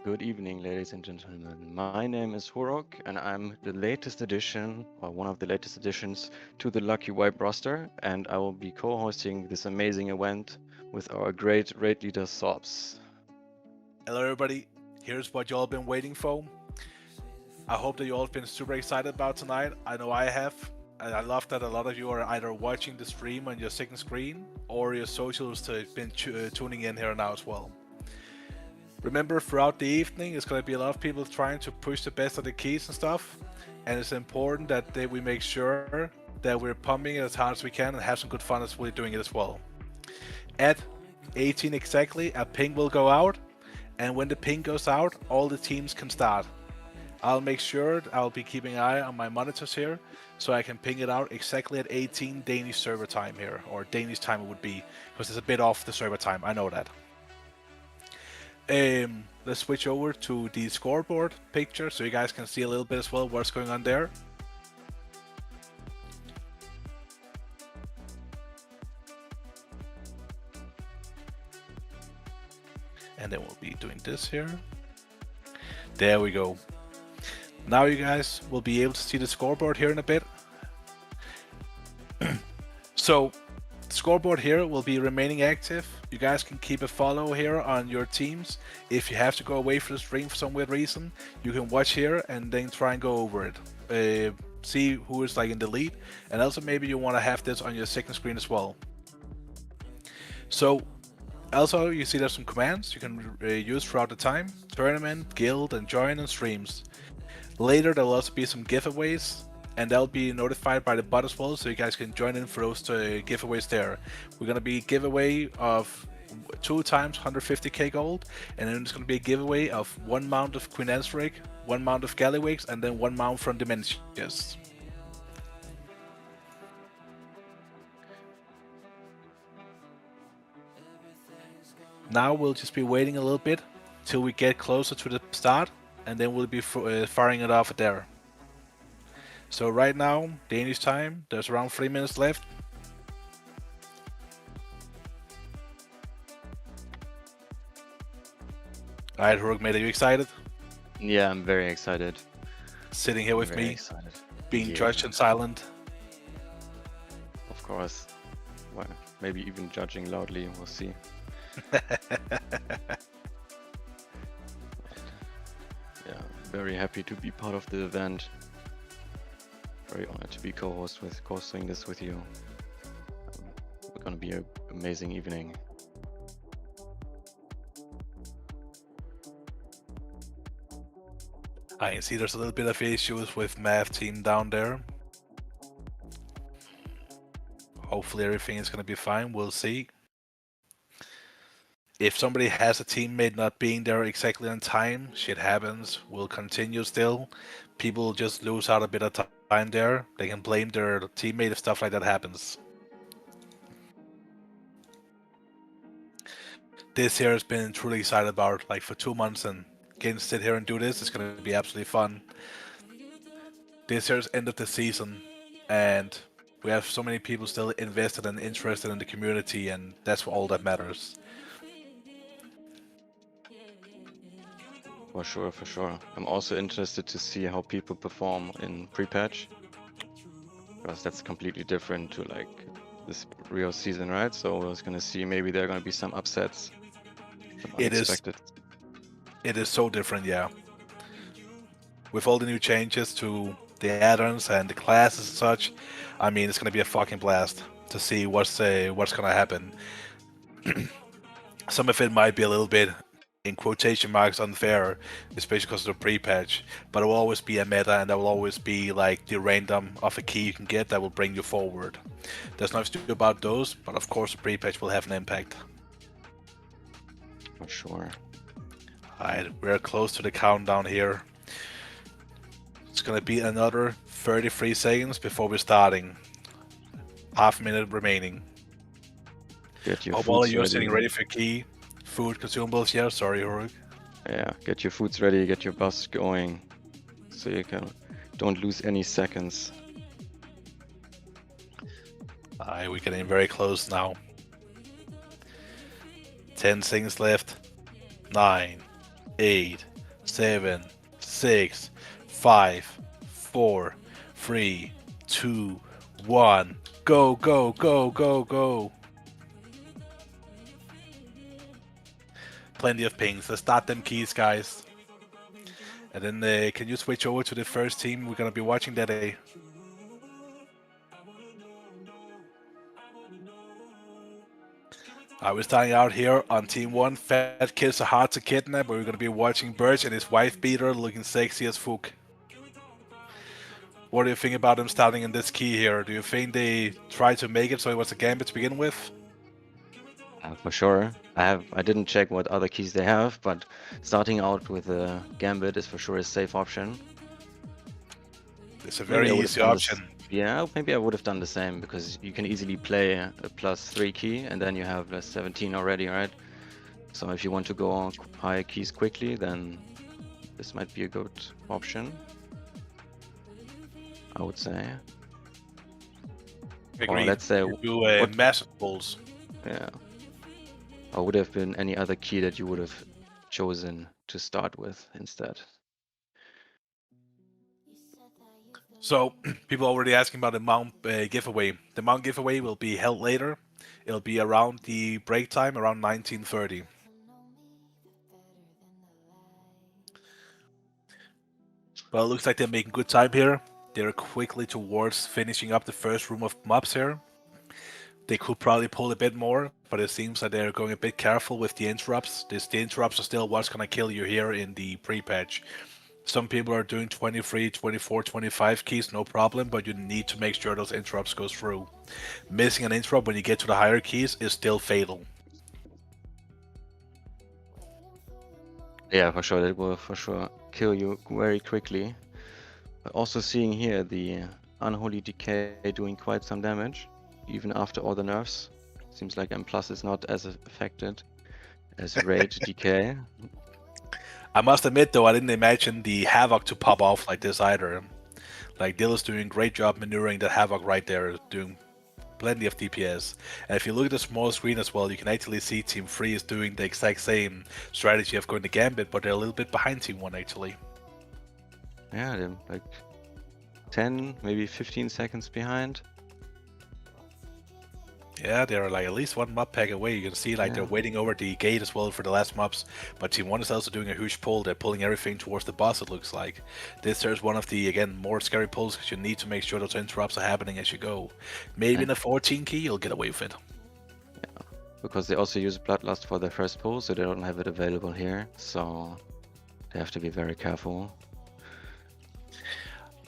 Good evening, ladies and gentlemen. My name is Hurok, and I'm the latest addition, or one of the latest additions, to the Lucky Wipe roster, and I will be co-hosting this amazing event with our great raid leader Sobs. Hello, everybody. Here's what you all been waiting for. I hope that you all have been super excited about tonight. I know I have. And I love that a lot of you are either watching the stream on your second screen or your socials to been tuning in here now as well. Remember, throughout the evening, it's going to be a lot of people trying to push the best of the keys and stuff. And it's important that we make sure that we're pumping it as hard as we can and have some good fun as we're doing it as well. At 18 exactly, a ping will go out. And when the ping goes out, all the teams can start. I'll make sure I'll be keeping an eye on my monitors here so I can ping it out exactly at 18 Danish server time here, or Danish time it would be, because it's a bit off the server time, I know that. Let's switch over to the scoreboard picture so you guys can see a little bit as well what's going on there. And then we'll be doing this here. There we go. Now you guys will be able to see the scoreboard here in a bit. So, the scoreboard here will be remaining active. You guys can keep a follow here on your teams. If you have to go away from the stream for some weird reason, you can watch here and then try and go over it. See who is like in the lead, and also maybe you want to have this on your second screen as well. So, also you see there's some commands you can use throughout the time: tournament, guild, and join and streams. Later there will also be some giveaways, and they'll be notified by the bot as well, so you guys can join in for those giveaways there. We're gonna be a giveaway of 2 times 150k gold, and then it's gonna be a giveaway of 1 mount of Queen Anne's rig, 1 mount of Galleywigs, and then 1 mount from Dementias. Now we'll just be waiting a little bit till we get closer to the start, and then we'll be firing it off there. So right now, Danish time, there's around 3 minutes left. Alright, Huruk, mate, are you excited? Yeah, I'm very excited. Sitting here with Very me, excited. being Yeah, judged and silent. of course. Well, maybe even judging loudly. We'll see. Yeah, very happy to be part of the event. Very honored to be co-hosting this with you. We're gonna be an amazing evening. I can see there's a little bit of issues with math team down there. Hopefully everything is gonna be fine, we'll see. If somebody has a teammate not being there exactly on time, shit happens, we'll continue still. People just lose out a bit of time there. They can blame their teammate if stuff like that happens. This year has been truly excited about, like for 2 months, and getting to sit here and do this is going to be absolutely fun. This year's end of the season, and we have so many people still invested and interested in the community, and that's all that matters. For sure, for sure. I'm also interested to see how people perform in pre-patch, because that's completely different to like this real season, right? So I was gonna see maybe there are gonna be some upsets, some It is unexpected. It is so different, yeah. With all the new changes to the add-ons and the classes and such, I mean, it's gonna be a fucking blast to see what's gonna happen. Some of it might be a little bit, in quotation marks, unfair, especially because of the pre-patch, but it will always be a meta, and there will always be like the random of a key you can get that will bring you forward. There's nothing to do about those, but of course the pre-patch will have an impact. For sure. Alright, we're close to the countdown here. It's gonna be another 33 seconds before we're starting. Half a minute remaining. Get your Oh, while foods you're ready. sitting ready for key, food, consumables, yeah, sorry, Horuk. Yeah, get your foods ready, get your bus going, so you don't lose any seconds. Alright, we're getting very close now. 10 seconds left. 9, 8, 7, 6, 5, 4, 3, 2, 1. Go, go, go, go, go. Plenty of pings. Let's start them keys, guys. And then can you switch over to the first team we're going to be watching that day? We're starting out here on Team 1. Fat kids are hard to kidnap. We're going to be watching Birch and his wife beater looking sexy as fuck. What do you think about them starting in this key here? Do you think they tried to make it so it was a gambit to begin with? For sure. I didn't check what other keys they have, but starting out with a gambit is for sure a safe option. It's a Maybe very I would have easy done option. Yeah, maybe I would have done the same because you can easily play a +3 key and then you have a 17 already, right? So if you want to go on high keys quickly, then this might be a good option, I would say. Or Agreed. let's say, You do what, massive pulls. yeah. Or would have been any other key that you would have chosen to start with instead. So people are already asking about the mount giveaway. The mount giveaway will be held later. It'll be around the break time, around 19:30. Well, it looks like they're making good time here. They're quickly towards finishing up the first room of mobs here. They could probably pull a bit more, but it seems that they're going a bit careful with the interrupts. The interrupts are still what's going to kill you here in the pre-patch. Some people are doing 23, 24, 25 keys, no problem, but you need to make sure those interrupts go through. Missing an interrupt when you get to the higher keys is still fatal. Yeah, for sure, that will for sure kill you very quickly. But also seeing here the Unholy Decay doing quite some damage, even after all the nerfs. Seems like M Plus is not as affected as Raid Decay. I must admit though, I didn't imagine the Havoc to pop off like this either. Like Dill is doing a great job maneuvering that Havoc right there, doing plenty of DPS. And if you look at the small screen as well, you can actually see Team 3 is doing the exact same strategy of going to Gambit, but they're a little bit behind Team 1 actually. Yeah, they're like 10, maybe 15 seconds behind. Yeah, they're like at least one mob pack away. You can see like they're waiting over the gate as well for the last mobs. But Team 1 is also doing a huge pull. They're pulling everything towards the boss, it looks like. This is one of the, again, more scary pulls because you need to make sure those interrupts are happening as you go. Maybe in a 14 key, you'll get away with it. Yeah, because they also use Bloodlust for their first pull, so they don't have it available here. So they have to be very careful.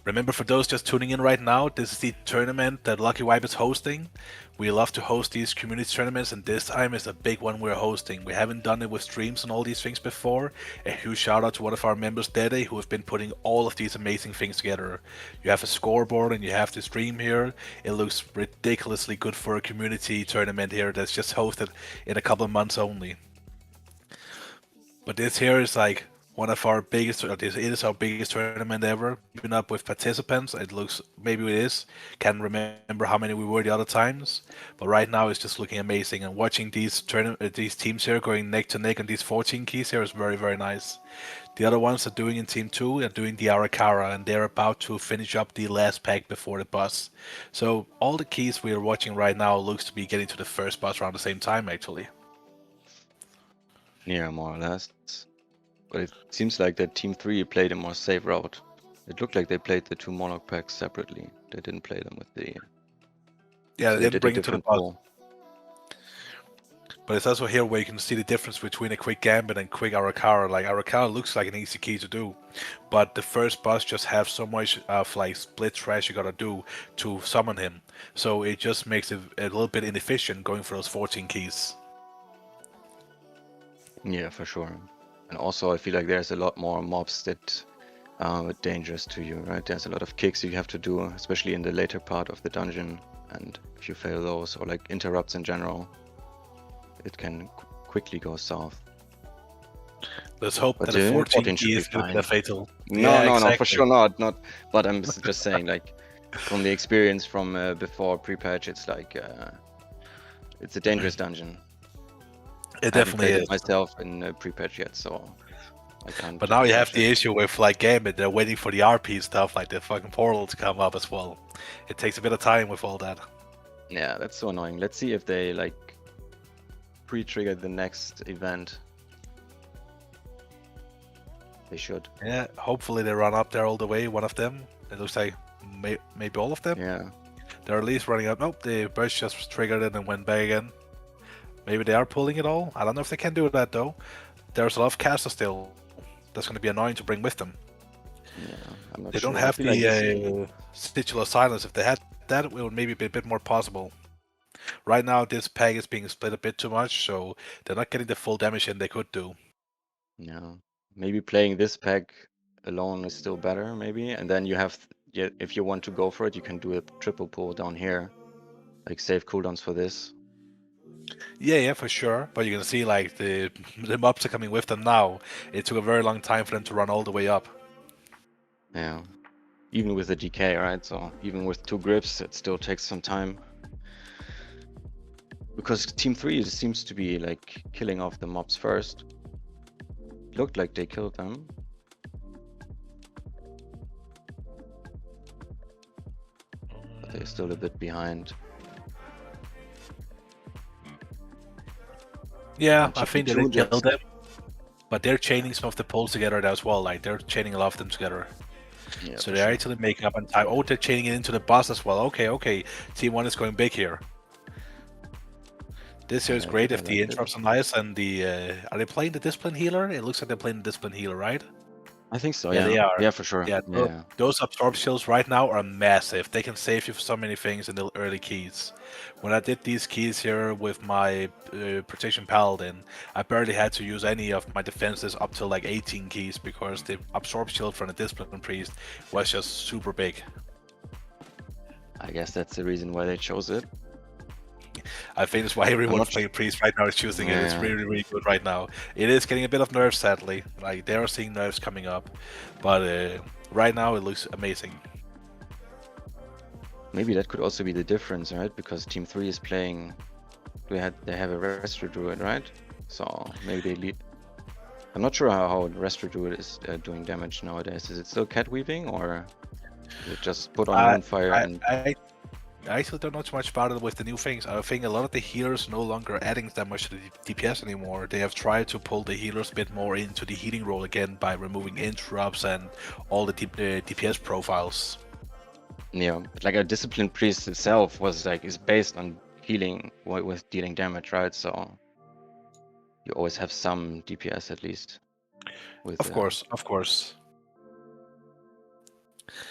Remember, for those just tuning in right now, this is the tournament that Lucky Wipe is hosting. We love to host these community tournaments, and this time is a big one we're hosting. We haven't done it with streams and all these things before. A huge shout out to one of our members, Dede, who have been putting all of these amazing things together. You have a scoreboard and you have the stream here. It looks ridiculously good for a community tournament here that's just hosted in a couple of months only. But this here is like one of our biggest, it is our biggest tournament ever. Keeping up with participants, it looks, maybe it is, can't remember how many we were the other times, but right now it's just looking amazing. And watching these these teams here going neck to neck on these 14 keys here is very, very nice. The other ones are doing in Team 2 are doing the Arakara, and they're about to finish up the last pack before the boss. So all the keys we are watching right now looks to be getting to the first boss around the same time, actually. Yeah, more or less. But it seems like that Team 3 played a more safe route. It looked like they played the two Monarch packs separately. They didn't play them with the... Yeah, So they didn't bring it to the boss. pull. But it's also here where you can see the difference between a quick Gambit and quick Arakara. Like, Arakara looks like an easy key to do, but the first boss just have so much of like split trash you gotta do to summon him. So it just makes it a little bit inefficient going for those 14 keys. Yeah, for sure. And also I feel like there's a lot more mobs that are dangerous to you, right? There's a lot of kicks you have to do, especially in the later part of the dungeon. And if you fail those, or like interrupts in general, it can quickly go south. Let's hope But that a 14 should key be is going to be fine. fatal. No, for sure not. But I'm just saying, like, from the experience from before pre-patch, it's like it's a dangerous dungeon. It I haven't definitely played is. it myself in pre-patch yet, so I can't But now you have touch the it. issue with like Gambit, they're waiting for the RP stuff, like the fucking portal to come up as well. It takes a bit of time with all that. Yeah, that's so annoying. Let's see if they like pre-trigger the next event. They should. Yeah, hopefully they run up there all the way, one of them. It looks like maybe all of them. Yeah. They're at least running up. Nope, the burst just triggered it and went back again. Maybe they are pulling it all. I don't know if they can do that though. There's a lot of casters still. That's going to be annoying to bring with them. Yeah, I'm not They don't sure. I have feel like this. the titular silence. If they had that, it would maybe be a bit more possible. Right now, this pack is being split a bit too much, so they're not getting the full damage in they could do. Yeah, maybe playing this pack alone is still better, maybe. And then you have, yeah, if you want to go for it, you can do a triple pull down here, like save cooldowns for this. Yeah, for sure. But you can see like the mobs are coming with them now. It took a very long time for them to run all the way up. Yeah, even with the DK, right? So even with 2 grips, it still takes some time. Because Team 3 seems to be like killing off the mobs first. Looked like they killed them. But they're still a bit behind. Yeah, And I think they GP2 did kill just, them. But they're chaining some of the poles together as well. Like they're chaining a lot of them together. yeah, So for they're sure. actually making up in time. Oh, they're chaining it into the boss as well. Okay. Team 1 is going big here. This here is I great think I if the like it. interrupts are nice and the are they playing the discipline healer? It looks like they're playing the discipline healer, right? I think so, Yeah, yeah. they are. Yeah, for sure. Yeah, Yeah. those absorb shields right now are massive. They can save you for so many things in the early keys. When I did these keys here with my protection paladin, I barely had to use any of my defenses up to like 18 keys because the absorb shield from the discipline priest was just super big. I guess that's the reason why they chose it. I think that's why I'm everyone's not playing priest right now is choosing it. It's Yeah, really good right now. It is getting a bit of nerfs, sadly. Like they are seeing nerfs coming up, but right now it looks amazing. maybe that could also be the difference, right? Because Team 3 is playing. They have a Restro Druid, right? So maybe they lead. I'm not sure how Restro Druid is doing damage nowadays. Is it still cat weaving or is it just put on I Moonfire I and I I actually don't know too much about it with the new things. I think a lot of the healers no longer adding that much to the DPS anymore. They have tried to pull the healers a bit more into the healing role again by removing interrupts and all the DPS profiles. yeah, but like a Disciplined Priest itself is based on healing with dealing damage, right? So you always have some DPS at least. With Of course.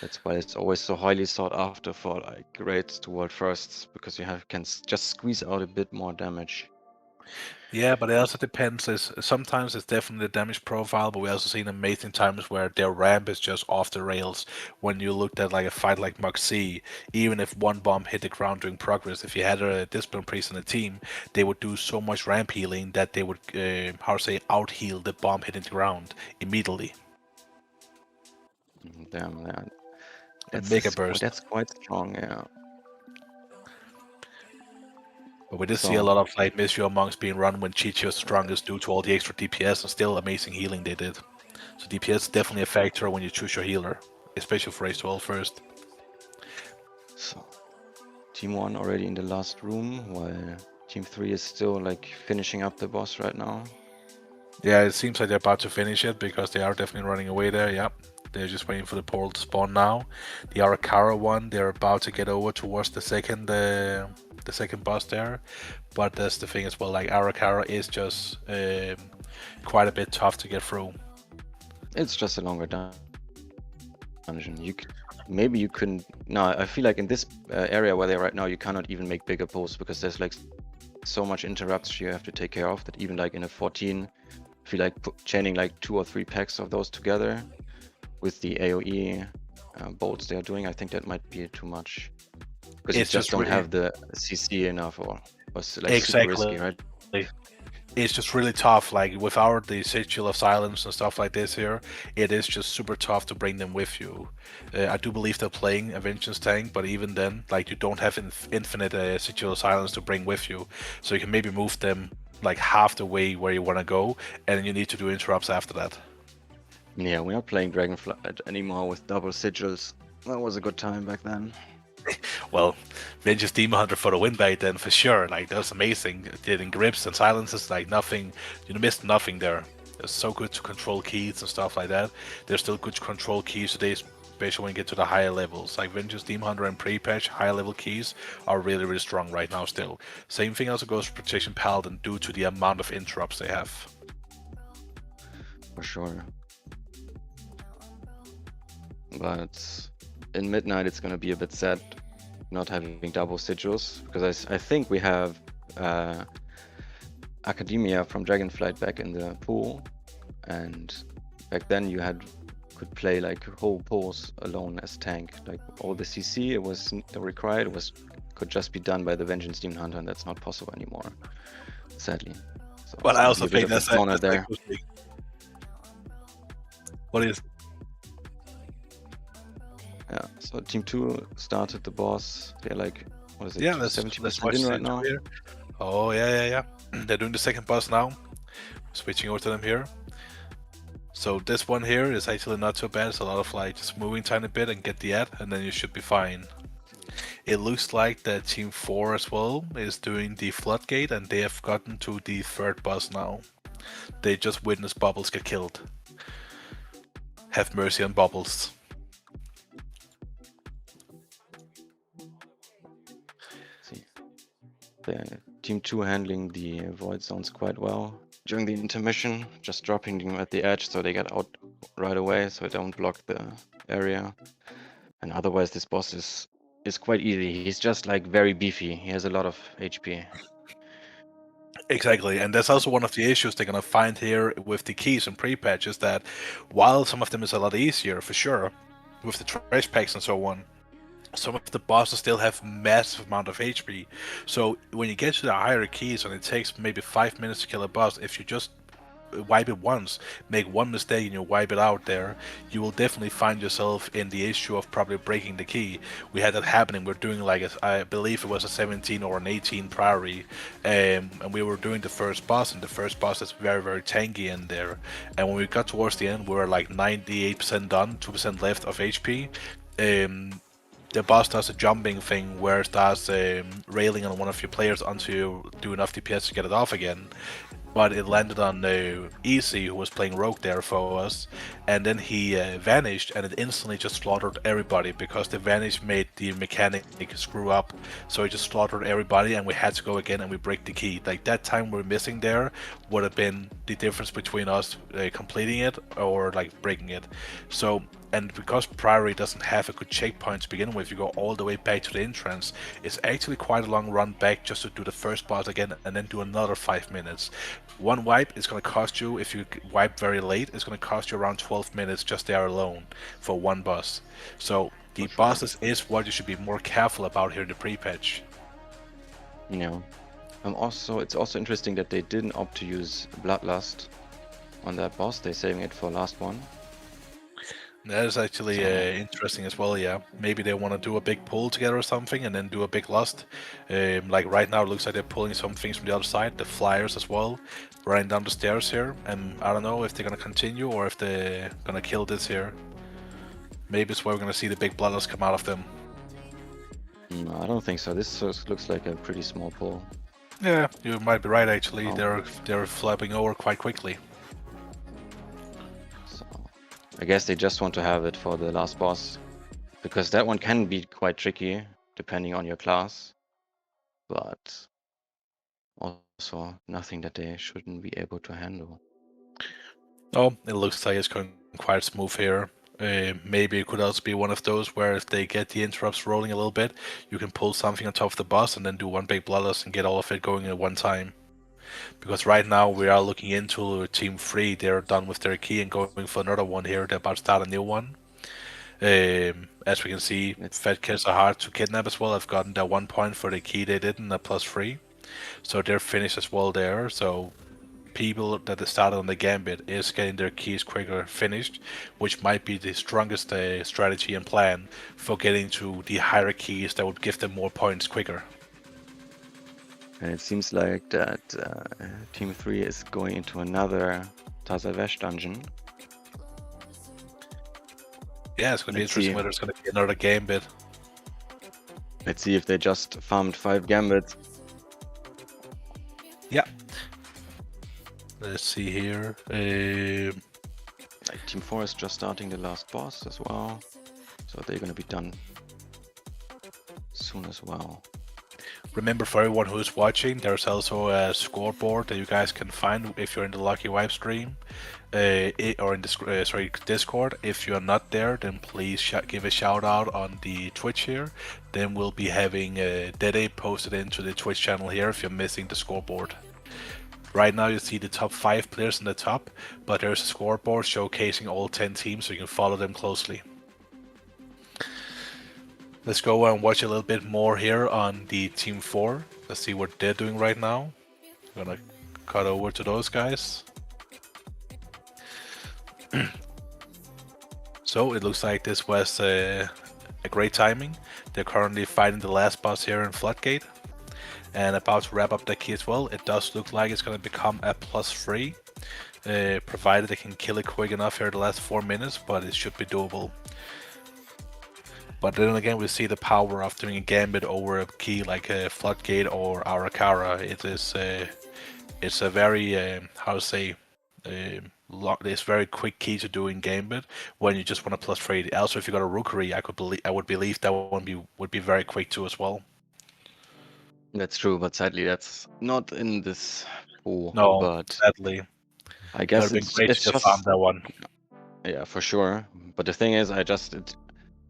That's why it's always so highly sought after for like raids to world firsts, because you can just squeeze out a bit more damage. Yeah, but it also depends. Sometimes it's definitely the damage profile, but we also seen amazing times where their ramp is just off the rails. When you looked at like a fight like Moxie, even if one bomb hit the ground during progress, if you had a discipline priest in the team, they would do so much ramp healing that they would, out heal the bomb hitting the ground immediately. Damn, yeah. A mega burst. That's quite strong, yeah. But we did see a So lot of like Mythic monks being run when Chichi was strongest due to all the extra DPS and still amazing healing they did. So DPS is definitely a factor when you choose your healer, especially for Race 12 first. so Team 1 already in the last room, while Team 3 is still like finishing up the boss right now. Yeah, it seems like they're about to finish it because they are definitely running away there. Yep. They're just waiting for the portal to spawn now. The Arakara one, they're about to get over towards the second boss there. But that's the thing as well, like Arakara is just quite a bit tough to get through. It's just a longer dungeon. Maybe you couldn't. No, I feel like in this area where they're right now, you cannot even make bigger pulls because there's like so much interrupts you have to take care of that even like in a 14, I feel like chaining like 2 or 3 packs of those together with the AoE bolts they're doing, I think that might be too much. Because you just don't have the CC enough or like super risky, right? It's just really tough, like without the sigil of silence and stuff like this here, it is just super tough to bring them with you. I do believe they're playing a Vengeance tank, but even then, like you don't have infinite sigil of silence to bring with you, so you can maybe move them like half the way where you want to go, and you need to do interrupts after that. Yeah, we're not playing Dragonflight anymore with double sigils. That was a good time back then. Well, Vengeance Demon Hunter for the win back then for sure. Like that was amazing. Getting grips and silences, like nothing. You missed nothing there. It's so good to control keys and stuff like that. There's still good to control keys today, especially when you get to the higher levels. Like Vengeance Demon Hunter and pre-patch, higher level keys are really, really strong right now still. Same thing also goes for Protection Paladin due to the amount of interrupts they have. For sure. But in Midnight, it's gonna be a bit sad not having double sigils, because I think we have Academia from Dragonflight back in the pool, and back then you could play like whole pools alone as tank. Like all the CC it was required could just be done by the Vengeance Demon Hunter, and that's not possible anymore, sadly. So But it's I gonna be also a bit think of a downer that's a there. good thing. What is? Yeah. So Team 2 started the boss. They're like, what is it, Yeah, let's 70% watch in the right intro now? here. Oh yeah. They're doing the second boss now. Switching over to them here. So this one here is actually not so bad. It's a lot of like just moving tiny bit and get the ad, and then you should be fine. It looks like that Team 4 as well is doing the Floodgate, and they have gotten to the third boss now. They just witnessed Bubbles get killed. Have mercy on Bubbles. See, the Team 2 handling the void zones quite well during the intermission, just dropping them at the edge so they get out right away, so they don't block the area. And otherwise, this boss is quite easy. He's just like very beefy. He has a lot of HP. Exactly, and that's also one of the issues they're gonna find here with the keys and pre-patches, that while some of them is a lot easier for sure, with the trash packs and so on, some of the bosses still have massive amount of HP. So when you get to the higher keys and it takes maybe 5 minutes to kill a boss, if you just wipe it once, make one mistake and you wipe it out there, you will definitely find yourself in the issue of probably breaking the key. We had that happening. We're doing like I believe it was a 17 or an 18 priority, and we were doing the first boss, and the first boss is very, very tanky in there. And when we got towards the end, we were like 98% done, 2% left of HP. The boss does a jumping thing where it starts railing on one of your players until you do enough DPS to get it off again. But it landed on Easy, who was playing Rogue there for us, and then he vanished, and it instantly just slaughtered everybody because the vanish made the mechanic screw up. So it just slaughtered everybody, and we had to go again and we break the key. Like that time we're missing there would have been the difference between us completing it or like breaking it. So. And because Priory doesn't have a good checkpoint to begin with, you go all the way back to the entrance. It's actually quite a long run back just to do the first boss again and then do another 5 minutes. One wipe is going to cost you, if you wipe very late, it's going to cost you around 12 minutes just there alone for one boss. So the For sure. bosses is what you should be more careful about here in the pre-patch. Yeah. It's also interesting that they didn't opt to use Bloodlust on that boss. They're saving it for last one. That is actually So interesting as well, yeah. Maybe they want to do a big pull together or something and then do a big lust. Like right now, it looks like they're pulling some things from the other side, the flyers as well, running down the stairs here. And I don't know if they're going to continue or if they're going to kill this here. Maybe it's where we're going to see the big bloodlust come out of them. no, I don't think so. This looks like a pretty small pull. Yeah, you might be right actually. Oh. They're flapping over quite quickly. So I guess they just want to have it for the last boss, because that one can be quite tricky depending on your class, but also nothing that they shouldn't be able to handle. Oh, it looks like it's going quite smooth here. Maybe it could also be one of those where if they get the interrupts rolling a little bit, you can pull something on top of the boss and then do one big bloodlust and get all of it going at one time. Because right now we are looking into Team 3, they're done with their key and going for another one here. They're about to start a new one. As we can see, Fed kids are hard to kidnap as well. I've gotten that 1 point for the key they did and a +3. So they're finished as well there. So people that started on the gambit is getting their keys quicker finished, which might be the strongest strategy and plan for getting to the higher keys that would give them more points quicker. And it seems like that Team 3 is going into another Tazavesh dungeon. Yeah, it's going to be Let's interesting see. whether it's going to be another Gambit. Let's see if they just farmed 5 gambits. Yeah. Let's see here. Like Team 4 is just starting the last boss as well. So they're gonna be done soon as well. Remember, for everyone who's watching, there's also a scoreboard that you guys can find if you're in the Lucky Wipe stream, or in Discord. If you're not there, then please give a shout out on the Twitch here. Then we'll be having Dede posted into the Twitch channel here if you're missing the scoreboard. Right now you see the top 5 players in the top, but there's a scoreboard showcasing all 10 teams so you can follow them closely. Let's go and watch a little bit more here on the Team 4. Let's see what they're doing right now. I'm gonna cut over to those guys. So it looks like this was a great timing. They're currently fighting the last boss here in Floodgate and about to wrap up the key as well. It does look like it's going to become a +3, provided they can kill it quick enough here the last 4 minutes, but it should be doable. But then again, we see the power of doing a gambit over a key like a Floodgate or Arakara. It's a very how to say, it's very quick key to do in gambit when you just want to +3. Also, if you got a Rookery, I would believe that one would be very quick too as well. That's true, but sadly that's not in this pool. No, But sadly, I it guess would have been great it's to just farm just, that one. yeah, for sure. But the thing is,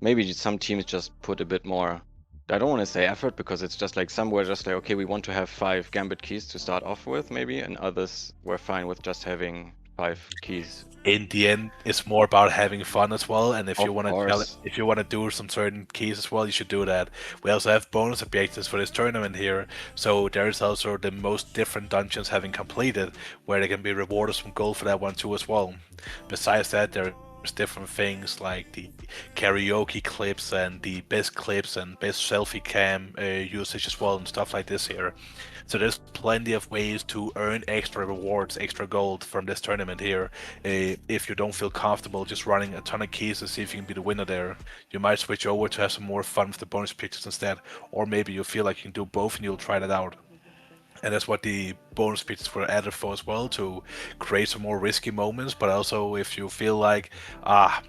maybe some teams just put a bit more. I don't want to say effort because it's just like some were just like, okay, we want to have 5 gambit keys to start off with, maybe, and others were fine with just having 5 keys. In the end, it's more about having fun as well. And if Of you want course. if you want to do some certain keys as well, you should do that. We also have bonus objectives for this tournament here, so there's also the most different dungeons having completed, where they can be rewarded some gold for that one too as well. Besides that, there's different things like the karaoke clips and the best clips and best selfie cam usage as well and stuff like this here. So there's plenty of ways to earn extra rewards, extra gold from this tournament here. If you don't feel comfortable just running a ton of keys to see if you can be the winner there, you might switch over to have some more fun with the bonus pictures instead. Or maybe you feel like you can do both and you'll try that out. And that's what the bonus pictures were added for as well, to create some more risky moments. But also, if you feel like,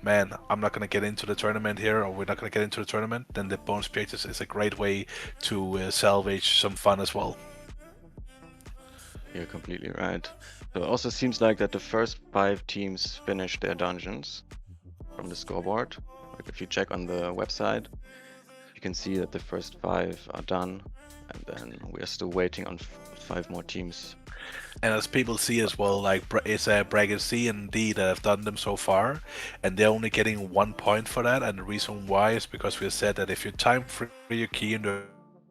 man, I'm not going to get into the tournament here, or we're not going to get into the tournament, then the bonus pictures is a great way to salvage some fun as well. You're completely right. So it also seems like that the first 5 teams finished their dungeons from the scoreboard. Like if you check on the website, you can see that the first 5 are done, and then we are still waiting on 5 more teams. And as people see as well, like it's a Bracket C and D that have done them so far, and they're only getting 1 point for that. And the reason why is because we said that if you time free your key in the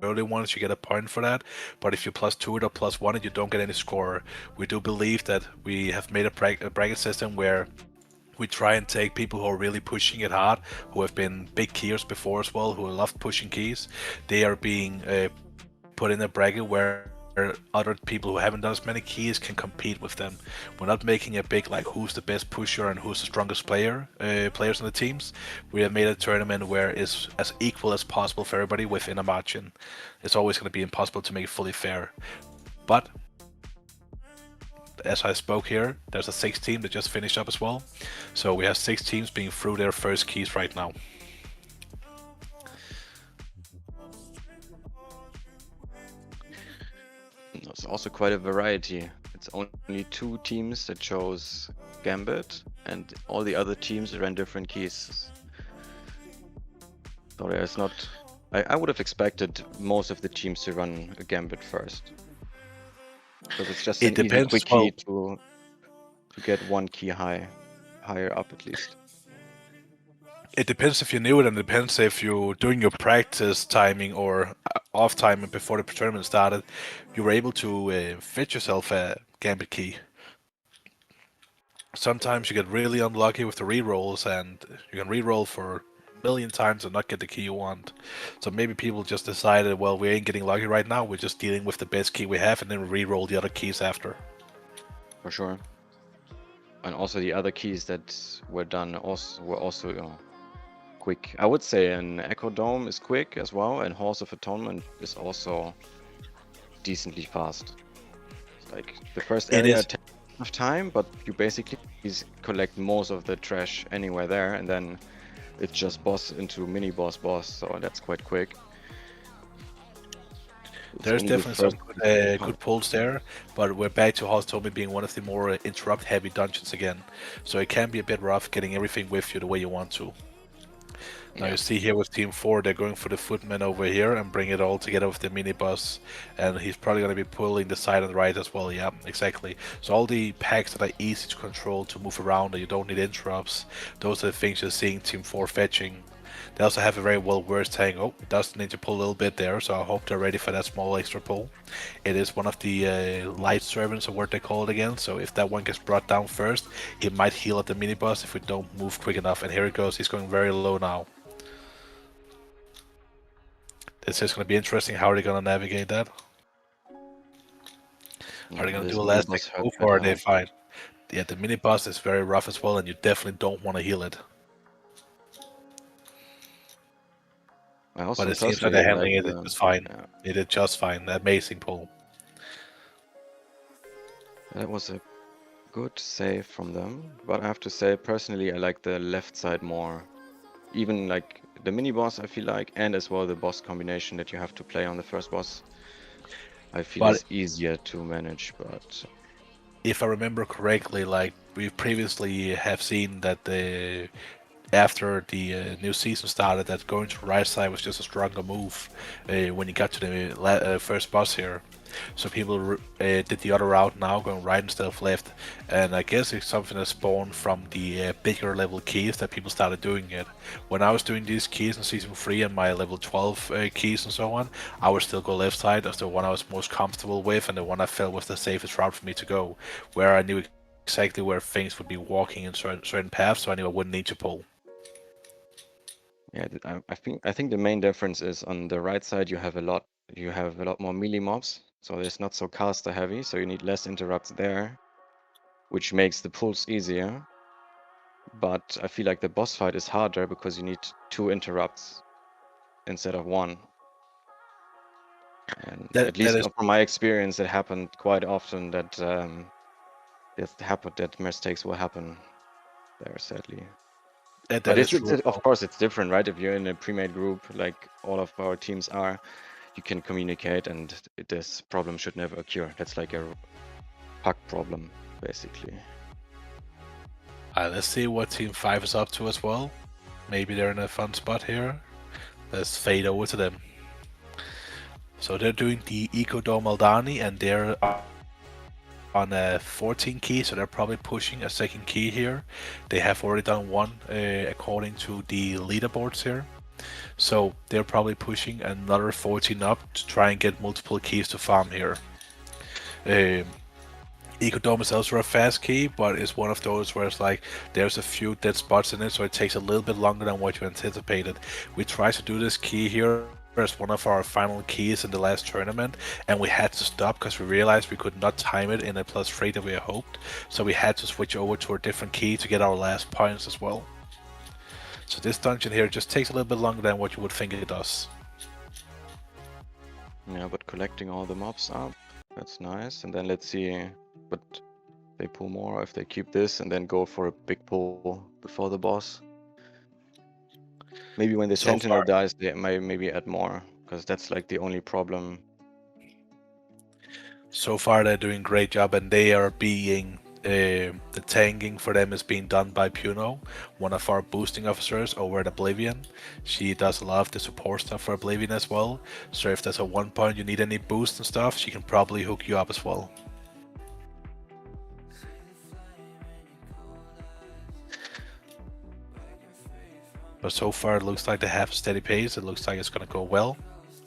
early ones, you get a point for that. But if you +2 it or +1 it, you don't get any score. We do believe that we have made a bracket system where we try and take people who are really pushing it hard, who have been big keyers before as well, who love pushing keys. They are being put in a bracket where other people who haven't done as many keys can compete with them. We're not making a big like who's the best pusher and who's the strongest players in the teams. We have made a tournament where it's as equal as possible for everybody within a margin. It's always going to be impossible to make it fully fair, but as I spoke here, there's a 6 team that just finished up as well. So we have 6 teams being through their first keys right now. There's also quite a variety. It's only 2 teams that chose Gambit, and all the other teams ran different keys. So there's not... I would have expected most of the teams to run a Gambit first. Because it's just an easy, quick key to get 1 key higher up at least. It depends if you knew it, and it depends if you're doing your practice timing or off timing before the tournament started. You were able to fit yourself a Gambit key. Sometimes you get really unlucky with the rerolls, and you can reroll for a million times and not get the key you want. So maybe people just decided, well, we ain't getting lucky right now, we're just dealing with the best key we have, and then reroll the other keys after. For sure. And also the other keys that were done were also quick. I would say an Echo Dome is quick as well, and Halls of Atonement is also decently fast. Like the first It area is. takes of time, but you basically collect most of the trash anywhere there, and then it's just boss into mini boss, so that's quite quick. It's There's only the definitely some first good part. pulls there, but we're back to Hostomi being one of the more interrupt heavy dungeons again. So it can be a bit rough getting everything with you the way you want to. Now Yeah, you see here with Team 4, they're going for the footman over here and bring it all together with the minibus. And he's probably going to be pulling the side and right as well. Yeah, exactly. So all the packs that are easy to control, to move around, and you don't need interrupts, those are the things you're seeing Team 4 fetching. They also have a very well versed tank. Oh, it does need to pull a little bit there, so I hope they're ready for that small extra pull. It is one of the light servants, or what they call it again. So if that one gets brought down first, he might heal at the minibus if we don't move quick enough. And here it goes. He's going very low now. This is going to be interesting. How are they going to navigate that? Are yeah, they going to this do a mini last boss big hurt move, quite or are they hard. fine? Yeah, the mini boss is very rough as well, and you definitely don't want to heal it. I But also it seems like they're personally like handling it the just fine. yeah, It did just fine. Amazing pull. that was a good save from them, but I have to say personally I like the left side more. Even like the mini boss I feel like, and as well the boss combination that you have to play on the first boss, I feel But is easier to manage, but if I remember correctly, like we previously have seen that the after the new season started, that going to right side was just a stronger move when you got to the first boss here. So people did the other route now, going right instead of left. And I guess it's something that spawned from the bigger level keys that people started doing it. When I was doing these keys in season 3 and my level 12 keys and so on, I would still go left side as the one I was most comfortable with and the one I felt was the safest route for me to go, where I knew exactly where things would be walking in certain paths, so I knew I wouldn't need to pull. yeah, I think the main difference is on the right side you have a lot more melee mobs, so it's not so caster heavy, so you need less interrupts there, which makes the pulls easier. But I feel like the boss fight is harder because you need two interrupts instead of one. And That at that least is from my experience, it happened quite often that that mistakes will happen there, sadly. But that is true as of well. course it's different, right? If you're in a pre-made group, like all of our teams are, you can communicate, and this problem should never occur. That's like a puck problem, basically. Let's see what Team 5 is up to as well. Maybe they're in a fun spot here. Let's fade over to them. So they're doing the Eco Dome Aldani, and they're on a 14 key, so they're probably pushing a second key here. They have already done one according to the leaderboards here. So they're probably pushing another 14 up to try and get multiple keys to farm here. Um, Ecodome is also a fast key, but it's one of those where it's like there's a few dead spots in it, so it takes a little bit longer than what you anticipated. We tried to do this key here as one of our final keys in the last tournament, and we had to stop because we realized we could not time it in a +3 that we had hoped, so we had to switch over to a different key to get our last points as well. So this dungeon here just takes a little bit longer than what you would think it does. Yeah, but collecting all the mobs up, that's nice. And then let's see, but they pull more if they keep this and then go for a big pull before the boss. Maybe when the So far, Sentinel dies, they might maybe add more, because that's like the only problem. so far they're doing a great job, and they are being the tanking for them is being done by Puno, one of our boosting officers over at Oblivion. She does a lot of the support stuff for Oblivion as well. So if there's a 1 point you need any boost and stuff, she can probably hook you up as well. But so far it looks like they have a steady pace. It looks like it's gonna go well.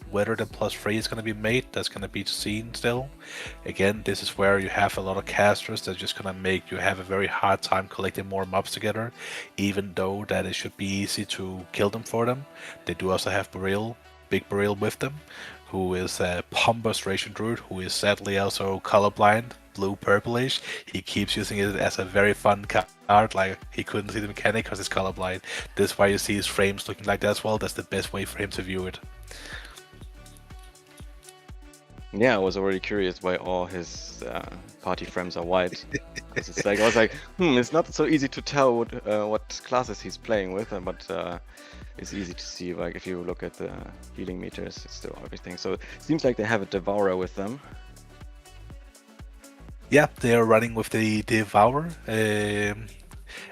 Whether the +3 is going to be made, that's going to be seen still. Again, this is where you have a lot of casters that's just going to make you have a very hard time collecting more mobs together, even though that it should be easy to kill them for them. They do also have Baril, Big Baril with them, who is a pompous Ration Druid, who is sadly also colorblind, blue-purplish. He keeps using it as a very fun card art, like he couldn't see the mechanic because he's colorblind. That's why you see his frames looking like that as well. That's the best way for him to view it. Yeah, I was already curious why all his party frames are white. Because it's like, I was like, it's not so easy to tell what classes he's playing with, but it's easy to see, like, if you look at the healing meters, it's still everything. So it seems like they have a Devourer with them. Yeah, they are running with the Devour.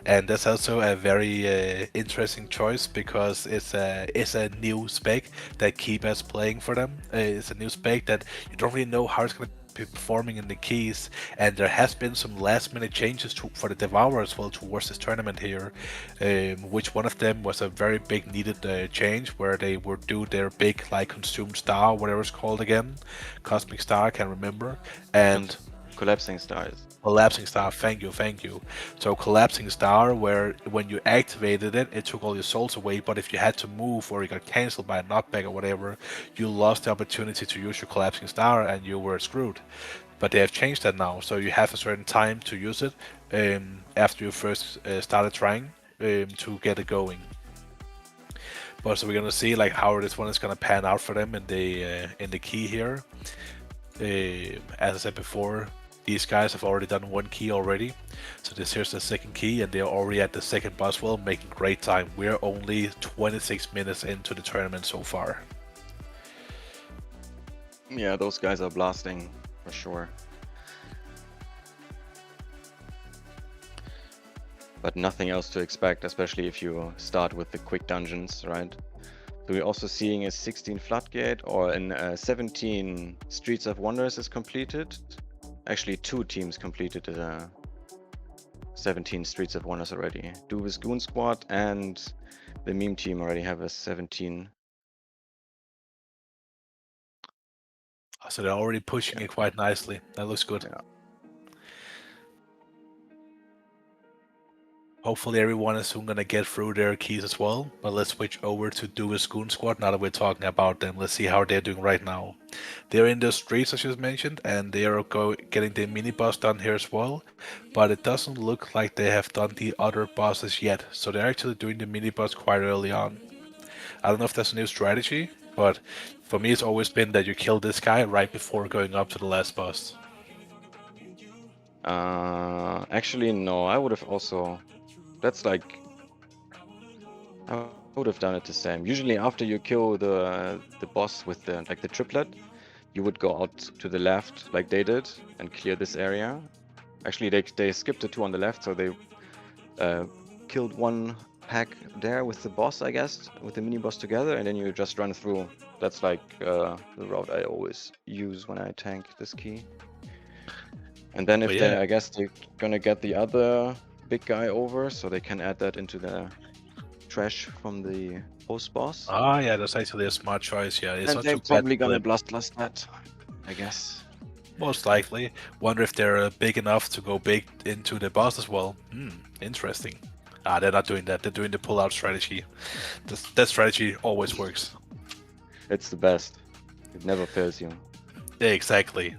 And that's also a very interesting choice because it's a new spec that keep us playing for them. It's a new spec that you don't really know how it's going to be performing in the keys, and there has been some last minute changes for the Devourer as well towards this tournament here, which one of them was a very big needed change where they would do their big like consumed star, whatever it's called again, cosmic star, I can't remember, and Collapsing stars. collapsing star, thank you, thank you. So collapsing star, where when you activated it, it took all your souls away, but if you had to move or you got cancelled by a knockback or whatever, you lost the opportunity to use your collapsing star and you were screwed. But they have changed that now, so you have a certain time to use it after you first started trying to get it going. But so we're gonna see like how this one is gonna pan out for them in the key here. As I said before, these guys have already done one key already. So this here's the second key, and they're already at the second boss well, making great time. We're only 26 minutes into the tournament so far. Yeah, those guys are blasting for sure. But nothing else to expect, especially if you start with the quick dungeons, right? So we're also seeing a 16 Floodgate or an 17 Streets of Wonders is completed. Actually, 2 teams completed 17 Streets of Wonders already. Duvis Goon Squad and the meme team already have a 17. So they're already pushing it quite nicely. That looks good. Yeah. Hopefully everyone is soon gonna get through their keys as well. But let's switch over to Duvis Goon Squad now that we're talking about them. Let's see how they're doing right now. They're in the streets, as you mentioned, and they are getting the mini boss done here as well. But it doesn't look like they have done the other bosses yet. So they're actually doing the mini boss quite early on. I don't know if that's a new strategy, but for me it's always been that you kill this guy right before going up to the last boss. Actually, no. I would have also. That's like. I would have done it the same. Usually, after you kill the boss with the triplet, you would go out to the left like they did and clear this area. Actually, they skipped the 2 on the left, so they killed 1 pack there with the boss, I guess, with the mini boss together, and then you just run through. That's like the route I always use when I tank this key. And then if But they, yeah, I guess they're gonna get the other big guy over, so they can add that into the trash from the post boss. yeah, that's actually a smart choice. Yeah, it's And not they're too bad probably for gonna them. blast that, I guess. Most likely. Wonder if they're big enough to go big into the boss as well. Interesting. They're not doing that. They're doing the pull-out strategy. That strategy always works. It's the best. It never fails you. Yeah, exactly.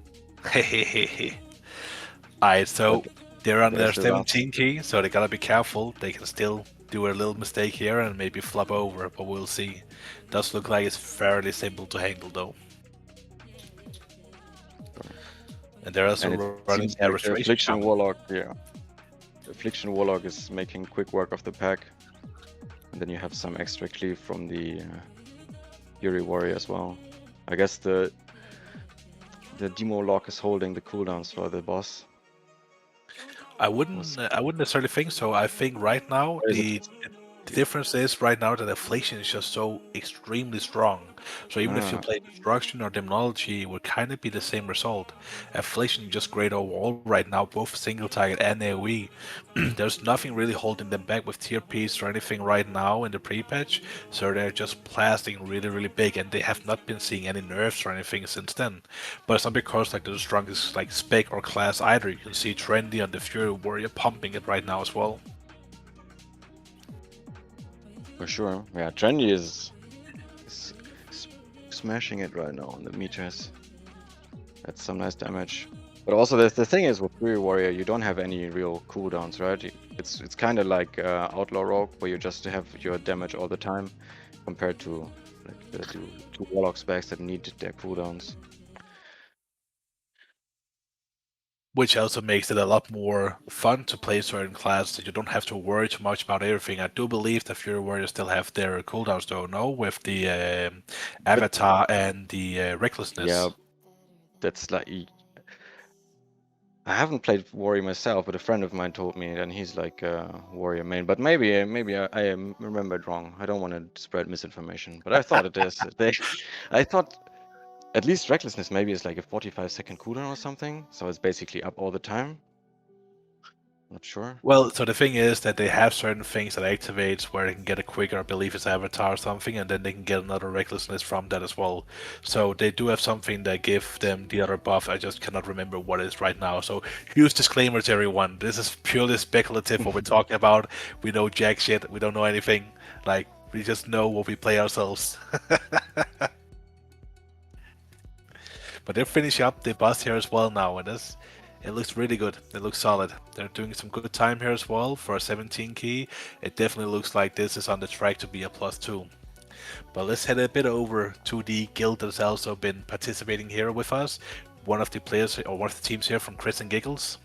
Alright, so But they're on their there's the last. 17 key, so they gotta be careful. They can still do a little mistake here and maybe flop over, but we'll see. Does look like it's fairly simple to handle though. And they're also And it running seems their like the restoration Affliction shaman. Warlock, yeah. The Affliction Warlock is making quick work of the pack. And then you have some extra cleave from the Fury Warrior as well. I guess the Demo Lock is holding the cooldowns for the boss. I Was, wouldn't necessarily think so. I think right now or is it? the difference is right now that Affliction is just so extremely strong. So even if you Ah, play Destruction or Demonology, it would kind of be the same result. Affliction just great overall right now, both single target and AoE. There's nothing really holding them back with tier piece or anything right now in the pre-patch, so they're just blasting really, really big, and they have not been seeing any nerfs or anything since then. But it's not because like they're the strongest like spec or class either. You can see Trendy and the Fury Warrior pumping it right now as well. for sure. Yeah, Trendy is smashing it right now on the meters. That's some nice damage. But also, the thing is with Fury Warrior, you don't have any real cooldowns, right? It's kind of like Outlaw Rogue, where you just have your damage all the time, compared to like the two Warlock specs that need their cooldowns. Which also makes it a lot more fun to play certain classes that you don't have to worry too much about everything. I do believe that Fury Warriors still have their cooldowns though, no? With the But Avatar and the yeah, Recklessness. that's like I haven't played Warrior myself, but a friend of mine told me, and he's like Warrior main. But maybe I remembered wrong. I don't want to spread misinformation, but I thought it is. I thought at least Recklessness maybe is like a 45-second cooldown or something, so it's basically up all the time. Not sure. Well, so the thing is that they have certain things that activates where they can get a quicker, I believe it's Avatar or something, and then they can get another Recklessness from that as well. So they do have something that give them the other buff. I just cannot remember what it is right now. So huge disclaimers, everyone. This is purely speculative what we're talking about. We know jack shit. We don't know anything. Like, we just know what we play ourselves. But they're finishing up the boss here as well now, and it looks really good. It looks solid. They're doing some good time here as well for a 17 key. It definitely looks like this is on the track to be a +2. But let's head a bit over to the guild that's also been participating here with us. One of the players or one of the teams here from Chris and Giggles.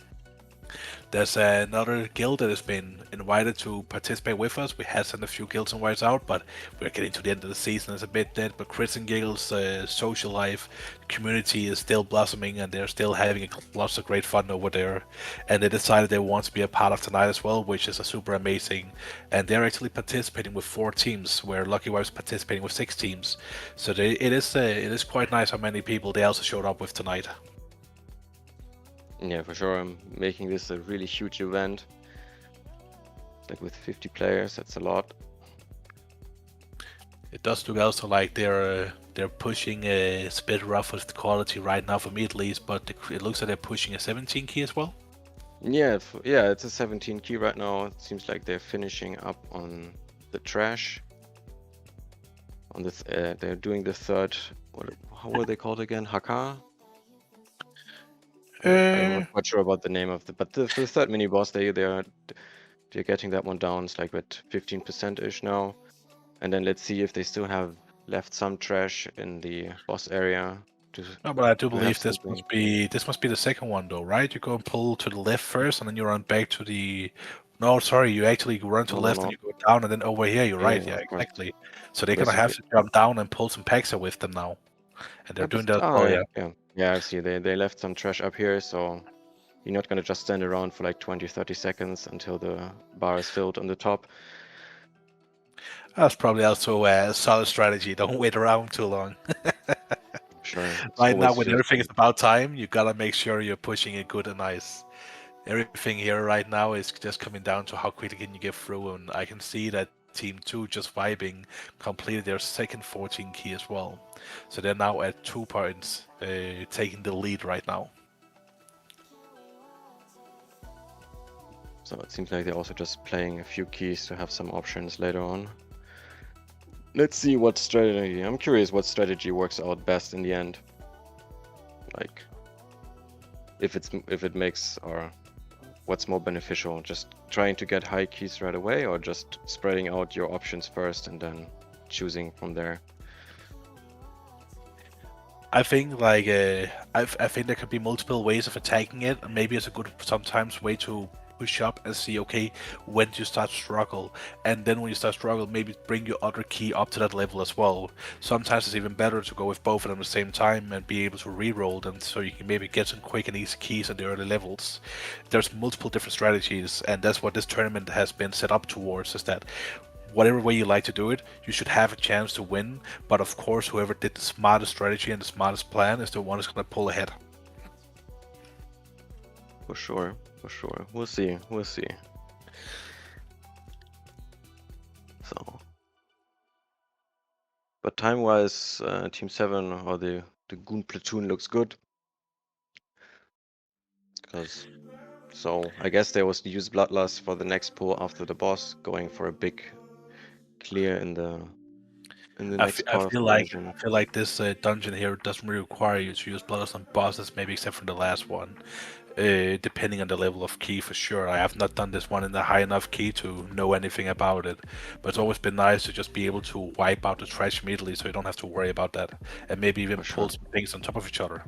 There's another guild that has been invited to participate with us. We had sent a few guilds invites out, but we're getting to the end of the season. It's a bit dead, but Chris and Giggles' social life community is still blossoming, and they're still having lots of great fun over there. And they decided they want to be a part of tonight as well, which is a super amazing. And they're actually participating with 4 teams, where Lucky Wife's participating with 6 teams. So it is quite nice how many people they also showed up with tonight. Yeah, for sure. I'm making this a really huge event. Like with 50 players, that's a lot. It does look also like they're pushing a bit rough with the quality right now for me at least, but it looks like they're pushing a 17 key as well. Yeah, yeah, it's a 17 key right now. It seems like they're finishing up on the trash. On this, they're doing the third. How were they called again? Hakar? I'm Uh, not quite sure about the name of but the third mini boss, they're getting that one down. It's like at 15% ish now. And then let's see if they still have left some trash in the boss area to no, but I do have believe this something. must be the second one though, right? You go and pull to the left first, and then you run back to the. No, sorry, you actually run to No, the no, left and no. you go down, and then over here. You're Yeah, right. yeah, Yeah, of course. exactly. So they're So gonna have basically, to jump down and pull some packs with them now, and they're yeah, doing but that as oh well. yeah, Yeah. yeah, yeah. I see. They left some trash up here, so you're not gonna just stand around for like 20, 30 seconds until the bar is filled on the top. That's probably also a solid strategy. Don't wait around too long. Sure, it's Right now, always when feels everything is good. about time, you gotta make sure you're pushing it good and nice. Everything here right now is just coming down to how quickly can you get through, and I can see that Team 2 just vibing completed their second 14 key as well. So they're now at 2 points, taking the lead right now. So it seems like they're also just playing a few keys to have some options later on. Let's see what strategy. I'm curious what strategy works out best in the end. Like if it makes or what's more beneficial, just trying to get high keys right away or just spreading out your options first and then choosing from there. I think I think there could be multiple ways of attacking it, and maybe it's a good sometimes way to push up and see okay when you start to struggle, and then when you start to struggle, maybe bring your other key up to that level as well. Sometimes it's even better to go with both of them at the same time and be able to re-roll them, so you can maybe get some quick and easy keys at the early levels. There's multiple different strategies, and that's what this tournament has been set up towards. Is that whatever way you like to do it, you should have a chance to win. But of course, whoever did the smartest strategy and the smartest plan is the one who's going to pull ahead. For sure, for sure. We'll see, we'll see. So, but time-wise, Team 7 or the Goon platoon looks good. Because so I guess they was use Bloodlust for the next pull after the boss, going for a big clear in the I, next I part of feel the like dungeon. this dungeon here doesn't really require you to use blood on bosses, maybe except for the last one. Depending on the level of key, for sure. I have not done this one in a high enough key to know anything about it, but it's always been nice to just be able to wipe out the trash immediately, so you don't have to worry about that, and maybe even For pull sure. some things on top of each other.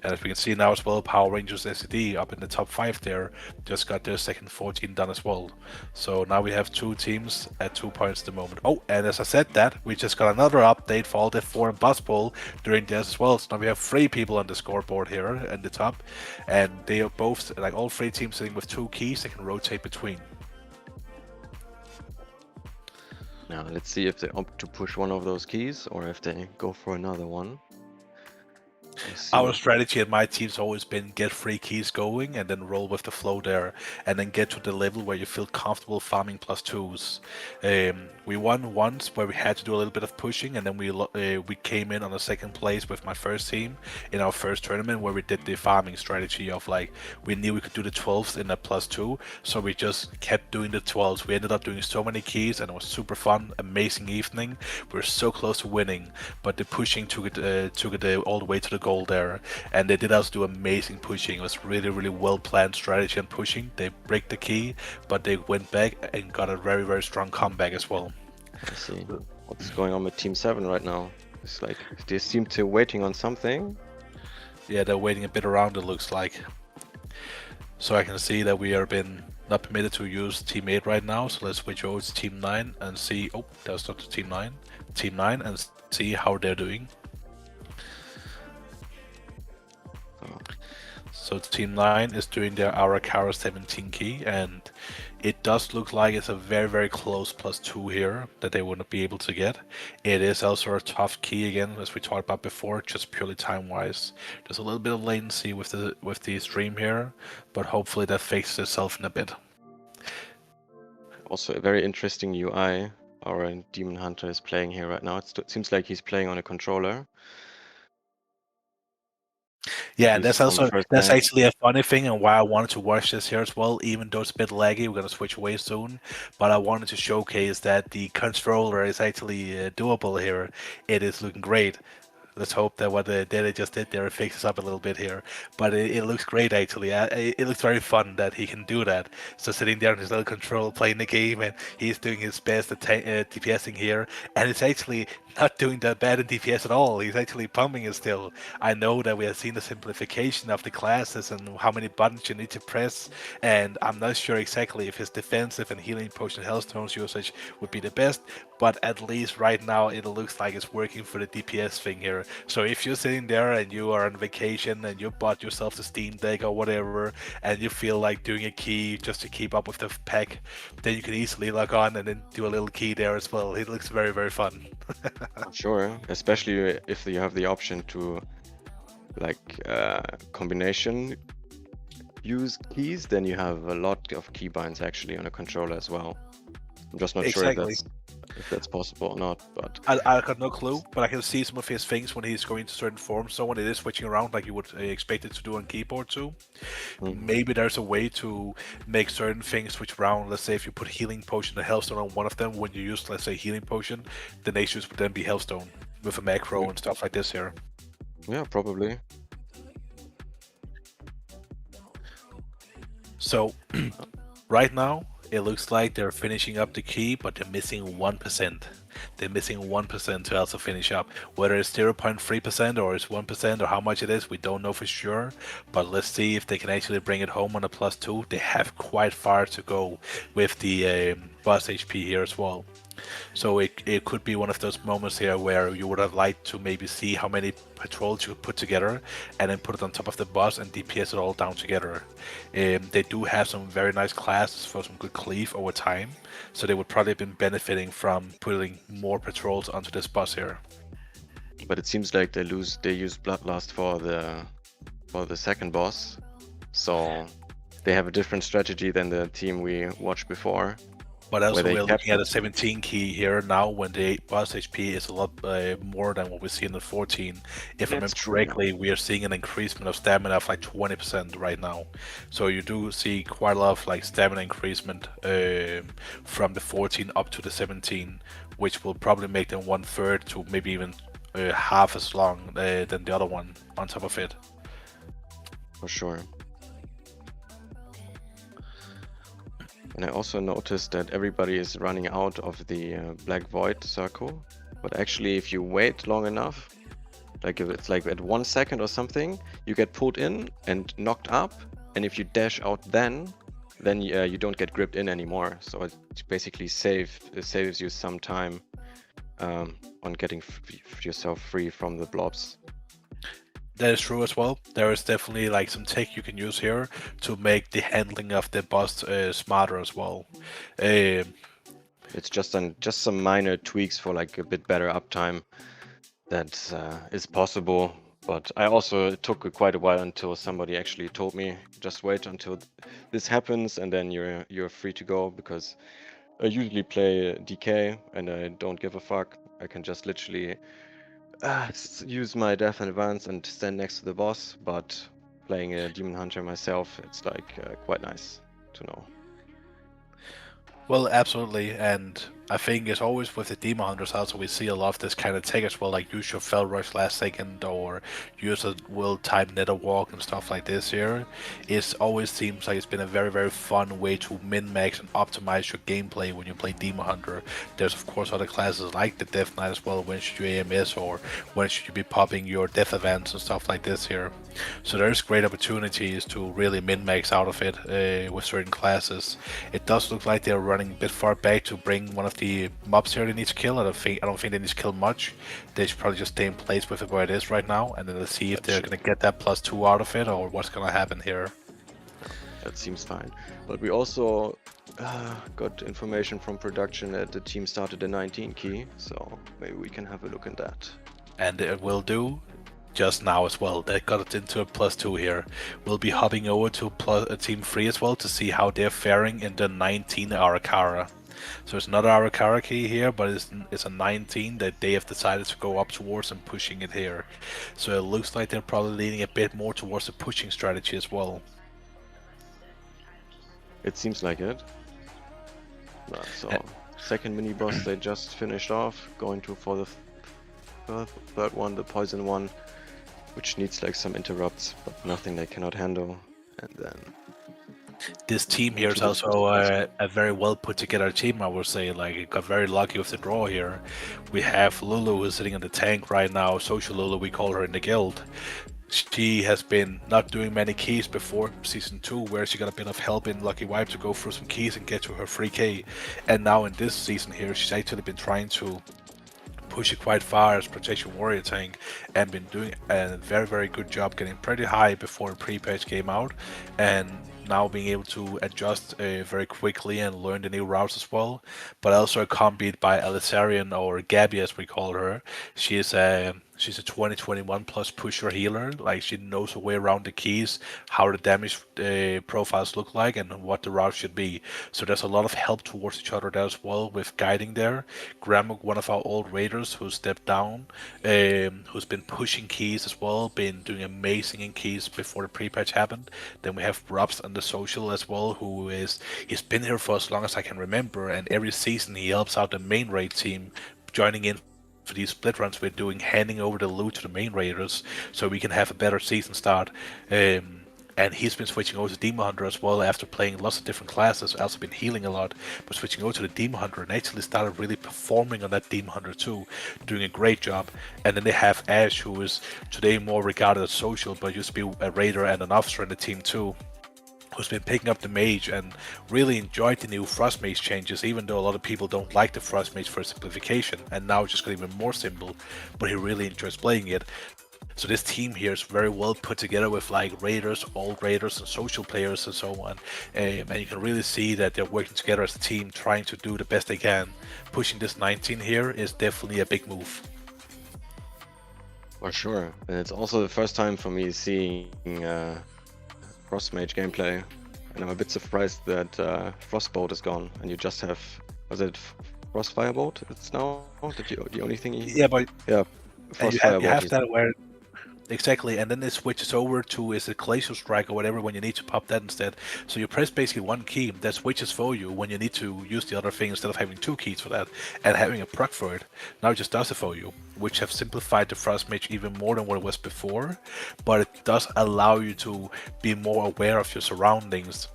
And as we can see now as well, Power Rangers SCD up in the top 5 there just got their second 14 done as well. So now we have 2 teams at 2 points at the moment. Oh, and as I said that, we just got another update for Alt F4 and Bus Bowl during this as well. So now we have 3 people on the scoreboard here at the top, and they are both, like all 3 teams sitting with 2 keys they can rotate between. Now let's see if they opt to push one of those keys or if they go for another one. We'll Our see. strategy at my team's always been get 3 keys going and then roll with the flow there, and then get to the level where you feel comfortable farming +2s. We won once where we had to do a little bit of pushing, and then we came in on the second place with my first team in our first tournament where we did the farming strategy of like we knew we could do the 12s in a +2, so we just kept doing the 12s. We ended up doing so many keys, and it was super fun, amazing evening. We were so close to winning, but the pushing took it all the way to the goal there, and they did us do amazing pushing. It was really well planned strategy and pushing. They break the key, but they went back and got a very strong comeback as well. I see. What's going on with Team 7 right now? It's like they seem to waiting on something. Yeah, they're waiting a bit around, it looks like. So I can see that we are been not permitted to use Team 8 right now, so let's switch over to Team 9 and see. Oh, that's not Team 9. Team 9 and see how they're doing. Oh, So Team 9 is doing their Arakara 17 key, and it does look like it's a very close +2 here that they wouldn't be able to get. It is also a tough key again, as we talked about before, just purely time-wise. There's a little bit of latency with the stream here, but hopefully that fixes itself in a bit. also a very interesting UI our Demon Hunter is playing here right now. It seems like he's playing on a controller. Yeah, At and least from the first that's glance. actually a funny thing, and why I wanted to watch this here as well. Even though it's a bit laggy, we're gonna switch away soon. But I wanted to showcase that the controller is actually doable here. It is looking great. Let's hope that what they just did there fixes up a little bit here. But it looks great actually. It looks very fun that he can do that. So sitting there in his little control playing the game, and he's doing his best at DPSing here, and it's actually not doing that bad in DPS at all. He's actually pumping it still. I know that we have seen the simplification of the classes and how many buttons you need to press, and I'm not sure exactly if his defensive and healing potion hellstones usage would be the best, but at least right now it looks like it's working for the DPS thing here. So if you're sitting there and you are on vacation and you bought yourself the Steam Deck or whatever, and you feel like doing a key just to keep up with the pack, then you can easily log on and then do a little key there as well. It looks very fun. Sure, especially if you have the option to like combination use keys, then you have a lot of keybinds actually on a controller as well. I'm just not sure Exactly. if that's possible or not, but I got no clue, but I can see some of his things when he's going to certain forms. So when it is switching around like you would expect it to do on keyboard too, maybe there's a way to make certain things switch around. Let's say if you put healing potion and hellstone on one of them, when you use, let's say, healing potion, the nations would then be hellstone with a macro and stuff like this here. yeah, probably. So right now, it looks like they're finishing up the key, but they're missing 1%. They're missing 1% to also finish up. Whether it's 0.3% or it's 1% or how much it is, we don't know for sure. But let's see if they can actually bring it home on a +2. They have quite far to go with the boss HP here as well. So it could be one of those moments here where you would have liked to maybe see how many patrols you could put together and then put it on top of the boss and DPS it all down together. They do have some very nice classes for some good cleave over time, so they would probably have been benefiting from putting more patrols onto this boss here. But it seems like they use Bloodlust for the second boss, so they have a different strategy than the team we watched before. But where also, they we're kept looking at a it. 17 key here now when the boss HP is a lot more than what we see in the 14. If I That's remember true, yeah. correctly, we are seeing an increasement of stamina of like 20% right now. So you do see quite a lot of like stamina increasement from the 14 up to the 17, which will probably make them one third to maybe even half as long than the other one on top of it. For sure. And I also noticed that everybody is running out of the black void circle. But actually, if you wait long enough, like if it's like at 1 second or something, you get pulled in and knocked up. And if you dash out then you don't get gripped in anymore. So it basically saves you some time on getting yourself free from the blobs. That is true as well. There is definitely like some tech you can use here to make the handling of the boss smarter as well. Um, It's just some minor tweaks for like a bit better uptime that is possible. But I also it took quite a while until somebody actually told me just wait until this happens and then you're free to go, because I usually play DK and I don't give a fuck. I can just literally use my death and advance and stand next to the boss. But playing a demon hunter myself, it's like quite nice to know. Well, absolutely, and I think it's always with the Demon Hunters also we see a lot of this kind of take as well, like use your Fell Rush last second or use a will time Nether Walk and stuff like this here. It always seems like it's been a very, very fun way to min-max and optimize your gameplay when you play Demon Hunter. There's of course other classes like the Death Knight as well, when should you AMS or when should you be popping your death events and stuff like this here. So there's great opportunities to really min-max out of it with certain classes. It does look like they're running a bit far back to bring one of the mobs here they need to kill. I don't think they need to kill much. They should probably just stay in place with it where it is right now, and then let's see if That they're should gonna get that +2 out of it or what's gonna happen here. That seems fine. But we also got information from production that the team started a 19 key, so maybe we can have a look at that. And it will do just now as well. They got it into a +2 here. We'll be hopping over to team 3 as well to see how they're faring in the 19 Arakara. So it's not Arakara key here, but it's a 19 that they have decided to go up towards and pushing it here. So it looks like they're probably leaning a bit more towards the pushing strategy as well. It seems like it. So second mini boss they just finished off, going to for the third one, the poison one, which needs like some interrupts, but nothing they cannot handle. And then This team here is into the first also boss. a very well put together team, I would say. Like, it got very lucky with the draw here. We have Lulu who's sitting in the tank right now. Social Lulu, we call her in the guild. She has been not doing many keys before season 2, where she got a bit of help in Lucky Wipe to go through some keys and get to her 3k. And now in this season here, she's actually been trying to push it quite far as protection warrior tank and been doing a very, very good job getting pretty high before the pre-patch came out, and now being able to adjust very quickly and learn the new routes as well. But also accompanied by Alisarian, or Gabby as we call her. She's a 2021 plus pusher healer. Like, she knows her way around the keys, how the damage profiles look like, and what the route should be. So there's a lot of help towards each other there as well with guiding there. Gramok, one of our old raiders who stepped down, who's been pushing keys as well, been doing amazing in keys before the pre-patch happened. Then we have Robs on the social as well, he's been here for as long as I can remember, and every season he helps out the main raid team, joining in for these split runs we're doing, handing over the loot to the main raiders so we can have a better season start. And he's been switching over to Demon Hunter as well after playing lots of different classes, also been healing a lot, but switching over to the Demon Hunter and actually started really performing on that Demon Hunter too, doing a great job. And then they have Ash, who is today more regarded as social, but used to be a raider and an officer in the team too, who's been picking up the mage and really enjoyed the new Frost Mage changes, even though a lot of people don't like the Frost Mage for simplification, and now it's just got even more simple, but he really enjoys playing it. So this team here is very well put together with like raiders, old raiders, and social players and so on. And you can really see that they're working together as a team, trying to do the best they can. Pushing this 19 here is definitely a big move. For sure. And it's also the first time for me seeing Cross Mage gameplay. I and I'm a bit surprised that Frostbolt is gone, and you just have, was it Frost Firebolt? It's now the only thing you, Yeah, but yeah, Frost and Firebolt. you have that where exactly, and then it switches over to is it Glacial Strike or whatever when you need to pop that instead. So you press basically one key that switches for you when you need to use the other thing instead of having two keys for that and having a proc for it. Now it just does it for you, which have simplified the Frost Mage even more than what it was before, but it does allow you to be more aware of your surroundings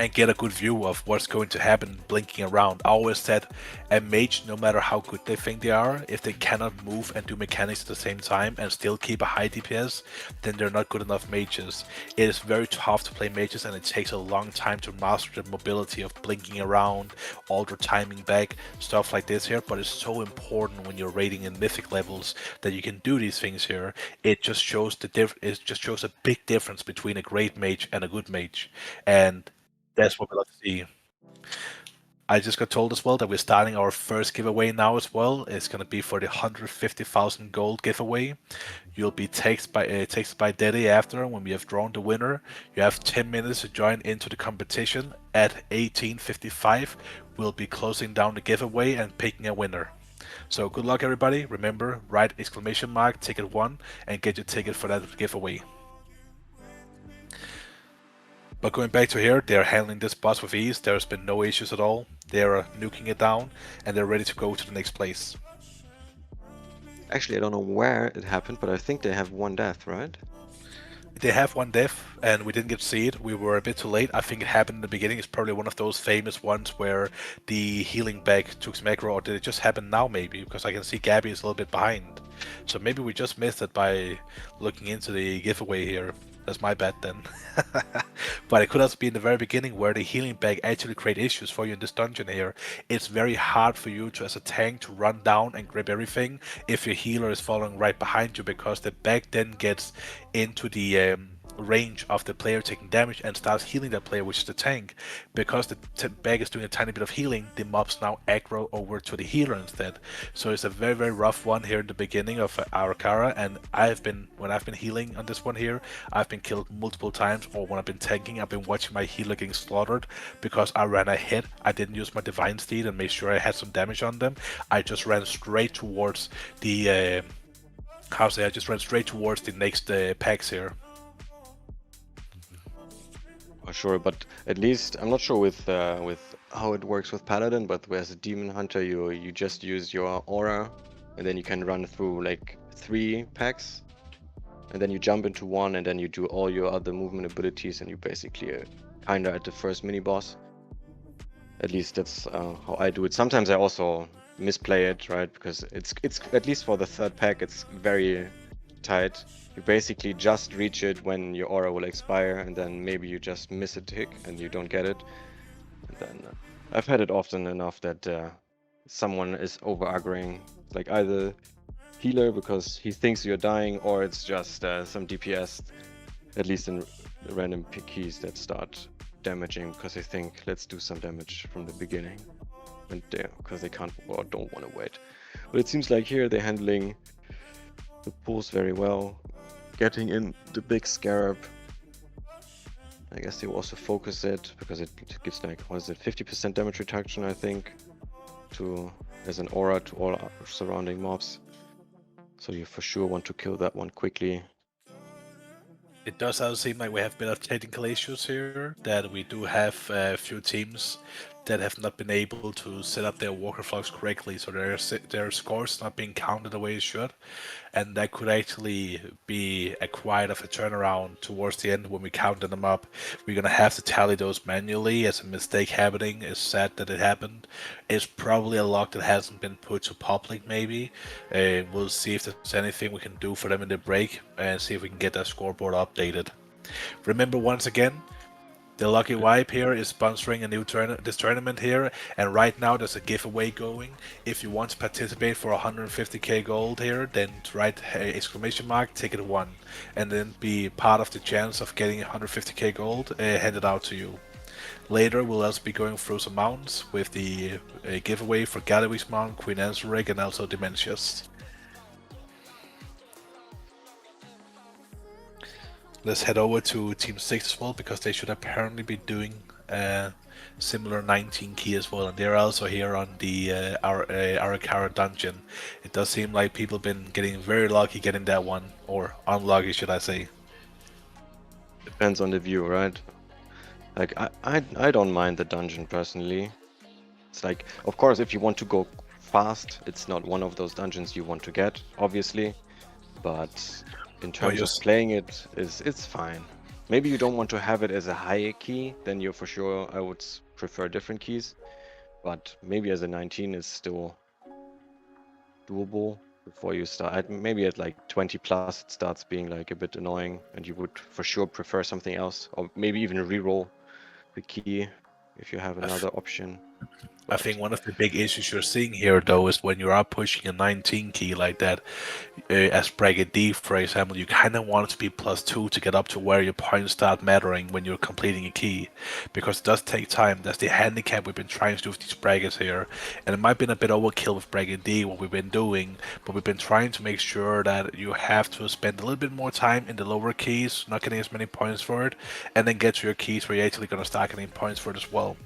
and get a good view of what's going to happen blinking around. I always said a mage, no matter how good they think they are, if they cannot move and do mechanics at the same time and still keep a high DPS, then they're not good enough mages. It is very tough to play mages and it takes a long time to master the mobility of blinking around, alter timing back, stuff like this here, but it's so important when you're raiding in mythic levels that you can do these things here. It just shows it just shows a big difference between a great mage and a good mage. And that's what we love to see. I just got told as well that we're starting our first giveaway now as well. It's going to be for the 150,000 gold giveaway. You'll be texted by Daddy after when we have drawn the winner. You have 10 minutes to join into the competition. At 18:55, we'll be closing down the giveaway and picking a winner. So good luck, everybody. Remember, write exclamation mark ticket 1 and get your ticket for that giveaway. But going back to here, they're handling this boss with ease. There's been no issues at all. They're nuking it down, and they're ready to go to the next place. Actually, I don't know where it happened, but I think they have one death, right? They have one death, and we didn't get to see it. We were a bit too late. I think it happened in the beginning. It's probably one of those famous ones where the healing bag took some aggro, or did it just happen now maybe? Because I can see Gabby is a little bit behind. So maybe we just missed it by looking into the giveaway here. That's my bad then. But it could also be in the very beginning where the healing bag actually create issues for you in this dungeon here. It's very hard for you to, as a tank, to run down and grab everything if your healer is following right behind you, because the bag then gets into the range of the player taking damage and starts healing that player, which is the tank. Because the bag is doing a tiny bit of healing, the mobs now aggro over to the healer instead. So it's a very, very rough one here in the beginning of Arakara, and when I've been healing on this one here, I've been killed multiple times, or when I've been tanking, I've been watching my healer getting slaughtered because I ran ahead. I didn't use my divine steed and made sure I had some damage on them. I just ran straight towards the I just ran straight towards the next packs here. Oh, sure, but at least I'm not sure with how it works with Paladin, but as a Demon Hunter, you just use your aura, and then you can run through like 3 packs, and then you jump into one, and then you do all your other movement abilities, and you basically kinda at the first mini boss. At least that's how I do it. Sometimes I also misplay it, right? Because it's at least for the 3rd pack, it's very tight. You basically just reach it when your aura will expire, and then maybe you just miss a tick and you don't get it. And then I've had it often enough that someone is over aggroing, like either healer because he thinks you're dying, or it's just some DPS, at least in random keys that start damaging because they think let's do some damage from the beginning, and because they can't or don't want to wait. But it seems like here they're handling the pulls very well, getting in the big scarab. I guess they will also focus it because it gives like, what is it, 50% damage reduction, I think, as an aura to all surrounding mobs. So you for sure want to kill that one quickly. It does also seem like we have a bit of technical issues here, that we do have a few teams that have not been able to set up their walker flocks correctly, so their scores not being counted the way it should, and that could actually be a quite of a turnaround towards the end when we count them up. We're gonna have to tally those manually as a mistake happening. It's sad that it happened. It's probably a log that hasn't been put to public maybe. We'll see if there's anything we can do for them in the break and see if we can get that scoreboard updated. Remember, once again, the Lucky Wipe here is sponsoring a new this tournament here, and right now there's a giveaway going. If you want to participate for 150k gold here, then write exclamation mark ticket 1, and then be part of the chance of getting 150k gold handed out to you. Later we'll also be going through some mounts with the giveaway for Gallery's Mount, Queen Anne's Rig, and also Dementia's. Let's head over to Team 6 as well because they should apparently be doing a similar 19 key as well, and they're also here on the Arakara dungeon. It does seem like people have been getting very lucky getting that one, or unlucky, should I say. Depends on the view, right? Like I don't mind the dungeon personally. It's like, of course, if you want to go fast, it's not one of those dungeons you want to get, obviously. But in But terms of just playing it, it's fine. Maybe you don't want to have it as a high key, then you're for sure I would prefer different keys. But maybe as a 19 is still doable before you start. Maybe at like 20 plus it starts being like a bit annoying, and you would for sure prefer something else, or maybe even reroll the key if you have I another option. I But think one of the big issues you're seeing here, though, is when you are pushing a 19 key like that, as bracket D, for example, you kind of want it to be +2 to get up to where your points start mattering when you're completing a key, because it does take time. That's the handicap we've been trying to do with these brackets here, and it might have been a bit overkill with bracket D what we've been doing, but we've been trying to make sure that you have to spend a little bit more time in the lower keys, not getting as many points for it, and then get to your keys where you're actually going to start getting points for it as well.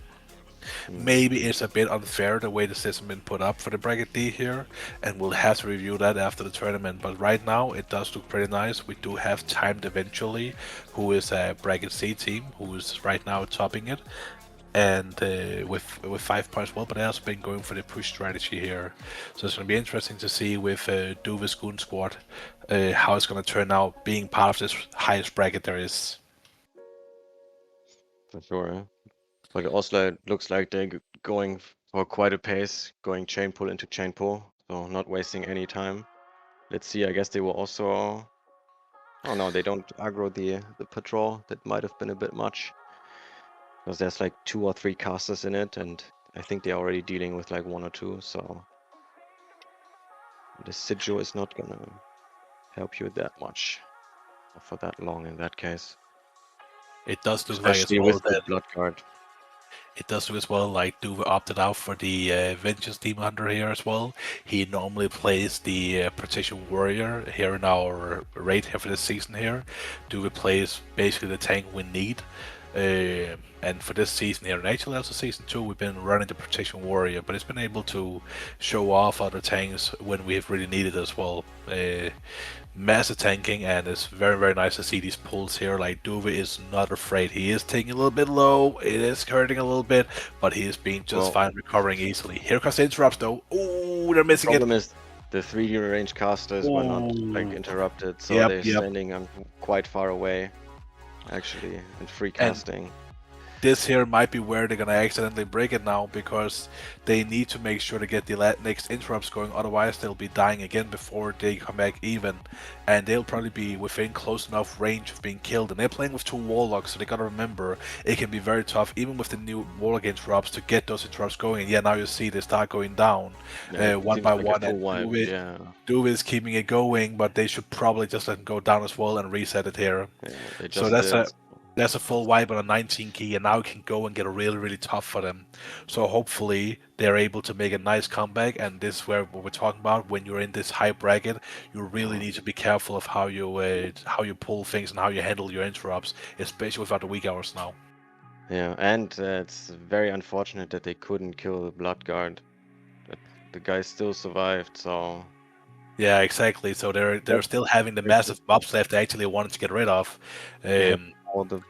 mm, Maybe it's a bit unfair the way the system been put up for the bracket D here, and we'll have to review that after the tournament. But right now, it does look pretty nice. We do have Timed Eventually, who is a bracket C team, who is right now topping it, and with 5 points well. But they also been going for the push strategy here, so it's going to be interesting to see with Duva's Goon Squad how it's going to turn out being part of this highest bracket there is. for sure. Yeah. But it also looks like they're going for quite a pace, going chain pull into chain pull, so not wasting any time. Let's see. I guess they will also. Oh no, they don't aggro the patrol. That might have been a bit much because there's like 2 or 3 casters in it, and I think they're already dealing with like 1 or 2. So the sigil is not gonna help you that much or for that long in that case, It does look like as especially well with the that blood guard. it does look as well like Duva opted out for the Vengeance Team Hunter here as well. He normally plays the Precision Warrior here in our raid here for this season here. Duva plays basically the tank we need. And for this season here, and actually also season 2, we've been running the Protection Warrior, but it's been able to show off other tanks when we've really needed as well. Massive tanking, and it's very very nice to see these pulls here. Like Duva is not afraid. He is taking a little bit low. It is hurting a little bit, but he is being just Well, fine, recovering easily. Here comes the interrupts though. Oh, they're the missing it. problem is the 3D range casters were not like Oh, interrupted, so yep, they're yep. standing quite far away actually and free And casting. this here might be where they're gonna accidentally break it now, because they need to make sure to get the next interrupts going, otherwise they'll be dying again before they come back even, and they'll probably be within close enough range of being killed. And they're playing with 2 warlocks, so they gotta remember it can be very tough even with the new warlock interrupts to get those interrupts going. And yeah, now you see they start going down Yeah, it one seems by like a one, and full wipe. Yeah, Do is keeping it going, but they should probably just let them go down as well and reset it here. yeah, they So just that's did. a full wipe on a 19 key, and now it can go and get really really tough for them. So hopefully they're able to make a nice comeback. And this is where what we're talking about. When you're in this high bracket, you really need to be careful of how you pull things and how you handle your interrupts, especially without the weak hours now. Yeah, and it's very unfortunate that they couldn't kill the blood guard. That the guy still survived. So Yeah, exactly. So they're that's still having the very massive frustrating. mobs left they actually wanted to get rid of. Yeah, Um, all the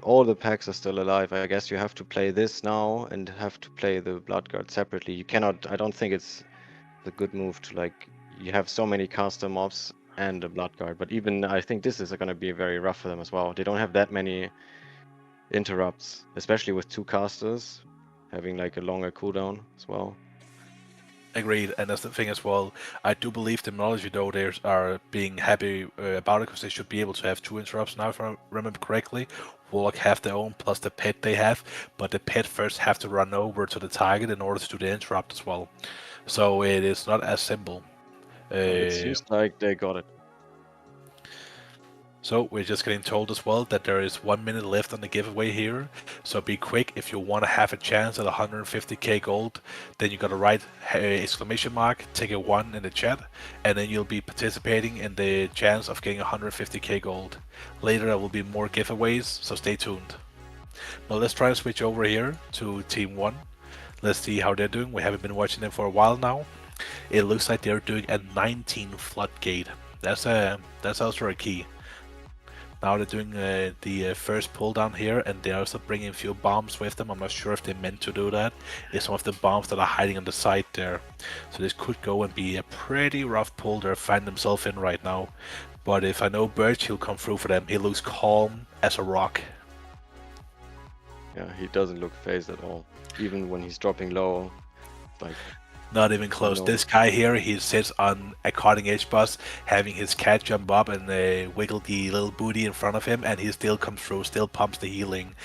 all the packs are still alive. I guess you have to play this now and have to play the blood guard separately. You cannot. I don't think it's the good move to like you have so many caster mobs and a blood guard. But even I think this is going to be very rough for them as well. They don't have that many interrupts, especially with 2 casters having like a longer cooldown as well. Agreed, and that's the thing as well. I do believe Demonology, though, they are being happy about it, because they should be able to have 2 interrupts now, if I remember correctly. Warlock have their own plus the pet they have, but the pet first have to run over to the target in order to do the interrupt as well. So it is not as simple. But it Uh, seems like they got it. So we're just getting told as well that there is 1 minute left on the giveaway here. So be quick if you want to have a chance at 150k gold. Then you gotta write exclamation mark, take a one in the chat, and then you'll be participating in the chance of getting 150k gold. Later there will be more giveaways, so stay tuned. But let's try to switch over here to Team 1. Let's see how they're doing. We haven't been watching them for a while now. It looks like they're doing a 19 floodgate. That's also a key. Now they're doing the first pull down here, and they're also bringing a few bombs with them. I'm not sure if they meant to do that. It's some of the bombs that are hiding on the side there. So this could go and be a pretty rough pull they're finding themselves in right now. But if I know Birch, he'll come through for them. He looks calm as a rock. Yeah, he doesn't look phased at all. Even when he's dropping low, like Not even close. no. This guy here, he sits on a cutting edge bus, having his cat jump up and wiggle the little booty in front of him, and he still comes through, still pumps the healing.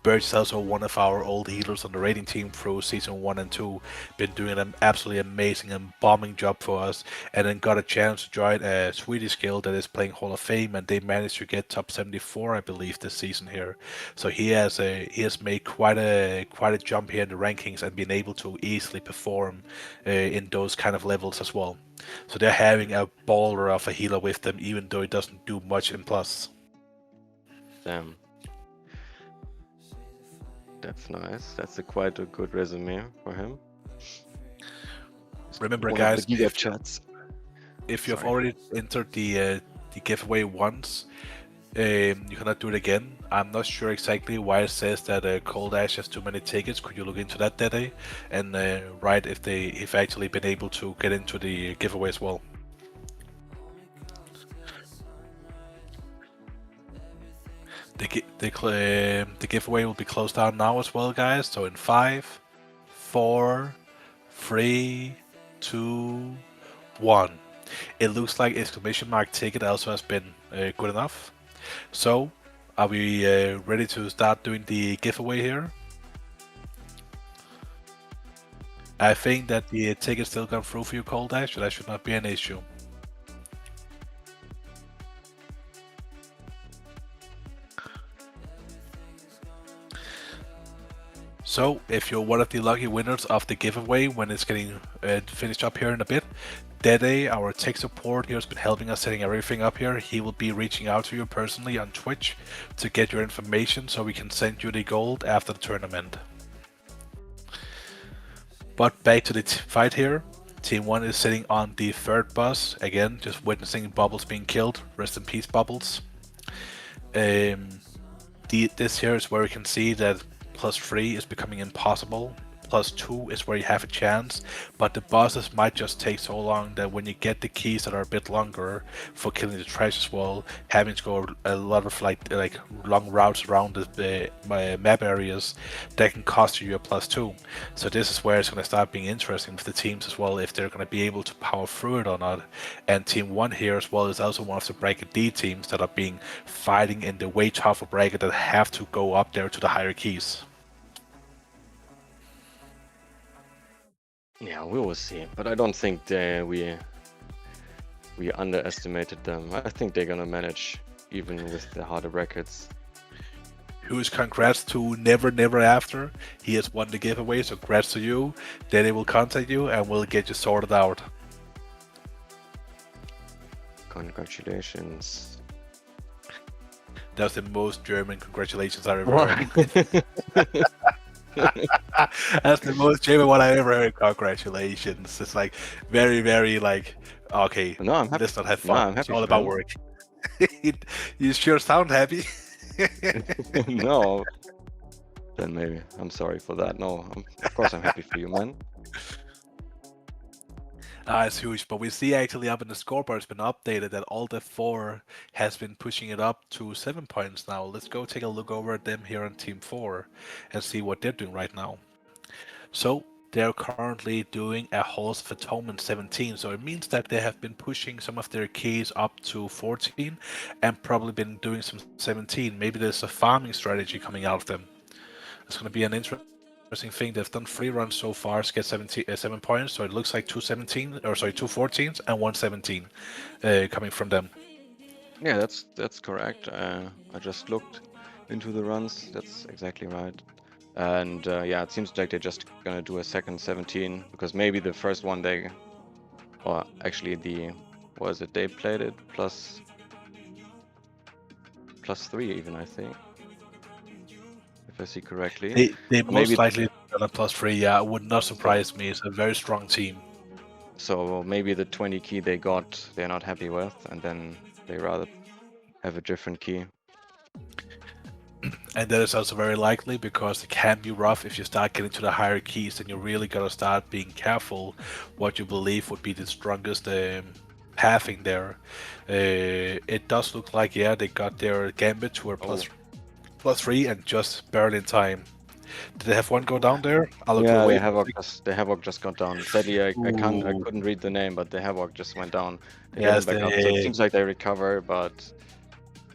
Birch is also one of our old healers on the rating team through season 1 and 2. Been doing an absolutely amazing and bombing job for us, and then got a chance to join a Swedish guild that is playing Hall of Fame, and they managed to get top 74, I believe, this season here. So he has made quite a jump here in the rankings and been able to easily perform in those kind of levels as well. So they're having a baller of a healer with them, even though it doesn't do much in plus. Damn. That's nice. That's quite a good resume for him. Remember, One guys, of the giga chats. if you've Sorry. already entered the giveaway once, you cannot do it again. I'm not sure exactly why it says that Cold Ash has too many tickets. Could you look into that, Dede, and write if actually been able to get into the giveaway as well? The giveaway will be closed down now as well, guys. So in 5, 4, 3, 2, 1. It looks like exclamation mark ticket also has been good enough. So, are we ready to start doing the giveaway here? I think that the ticket still come through for you, Cold Dash, so that should not be an issue. So, if you're one of the lucky winners of the giveaway when it's getting finished up here in a bit, Dede, our tech support here, has been helping us setting everything up here. He will be reaching out to you personally on Twitch to get your information so we can send you the gold after the tournament. But back to the fight here. Team 1 is sitting on the third bus. Again, just witnessing Bubbles being killed. Rest in peace, Bubbles. This here is where we can see that +3 is becoming impossible. +2 is where you have a chance, but the bosses might just take so long that when you get the keys that are a bit longer for killing the trash as well, having to go a lot of like long routes around the map areas, that can cost you a +2. So this is where it's going to start being interesting with the teams as well, if they're going to be able to power through it or not. And Team 1 here as well is also one of the bracket D teams that are being fighting in the way tougher bracket that have to go up there to the higher keys. Yeah, we will see. But I don't think we underestimated them. I think they're gonna manage even with the harder brackets. Who's congrats to Never Never After. He has won the giveaway, so congrats to you. Then they will contact you and we'll get you sorted out. Congratulations. That's the most German congratulations I've ever heard. That's the most German one I ever heard. Congratulations. It's like very, very like, okay, No, I'm happy. let's not have No, fun. I'm happy It's all for about him. work. You sure sound happy. No. Then maybe. I'm sorry for that. No, of course I'm happy for you, man. It's huge, but we see actually up in the scoreboard it's been updated that all the 4 has been pushing it up to 7 points now. Let's go take a look over at them here on Team 4 and see what they're doing right now. So they're currently doing a Halls of Atonement 17, so it means that they have been pushing some of their keys up to 14 and probably been doing some 17. Maybe there's a farming strategy coming out of them. It's going to be an interesting thing. They've done 3 runs so far to get 7 points, so it looks like 2 14s and 1 17 coming from them. Yeah, that's correct. I just looked into the runs. That's exactly right. And yeah, it seems like they're just gonna do a second 17 because maybe the first one they, or actually the, was it they played it plus 3 even, I think, if I see correctly. They So maybe most likely got a +3. Yeah, it would not so surprise me. It's a very strong team. so maybe the 20 key they got they're not happy with, and then they rather have a different key. And that is also very likely because it can be rough if you start getting to the higher keys, and you really gotta start being careful what you believe would be the strongest pathing there. It does look like, yeah, they got their gambit to a Oh, +3 and just barely in time. Did they have one go down there? I'll look yeah, away the for a Havoc sec. just got down. Sadly, I Ooh, couldn't read the name, but the Havoc just went down. They're getting yes, back up, so it the seems like they recover, but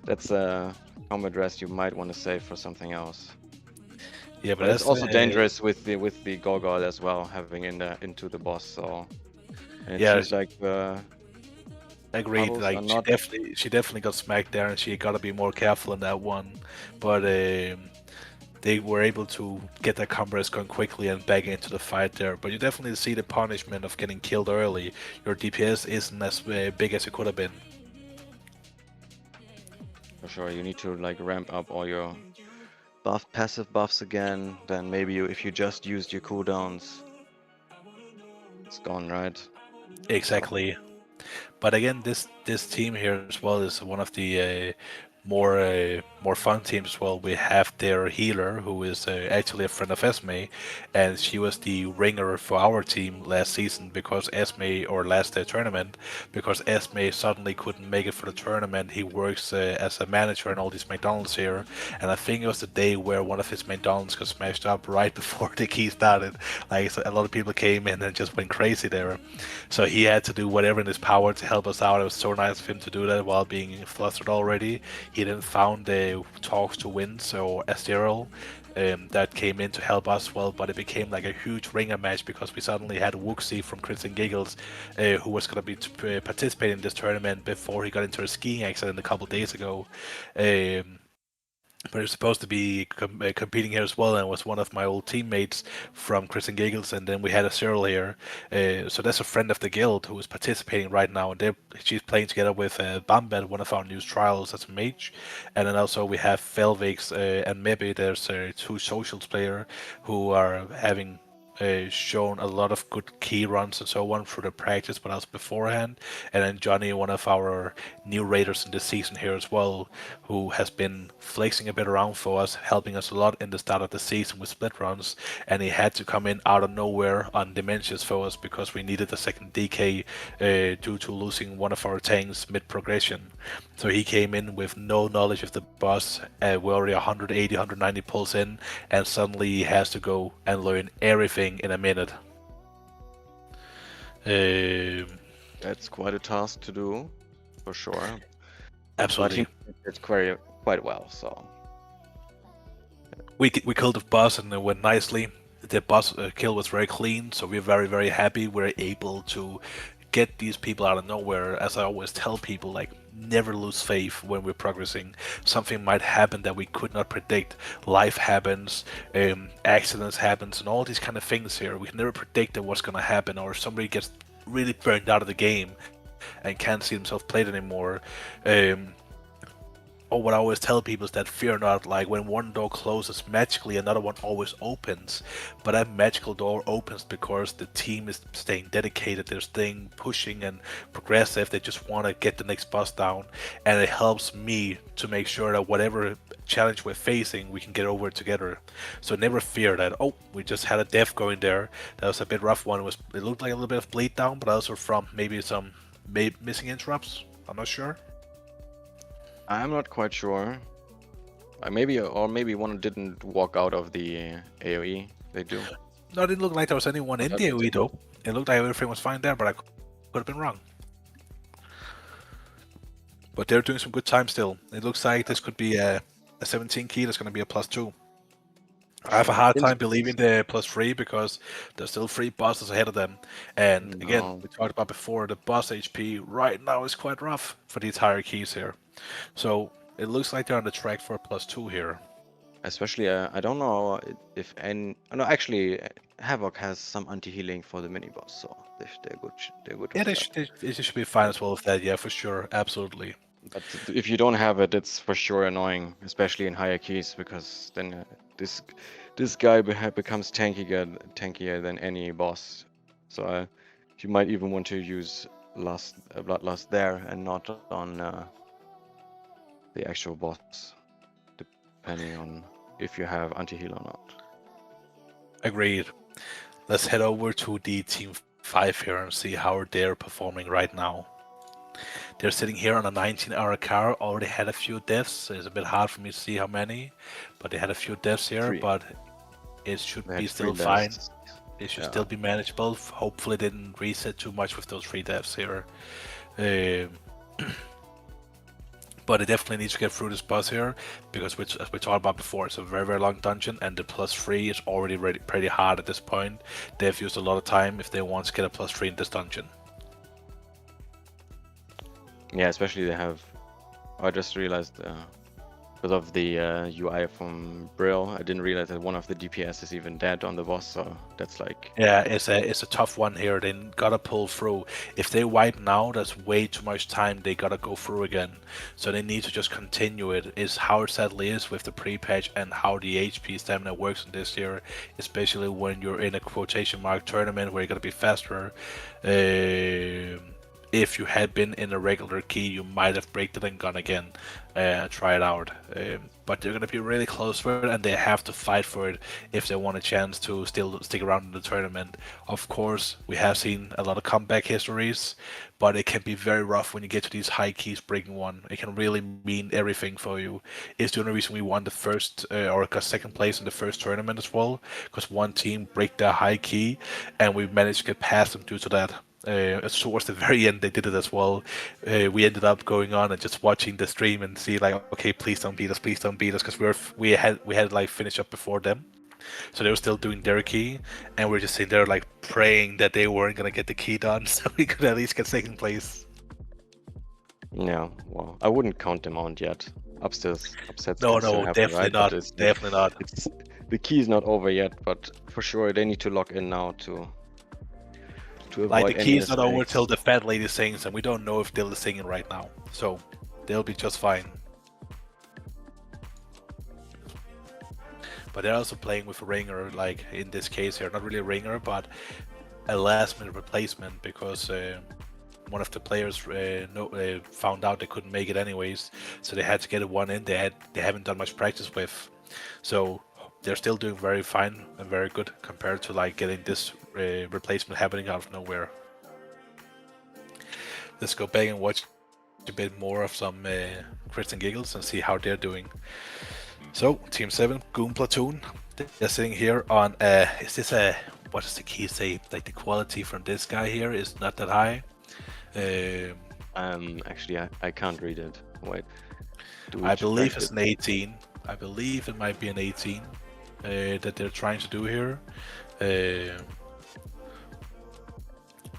that's a combat rest you might want to save for something else. yeah, but But it's that's also dangerous with the Gorgol as well, having into the boss. So, and it yeah, seems like agreed. puddles Like are not. she definitely got smacked there, and she got to be more careful in that one. But they were able to get their combos going quickly and back into the fight there. But you definitely see the punishment of getting killed early. Your DPS isn't as big as it could have been. For sure, you need to like ramp up all your passive buffs again. Then maybe if you just used your cooldowns, it's gone, right? So Exactly. But again, this team here as well is one of the more fun teams as well. We have their healer, who is actually a friend of Esme, and she was the ringer for our team last season because Esme, or last tournament, because Esme suddenly couldn't make it for the tournament. He works as a manager in all these McDonald's here, and I think it was the day where one of his McDonald's got smashed up right before the key started. Like, so a lot of people came in and just went crazy there. So he had to do whatever in his power to help us out. It was so nice of him to do that while being flustered already. He then found the talks to win, so Astero, that came in to help us well, but it became like a huge ringer match because we suddenly had Wuxi from Crits and Giggles, who was going to be participating in this tournament before he got into a skiing accident a couple days ago. Um, but he's supposed to be competing here as well, and was one of my old teammates from Chris and Giggles. And then we had a Cyril here, so that's a friend of the guild who is participating right now, and she's playing together with Bambat, one of our new trials as a mage. And then also we have Felvix and maybe there's two socials player who are having shown a lot of good key runs and so on through the practice, but also beforehand. And then Johnny, one of our new raiders in this season here as well, who has been flexing a bit around for us, helping us a lot in the start of the season with split runs. And he had to come in out of nowhere on Dementias for us because we needed a second DK due to losing one of our tanks mid progression. So he came in with no knowledge of the boss. We're already 180, 190 pulls in, and suddenly he has to go and learn everything in a minute. Um, that's quite a task to do, for sure. But he Absolutely. did quite well. So We killed the boss and it went nicely. The boss kill was very clean, so we're very happy. We're able to get these people out of nowhere. As I always tell people, like, never lose faith when we're progressing. Something might happen that we could not predict. Life happens, accidents happens, and all these kind of things here. We can never predict what's gonna happen, or somebody gets really burned out of the game and can't see themselves played anymore. Um, or what I always tell people is that fear not, like when one door closes magically, another one always opens. But that magical door opens because the team is staying dedicated, they're staying pushing and progressive, they just want to get the next boss down. And it helps me to make sure that whatever challenge we're facing, we can get over it together. So never fear that, oh, we just had a death going there. That was a bit rough one. It looked like a little bit of bleed down, but also from maybe some missing interrupts. I'm not sure. I'm not quite sure. Maybe one didn't walk out of the AOE. They do. No, it didn't look like there was anyone I in thought the they AoE did. though. It looked like everything was fine there, but I could have been wrong. But they're doing some good time still. It looks like this could be a 17 key that's going to be a +2. For I have a sure. hard time believing the +3 because there's still 3 bosses ahead of them. And again, No. we talked about before, the boss HP right now is quite rough for these higher keys here. So it looks like they're on the track for a +2 here. Especially, I don't know if any. No, actually, Havoc has some anti-healing for the mini boss, so they're good. They're good Yeah, with that. they should be fine as well with that. Yeah, for sure, absolutely. But if you don't have it, it's for sure annoying, especially in higher keys, because then this this guy becomes tankier than any boss. So you might even want to use bloodlust there and not on the actual boss, depending on if you have anti-heal or not. Agreed. Let's head over to the team 5 here and see how they're performing right now. They're sitting here on a 19-hour car, already had a few deaths, so it's a bit hard for me to see how many, but they had a few deaths here, Three. but it should They be had three still fine. deaths. It should Yeah. still be manageable. Hopefully, they didn't reset too much with those 3 deaths here. Um, but I definitely need to get through this boss here because, as we talked about before, it's a very, very long dungeon, and the +3 is already pretty hard at this point. They've used a lot of time if they want to get a +3 in this dungeon. Yeah, especially they have. I just realized because of the UI from Brill, I didn't realize that one of the DPS is even dead on the boss. So that's like. Yeah, it's a tough one here. They gotta pull through. If they wipe now, that's way too much time. They gotta go through again. So they need to just continue it. Is how it sadly is with the pre-patch and how the HP stamina works in this year, especially when you're in a quotation mark tournament where you're gonna be faster. If you had been in a regular key, you might have braked it and gone again, try it out. But they're going to be really close for it, and they have to fight for it if they want a chance to still stick around in the tournament. Of course, we have seen a lot of comeback histories, but it can be very rough when you get to these high keys breaking one. It can really mean everything for you. It's the only reason we won the first or got second place in the first tournament as well, because one team break their high key, and we managed to get past them due to that. Towards the very end, they did it as well. We ended up going on and just watching the stream and see like, okay, please don't beat us, because we had like finished up before them, so they were still doing their key, and we are just sitting there like praying that they weren't gonna get the key done, so we could at least get second place. Yeah, well, I wouldn't count them out yet. Upstairs, upsets No, can still no, happen, definitely right? But not, definitely not. it's the key is not over yet. But for sure, they need to lock in now to Like the avoid any key is not over till mistakes. the fat lady sings, and we don't know if they're singing right now, so they'll be just fine. But they're also playing with a ringer, like in this case here, not really a ringer, but a last-minute replacement, because one of the players found out they couldn't make it anyways, so they had to get a one in. They haven't done much practice with, so they're still doing very fine and very good compared to like getting this replacement happening out of nowhere. Let's go back and watch a bit more of some crits and giggles and see how they're doing. So, Team 7, Goon Platoon, they're sitting here on is this a, what does the key say? Like the quality from this guy here is not that high. Actually, I can't read it. Wait, I believe it's an 18. I believe it might be an 18 that they're trying to do here.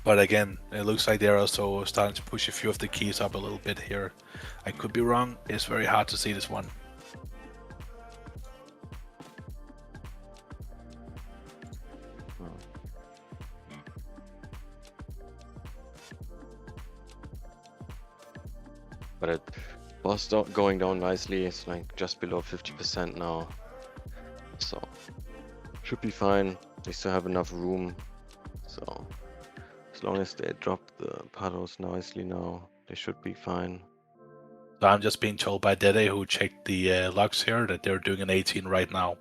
But again, it looks like they're also starting to push a few of the keys up a little bit here. I could be wrong. It's very hard to see this one. But it was going down nicely. It's like just below 50% now, so should be fine. They still have enough room, so as long as they drop the paddles nicely now, they should be fine. So I'm just being told by Dede, who checked the logs here, that they're doing an 18 right now.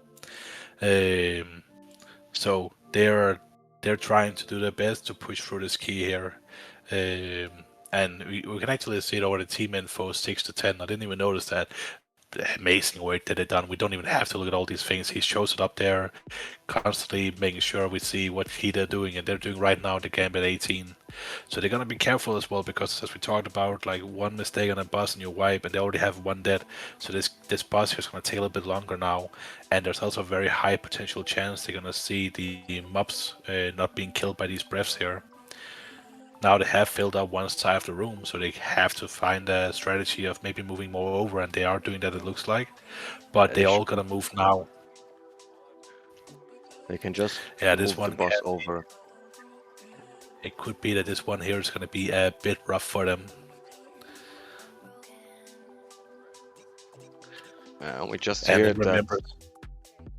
So they're trying to do their best to push through this key here. And we can actually see it over the team info 6 to 10. I didn't even notice that. The amazing work that they've done. We don't even have to look at all these things. He shows it up there, constantly making sure we see what key they're doing, and they're doing right now the Gambit 18. So they're gonna be careful as well, because as we talked about, like one mistake on a boss and you wipe, and they already have one dead. So this boss here is gonna take a little bit longer now, and there's also a very high potential chance they're gonna see the mobs not being killed by these breaths here. Now they have filled up one side of the room, so they have to find a strategy of maybe moving more over, and they are doing that, it looks like. But They they all should. gonna move now. They can just Yeah, this move the one boss can. over. It could be that this one here is gonna be a bit rough for them. We just And then heard that. remember,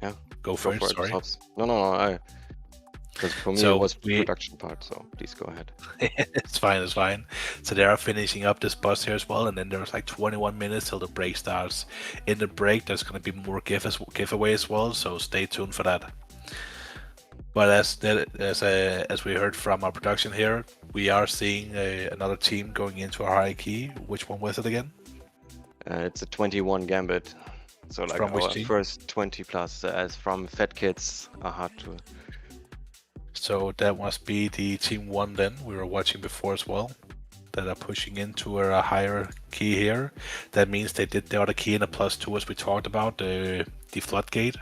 Yeah, go go for it. for it. This Sorry. helps. No, no, no. Because for me it So was the we production part. So please go ahead. it's fine, it's fine. So they are finishing up this bus here as well, and then there's like 21 minutes till the break starts. In the break, there's gonna be more giveaway as well, so stay tuned for that. But as we heard from our production here, we are seeing another team going into a high key. Which one was it again? It's a 21 gambit. So like From which our team? first 20 plus as from Fat Kids are hard to. So that must be the team one then we were watching before as well, that are pushing into a higher key here. That means they did the other key in a +2 as we talked about, the floodgate,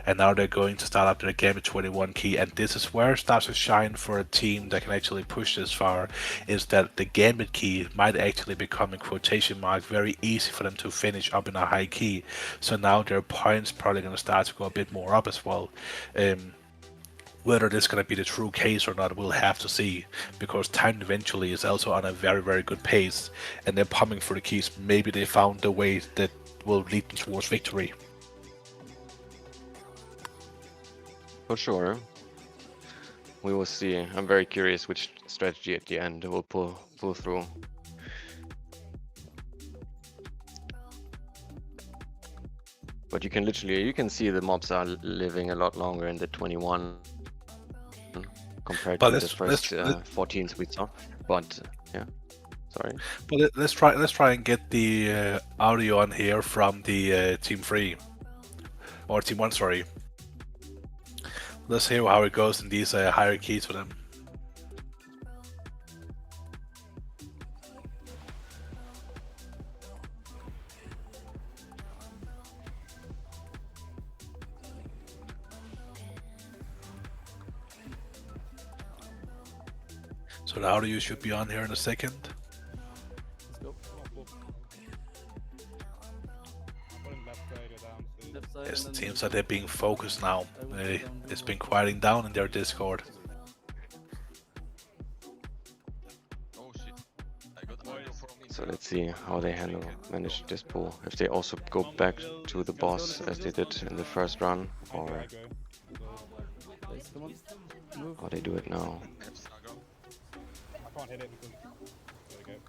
and now they're going to start up their game at 21 key. And this is where it starts to shine for a team that can actually push this far, is that the gambit key might actually become, in quotation mark, very easy for them to finish up in a high key. So now their points probably going to start to go a bit more up as well. Whether this is going to be the true case or not, we'll have to see, because time eventually is also on a very, very good pace, and they're pumping for the keys. Maybe they found the way that will lead them towards victory. For sure. We will see. I'm very curious which strategy at the end will pull through. But you can see the mobs are living a lot longer in the 21 compared But to the first 14s we saw. But yeah, sorry. But let's try and get the audio on here from the team 3 or team 1. Sorry. Let's hear how it goes in these higher keys for them. So the audio should be on here in a second. It seems that they're being focused now. It's been quieting down in their Discord. So let's see how they manage this pull. If they also go back to the boss as they did in the first run, or how they do it now.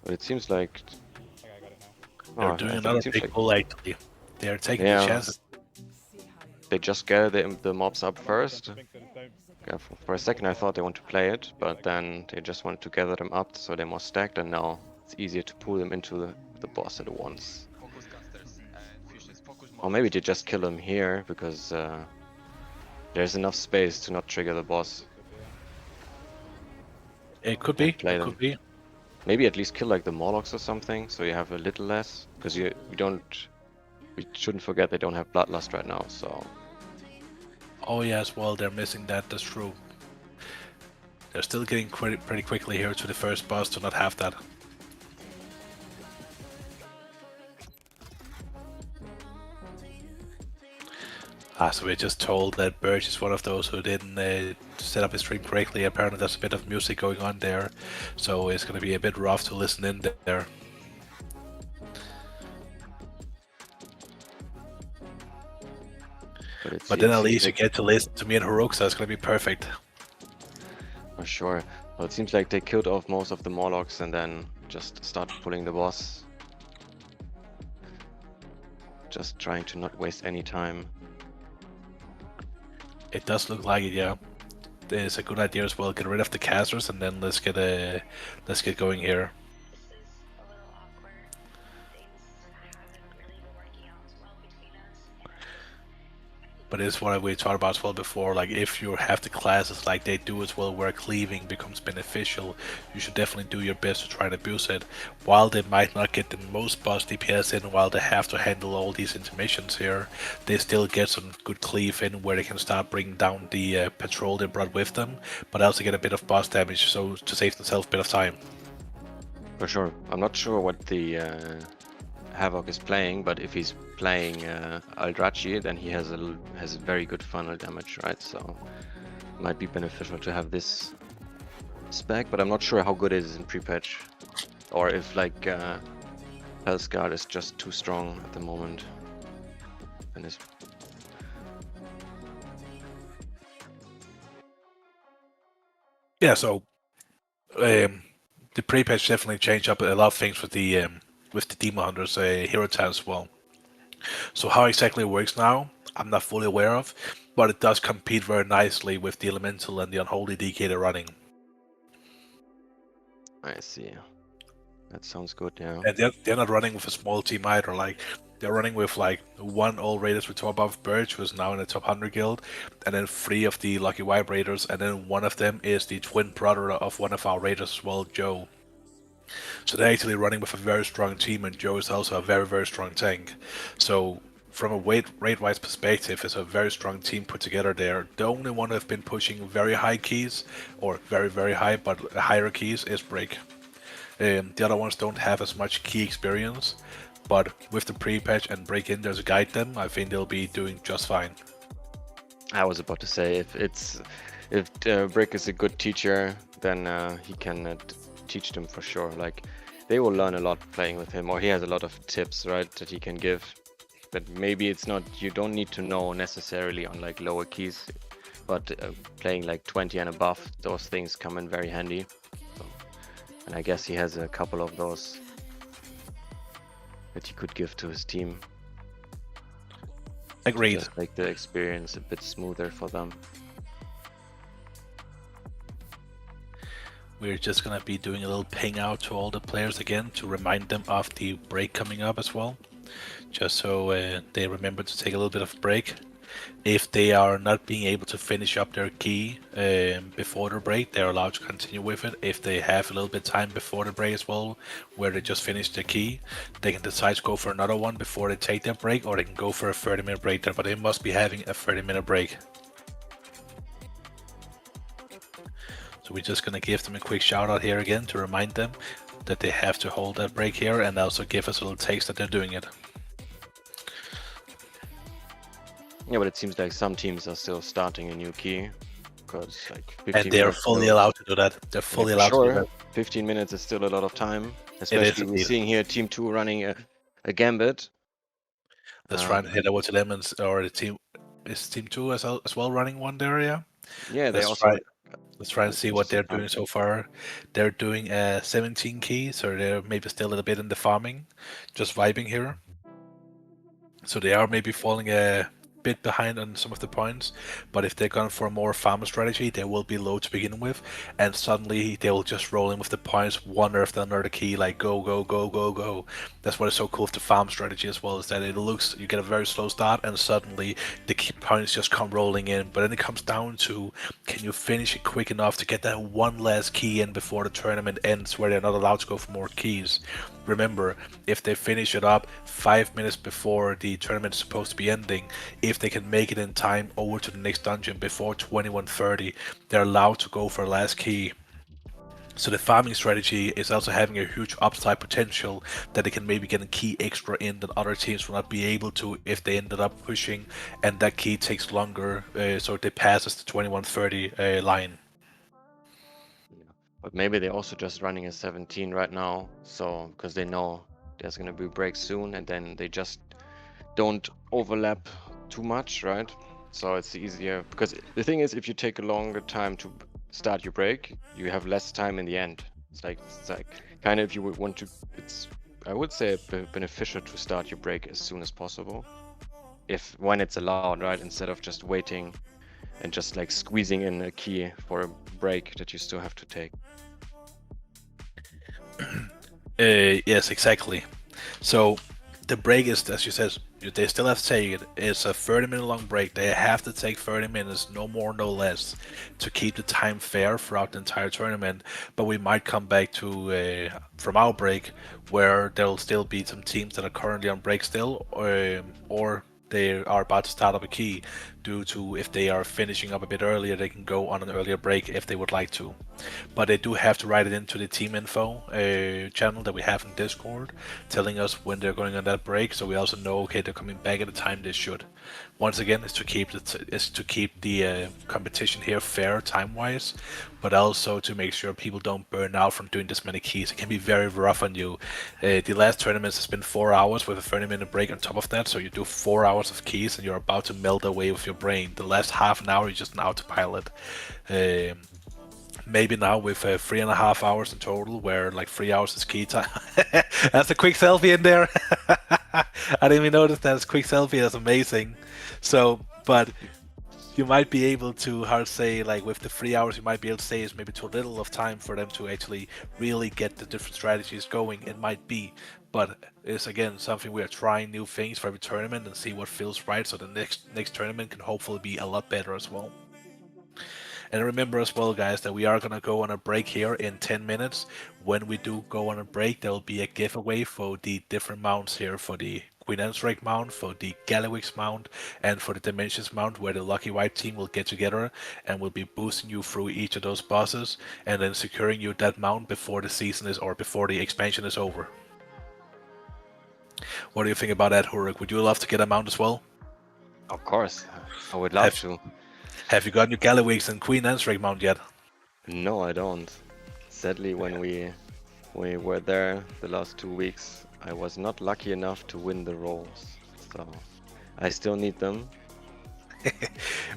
But it seems like They're doing another big pull actually. They're taking the chances. They just gather the mobs up first. Yeah, for a second I thought they want to play it, but then they just wanted to gather them up so they're more stacked, and now it's easier to pull them into the boss at once. Or maybe they just kill them here because there's enough space to not trigger the boss. It could be. Play it them. Could be. Maybe at least kill like the Morlocks or something, so you have a little less. Because we shouldn't forget they don't have Bloodlust right now, so. Oh yes, well they're missing that. That's true. They're still getting pretty quickly here to the first boss to not have that. So we're just told that Birch is one of those who didn't set up his stream correctly. Apparently there's a bit of music going on there, so it's going to be a bit rough to listen in there. But then at least you get to listen to me and Haruk, so it's going to be perfect. For sure. Well, it seems like they killed off most of the Morlocks and then just started pulling the boss. Just trying to not waste any time. It does look like it, yeah. It's a good idea as well. Get rid of the casters and then let's get going here. but it's what we talked about as well before. Like if you have the classes like they do as well, where cleaving becomes beneficial, you should definitely do your best to try to abuse it. While they might not get the most boss DPS in, while they have to handle all these intermissions here, they still get some good cleave in where they can start bringing down the patrol they brought with them, but also get a bit of boss damage, so to save themselves a bit of time. For sure. I'm not sure what the Havoc is playing, but if he's playing Aldrachi, then he has a very good funnel damage, right? So might be beneficial to have this spec, but I'm not sure how good it is in pre-patch, or if like Hellsguard is just too strong at the moment. And it's Yeah, so the pre-patch definitely changed up a lot of things with the Demon Hunters hero tag as well. So how exactly it works now, I'm not fully aware of, but it does compete very nicely with the Elemental and the Unholy DK they're running. I see. That sounds good, yeah. And they're not running with a small team either. Like they're running with like one All Raiders with top above Birch, who's now in the top 100 guild, and then 3 of the Lucky White Raiders, and then one of them is the twin brother of one of our Raiders as well, Joe. So they're actually running with a very strong team, and Joe is also a very, very strong tank. So from a rate-wise perspective, it's a very strong team put together there. The only one who've been pushing very high keys, or very, very high, but higher keys, is Break. The other ones don't have as much key experience, but with the pre-patch and break-in there to guide them, I think they'll be doing just fine. I was about to say, if Brick is a good teacher, then he can teach them for sure. Like they will learn a lot playing with him, or he has a lot of tips, right, that he can give. That maybe it's not, you don't need to know necessarily on like lower keys, but playing like 20 and above, those things come in very handy. So, and I guess he has a couple of those that he could give to his team. Agreed. Just make the experience a bit smoother for them. We're just gonna be doing a little ping out to all the players again to remind them of the break coming up as well, just so they remember to take a little bit of break. If they are not being able to finish up their key before the break, they're allowed to continue with it. If they have a little bit of time before the break as well, where they just finished the key, they can decide to go for another one before they take their break, or they can go for a 30-minute break there, but they must be having a 30-minute break. So we're just going to give them a quick shout out here again to remind them that they have to hold that break here, and also give us a little taste that they're doing it. Yeah, but it seems like some teams are still starting a new key, because like 15 and they are fully allowed to do that. They're fully allowed to do that. 15 minutes is still a lot of time, especially we're seeing here Team 2 running a gambit. Let's try and head over to them, or the team is Team 2 as well running one there, yeah? Yeah, they also. Let's try and see what they're doing so far. They're doing 17 keys, or they're maybe still a little bit in the farming, just vibing here. So they are maybe falling a bit behind on some of the points, but if they're going for a more farmer strategy, they will be low to begin with, and suddenly they will just roll in with the points one after another key, like go, go, go, go, go. That's what is so cool with the farm strategy as well, is that it looks, you get a very slow start, and suddenly the key points just come rolling in, but then it comes down to, can you finish it quick enough to get that one last key in before the tournament ends, where they're not allowed to go for more keys. Remember, if they finish it up 5 minutes before the tournament is supposed to be ending, if they can make it in time over to the next dungeon before 21:30, they're allowed to go for last key. So the farming strategy is also having a huge upside potential, that they can maybe get a key extra in that other teams will not be able to if they ended up pushing, and that key takes longer, so they passes the 21:30 line. But maybe they're also just running a 17 right now, so because they know there's going to be a break soon, and then they just don't overlap too much, right? So it's easier, because the thing is, if you take a longer time to start your break, you have less time in the end. It's like kind of, if you would want to, it's, I would say, beneficial to start your break as soon as possible, when it's allowed, right? Instead of just waiting and just like squeezing in a key for a break that you still have to take. Yes, exactly. So the break is, as you said, they still have to take it. It's a 30-minute long break. They have to take 30 minutes, no more, no less, to keep the time fair throughout the entire tournament. But we might come back to from our break where there'll still be some teams that are currently on break still, or they are about to start up a key due to if they are finishing up a bit earlier, they can go on an earlier break if they would like to. But they do have to write it into the team info channel that we have in Discord, telling us when they're going on that break, so we also know okay they're coming back at the time they should. Once again, is to keep the competition here fair time wise, but also to make sure people don't burn out from doing this many keys. It can be very rough on you. The last tournaments has been 4 hours with a 30-minute break on top of that, so you do 4 hours of keys and you're about to melt away with your brain. The last half an hour you're just an autopilot. Maybe now with 3.5 hours in total, where like 3 hours is key time. That's a quick selfie in there. I didn't even notice that. It's quick selfie. That's amazing. So, but you might be able to, how to say, like with the 3 hours, you might be able to say is maybe too little of time for them to actually really get the different strategies going. It might be, but it's again something we are trying new things for every tournament and see what feels right. So the next tournament can hopefully be a lot better as well. And remember as well, guys, that we are going to go on a break here in 10 minutes. When we do go on a break, there will be a giveaway for the different mounts here, for the Queen Anne's mount, for the Gallywix mount, and for the Dimensions mount, where the Lucky White team will get together and will be boosting you through each of those bosses and then securing you that mount before the season is, or before the expansion is over. What do you think about that, Huruk? Would you love to get a mount as well? Of course, I would love Have, to. have you gotten your Gallywix and Queen Anne's mount yet? No, I don't. Sadly, when we were there the last 2 weeks, I was not lucky enough to win the roles. So I still need them.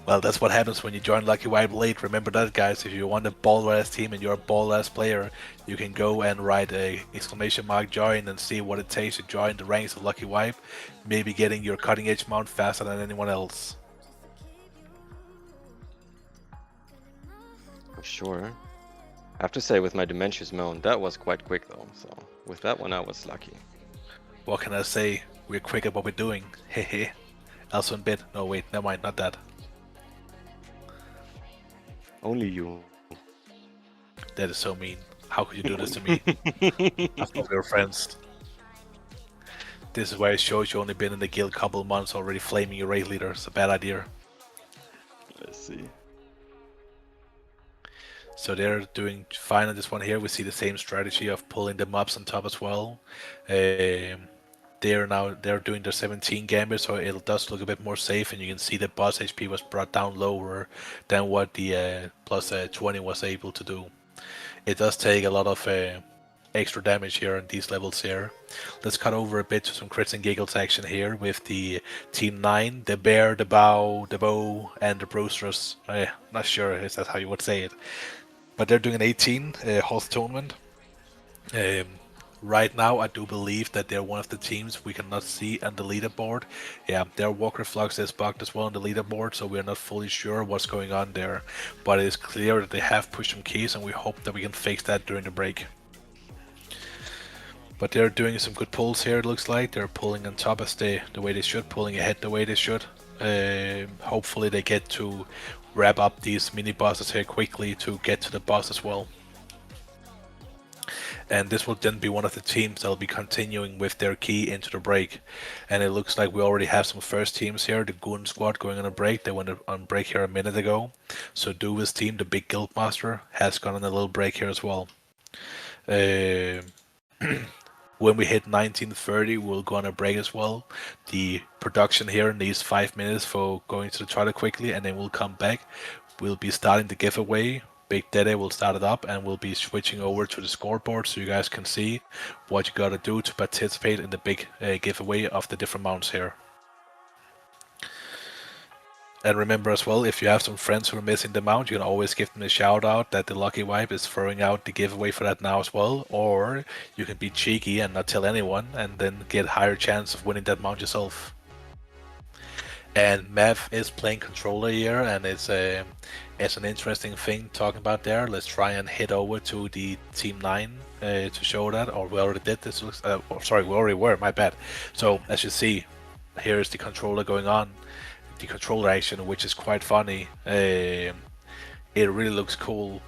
Well, that's what happens when you join Lucky White late. Remember that, guys. If you want a ball-ass team and you're a ball-ass player, you can go and write a !join and see what it takes to join the ranks of Lucky White, maybe getting your cutting-edge mount faster than anyone else. For sure. I have to say, with my Dimensions mount, that was quite quick though. So with that one, I was lucky. What can I say? We're quick at what we're doing. Hehe. Also in bit. No, wait, never mind, not that. Only you. That is so mean. How could you do this to me? I thought we were friends. This is where it shows you only been in the guild a couple of months already flaming your raid leader. It's a bad idea. Let's see. So they're doing fine on this one here. We see the same strategy of pulling the mobs on top as well. They're doing their 17 gambit, so it does look a bit more safe, and you can see the boss HP was brought down lower than what the plus 20 was able to do. It does take a lot of extra damage here on these levels here. Let's cut over a bit to some crits and giggles action here with the Team 9, the Bear, the Bow, and the Brewsters. Not sure if that's how you would say it. But they're doing an 18 Host Tournament. Right now, I do believe that they're one of the teams we cannot see on the leaderboard. Yeah, their Walker Flux is bugged as well on the leaderboard, so we're not fully sure what's going on there. But it is clear that they have pushed some keys, and we hope that we can fix that during the break. But they're doing some good pulls here, it looks like. They're pulling on top as the way they should, pulling ahead the way they should. Hopefully they get to wrap up these mini bosses here quickly to get to the boss as well. And this will then be one of the teams that will be continuing with their key into the break. And it looks like we already have some first teams here. The Goon Squad going on a break. They went on break here a minute ago. So Duva's team, the big Guildmaster, has gone on a little break here as well. When we hit 19:30, we'll go on a break as well. The production here needs 5 minutes for going to the toilet quickly, and then we'll come back. We'll be starting the giveaway. Big Dede will start it up, and we'll be switching over to the scoreboard so you guys can see what you gotta do to participate in the big giveaway of the different mounts here. And remember as well, if you have some friends who are missing the mount, you can always give them a shout out that the Lucky Wipe is throwing out the giveaway for that now as well. Or you can be cheeky and not tell anyone and then get a higher chance of winning that mount yourself. And Mav is playing controller here, and As an interesting thing talking about there, let's try and head over to the Team 9 to show that, or we already did this. Sorry, we already were, my bad. So, as you see, here is the controller going on, the controller action, which is quite funny. It really looks cool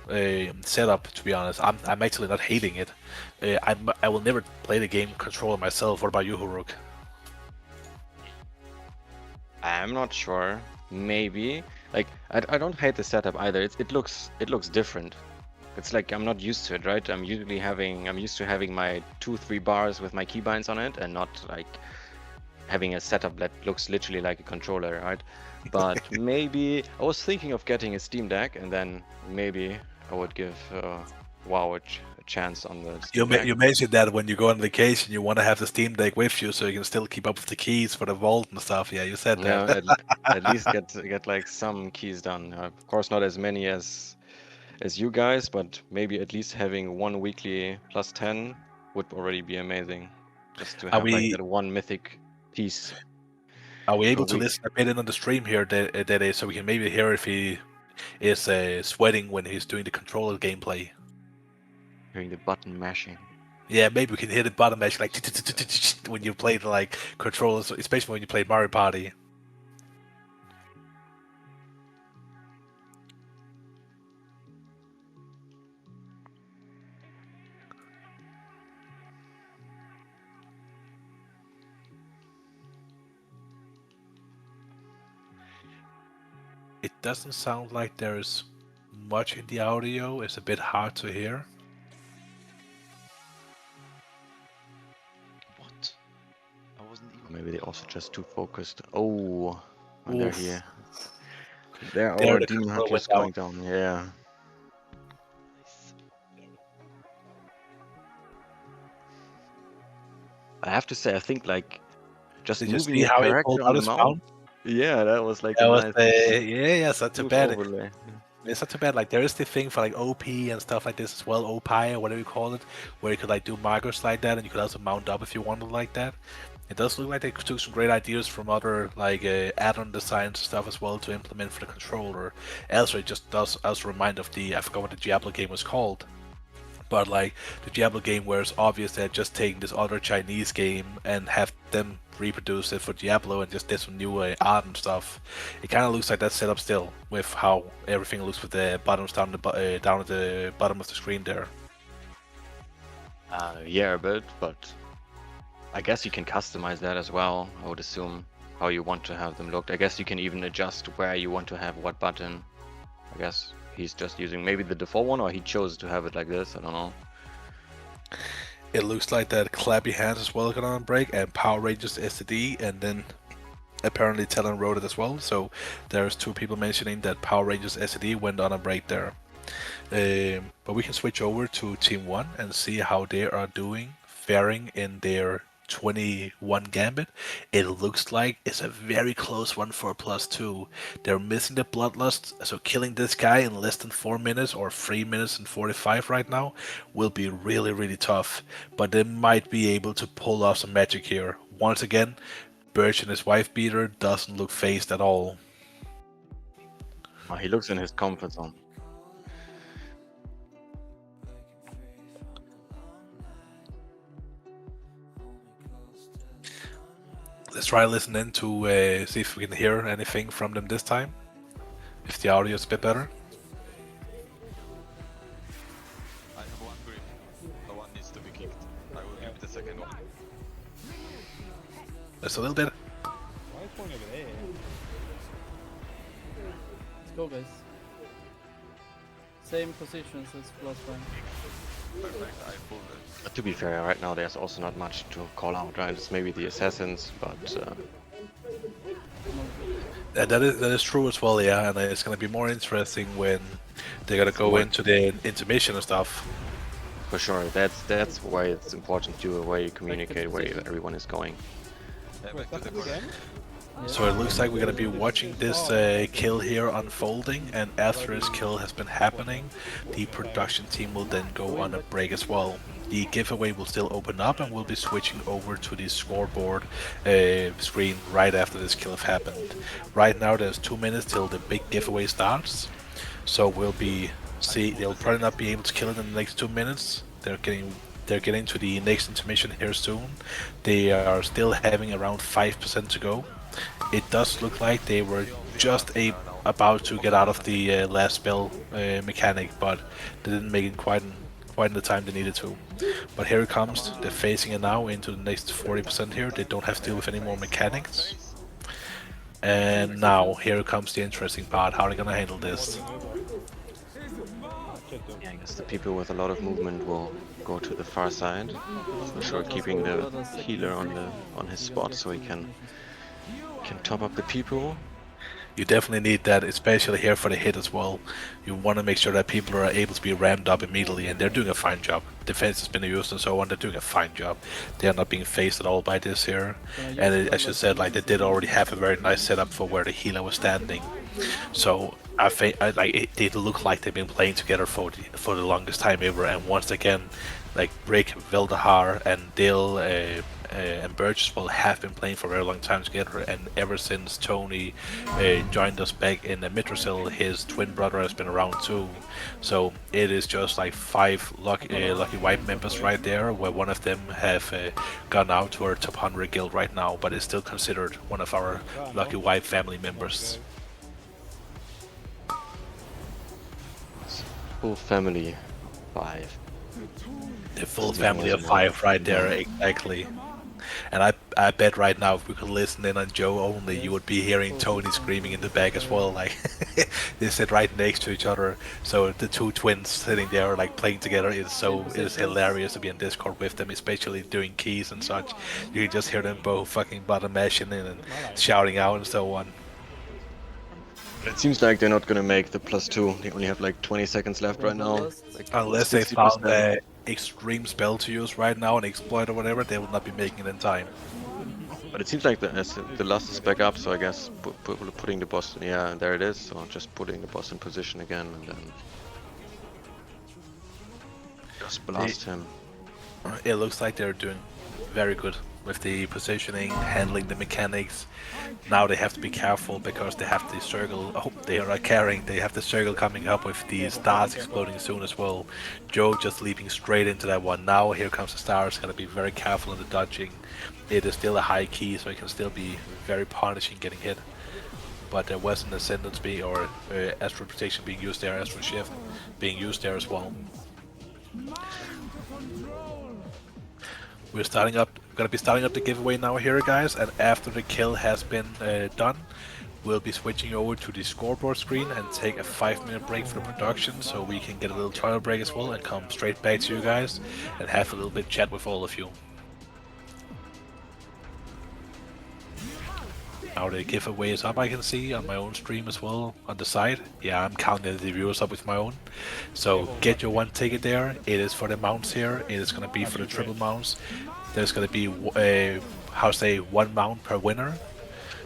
setup, to be honest. I'm actually not hating it. I will never play the game controller myself. What about you, Huruk? I'm not sure. Maybe. Like I don't hate the setup either. It looks different. It's like I'm not used to it, right? I'm used to having my 2-3 bars with my keybinds on it and not like having a setup that looks literally like a controller, right? But maybe I was thinking of getting a Steam Deck and then maybe I would give WoW a chance on the You Steam Deck. you mentioned that when you go on vacation, you want to have the Steam Deck with you so you can still keep up with the keys for the vault and stuff. Yeah, you said Yeah, that. at least get like some keys done. Of course, not as many as you guys, but maybe at least having one weekly plus 10 would already be amazing. Just to Are have like we that one mythic piece are we per able to week. listen a bit in on the stream here that so we can maybe hear if he is sweating when he's doing the controller gameplay? Hearing the button mashing. Yeah, maybe we can hear the bottom mash like when you play the like controllers, especially when you play Mario Party. It doesn't sound like there's much in the audio. It's a bit hard to hear. What? I wasn't even. Maybe they're also just too focused. Oh, and they're Oof. here. There There are the demon control went hunters down. going down. Yeah. I have to say, I think like just Did you moving see your how he pulled character on out the his mouse. mount? Yeah, that was like a That was nice yeah, it's not too smooth bad. overlay. It's not too bad. Like there is the thing for like OP and stuff like this as well, OPI or whatever you call it, where you could like do markers like that, and you could also mount up if you wanted like that. It does look like they took some great ideas from other like add-on designs and stuff as well to implement for the controller. Also, it just does us remind of the I forgot what the Diablo game was called, but like the Diablo game where it's obvious they're just taking this other Chinese game and have them reproduce it for Diablo and just did some new art and stuff. It kind of looks like that setup still with how everything looks with the buttons down at the bottom of the screen there. Yeah, a bit, but I guess you can customize that as well. I would assume how you want to have them looked. I guess you can even adjust where you want to have what button. I guess he's just using maybe the default one, or he chose to have it like this. I don't know. It looks like that Clappy Hands as well got on break and Power Rangers STD, and then apparently Talon wrote it as well. So there's two people mentioning that Power Rangers STD went on a break there. But we can switch over to Team 1 and see how they are doing, faring in their 21 Gambit. It looks like it's a very close one for a +2. They're missing the Bloodlust, so killing this guy in less than 4 minutes or 3 minutes and 45 right now will be really, really tough. But they might be able to pull off some magic here. Once again, Birch and his wife beater doesn't look phased at all. Oh, he looks in his comfort zone. Let's try listening to see if we can hear anything from them this time. If the audio is a bit better. I have one grip. The one needs to be kicked. I will give the second one. Just a little bit. Why is going over there? Let's go, guys. Same positions as last time. Perfect, I pulled it. But to be fair, right now there's also not much to call out, right? It's maybe the assassins, but That is true as well, yeah. And it's gonna be more interesting when they're gonna go What? into the intermission and stuff. for sure, that's why it's important to where you communicate where everyone is going. Yeah, Wait, back to the that corner. again? So it looks like we're gonna be watching this kill here unfolding, and after this kill has been happening, the production team will then go on a break as well. The giveaway will still open up, and we'll be switching over to the scoreboard screen right after this kill have happened. Right now, there's 2 minutes till the big giveaway starts. So we'll be see they'll probably not be able to kill it in the next 2 minutes. They're getting to the next intermission here soon. They are still having around 5% to go. It does look like they were just about to get out of the last spell mechanic, but they didn't make it quite in the time they needed to. But here it comes. They're facing it now into the next 40% here. They don't have to deal with any more mechanics. And now here comes the interesting part. How are they gonna handle this? Yeah, I guess the people with a lot of movement will go to the far side, for sure, keeping the healer on his spot so he can top up the people. You definitely need that, especially here for the hit as well. You want to make sure that people are able to be rammed up immediately, and they're doing a fine job. Defense has been used and so on. They're doing a fine job. They are not being phased at all by this here. And as you said, like they did already have a very nice setup for where the healer was standing. So I think like it did look like they've been playing together for the longest time ever. And once again, like Rick, Vildahar, and Dill. And Burgess will have been playing for a very long time together, and ever since Tony joined us back in the Mitrasil, his twin brother has been around too. So it is just like five lucky white members right there, where one of them have gone out to our top 100 guild right now, but is still considered one of our lucky white family members. Full family, 5. The full Doesn't family of matter. 5 right there, exactly. And I bet right now if we could listen in on Joe only, you would be hearing Tony screaming in the back as well. Like they sit right next to each other, so the two twins sitting there like playing together is hilarious to be in Discord with them, especially doing keys and such. You can just hear them both fucking button mashing and shouting out and so on. It seems like they're not gonna make the +2. They only have like 20 seconds left right now. Like Unless they found 60%. an extreme spell to use right now, an exploit or whatever, they will not be making it in time. But it seems like the last is back up, so I guess putting the boss, yeah, there it is. So just putting the boss in position again and then just blast him. It looks like they're doing very good with the positioning, handling the mechanics. Now they have to be careful because they have the circle. Oh, they are not carrying. They have the circle coming up with the stars exploding soon as well. Joe just leaping straight into that one. Now here comes the stars. Gotta be very careful in the dodging. It is still a high key, so it can still be very punishing getting hit. But there was an ascendance being or astral protection being used there, astral shift being used there as well. We're gonna be starting up the giveaway now here, guys, and after the kill has been done, we'll be switching over to the scoreboard screen and take a 5-minute break for the production so we can get a little trial break as well and come straight back to you guys and have a little bit chat with all of you. Now the giveaway is up, I can see on my own stream as well on the side. Yeah, I'm counting the viewers up with my own. So get your one ticket there. It is for the mounts here. It is going to be for the triple mounts. There's going to be, one mount per winner.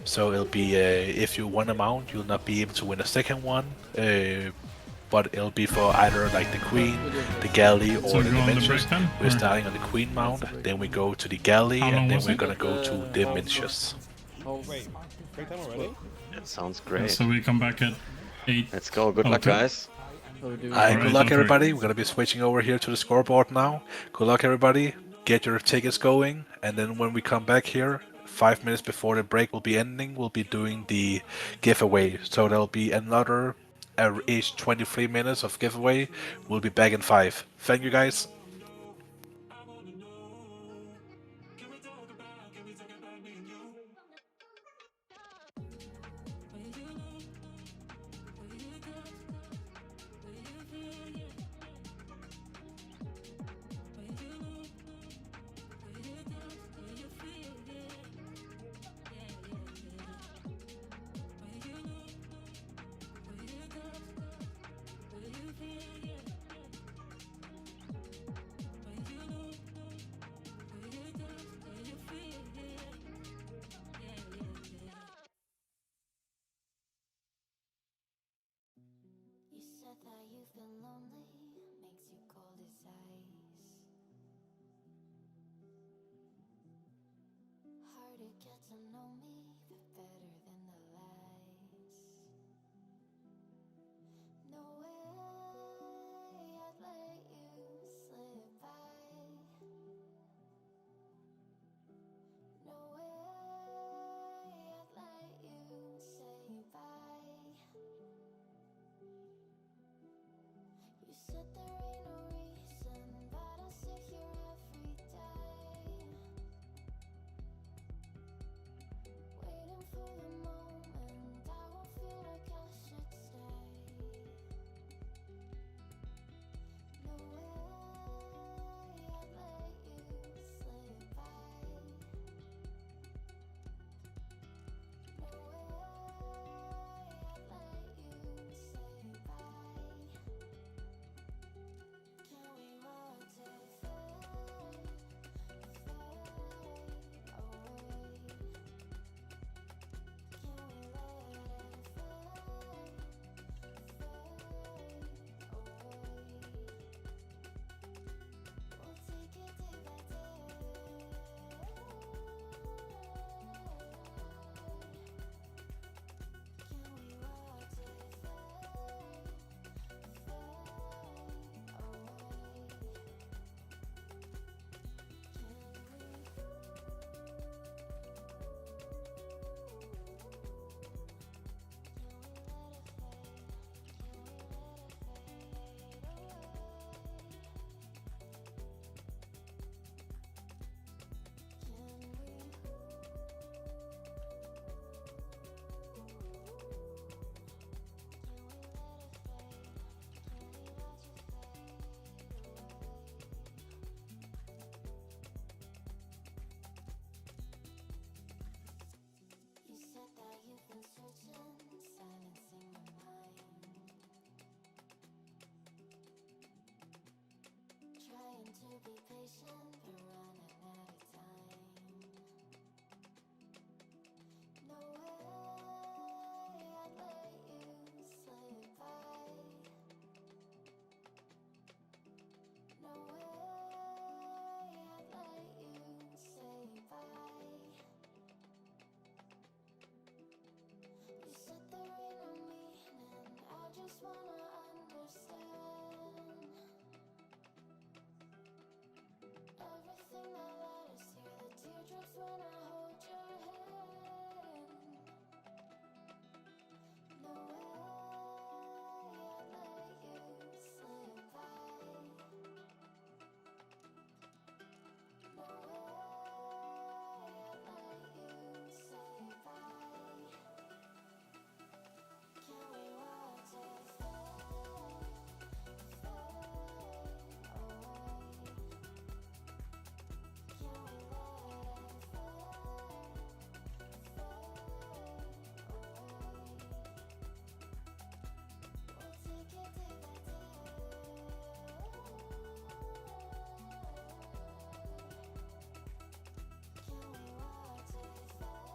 So it'll be, if you won a mount, you'll not be able to win a second one. But it'll be for either like the Queen, the Galley, or the Dimensions. We're starting on the Queen mount, then we go to the Galley, and then we're going to go to Dimensions. Oh, wait. Break time already? That sounds great. So we come back at 8. Let's go. Good luck, Okay. guys. Alright, good luck everybody. We're gonna be switching over here to the scoreboard now. Good luck everybody. Get your tickets going, and then when we come back here, 5 minutes before the break will be ending, we'll be doing the giveaway. So there'll be another each 23 minutes of giveaway. We'll be back in 5. Thank you guys. You said that you've been lonely, makes you cold as ice. Hard to get to know me, but better than the lies. No be patient, we're running out of time. No way I'd let you slip by. No way I'd let you say bye. You said there ain't no meaning, I just wanna understand everything that led us here, the teardrops when I hold your hand. No way I'd let you slip by. No way I'd let you say bye. Can we watch it fade, fade away? Can we let it fade, fade away? We'll take it day by day. Can we watch it fade, fade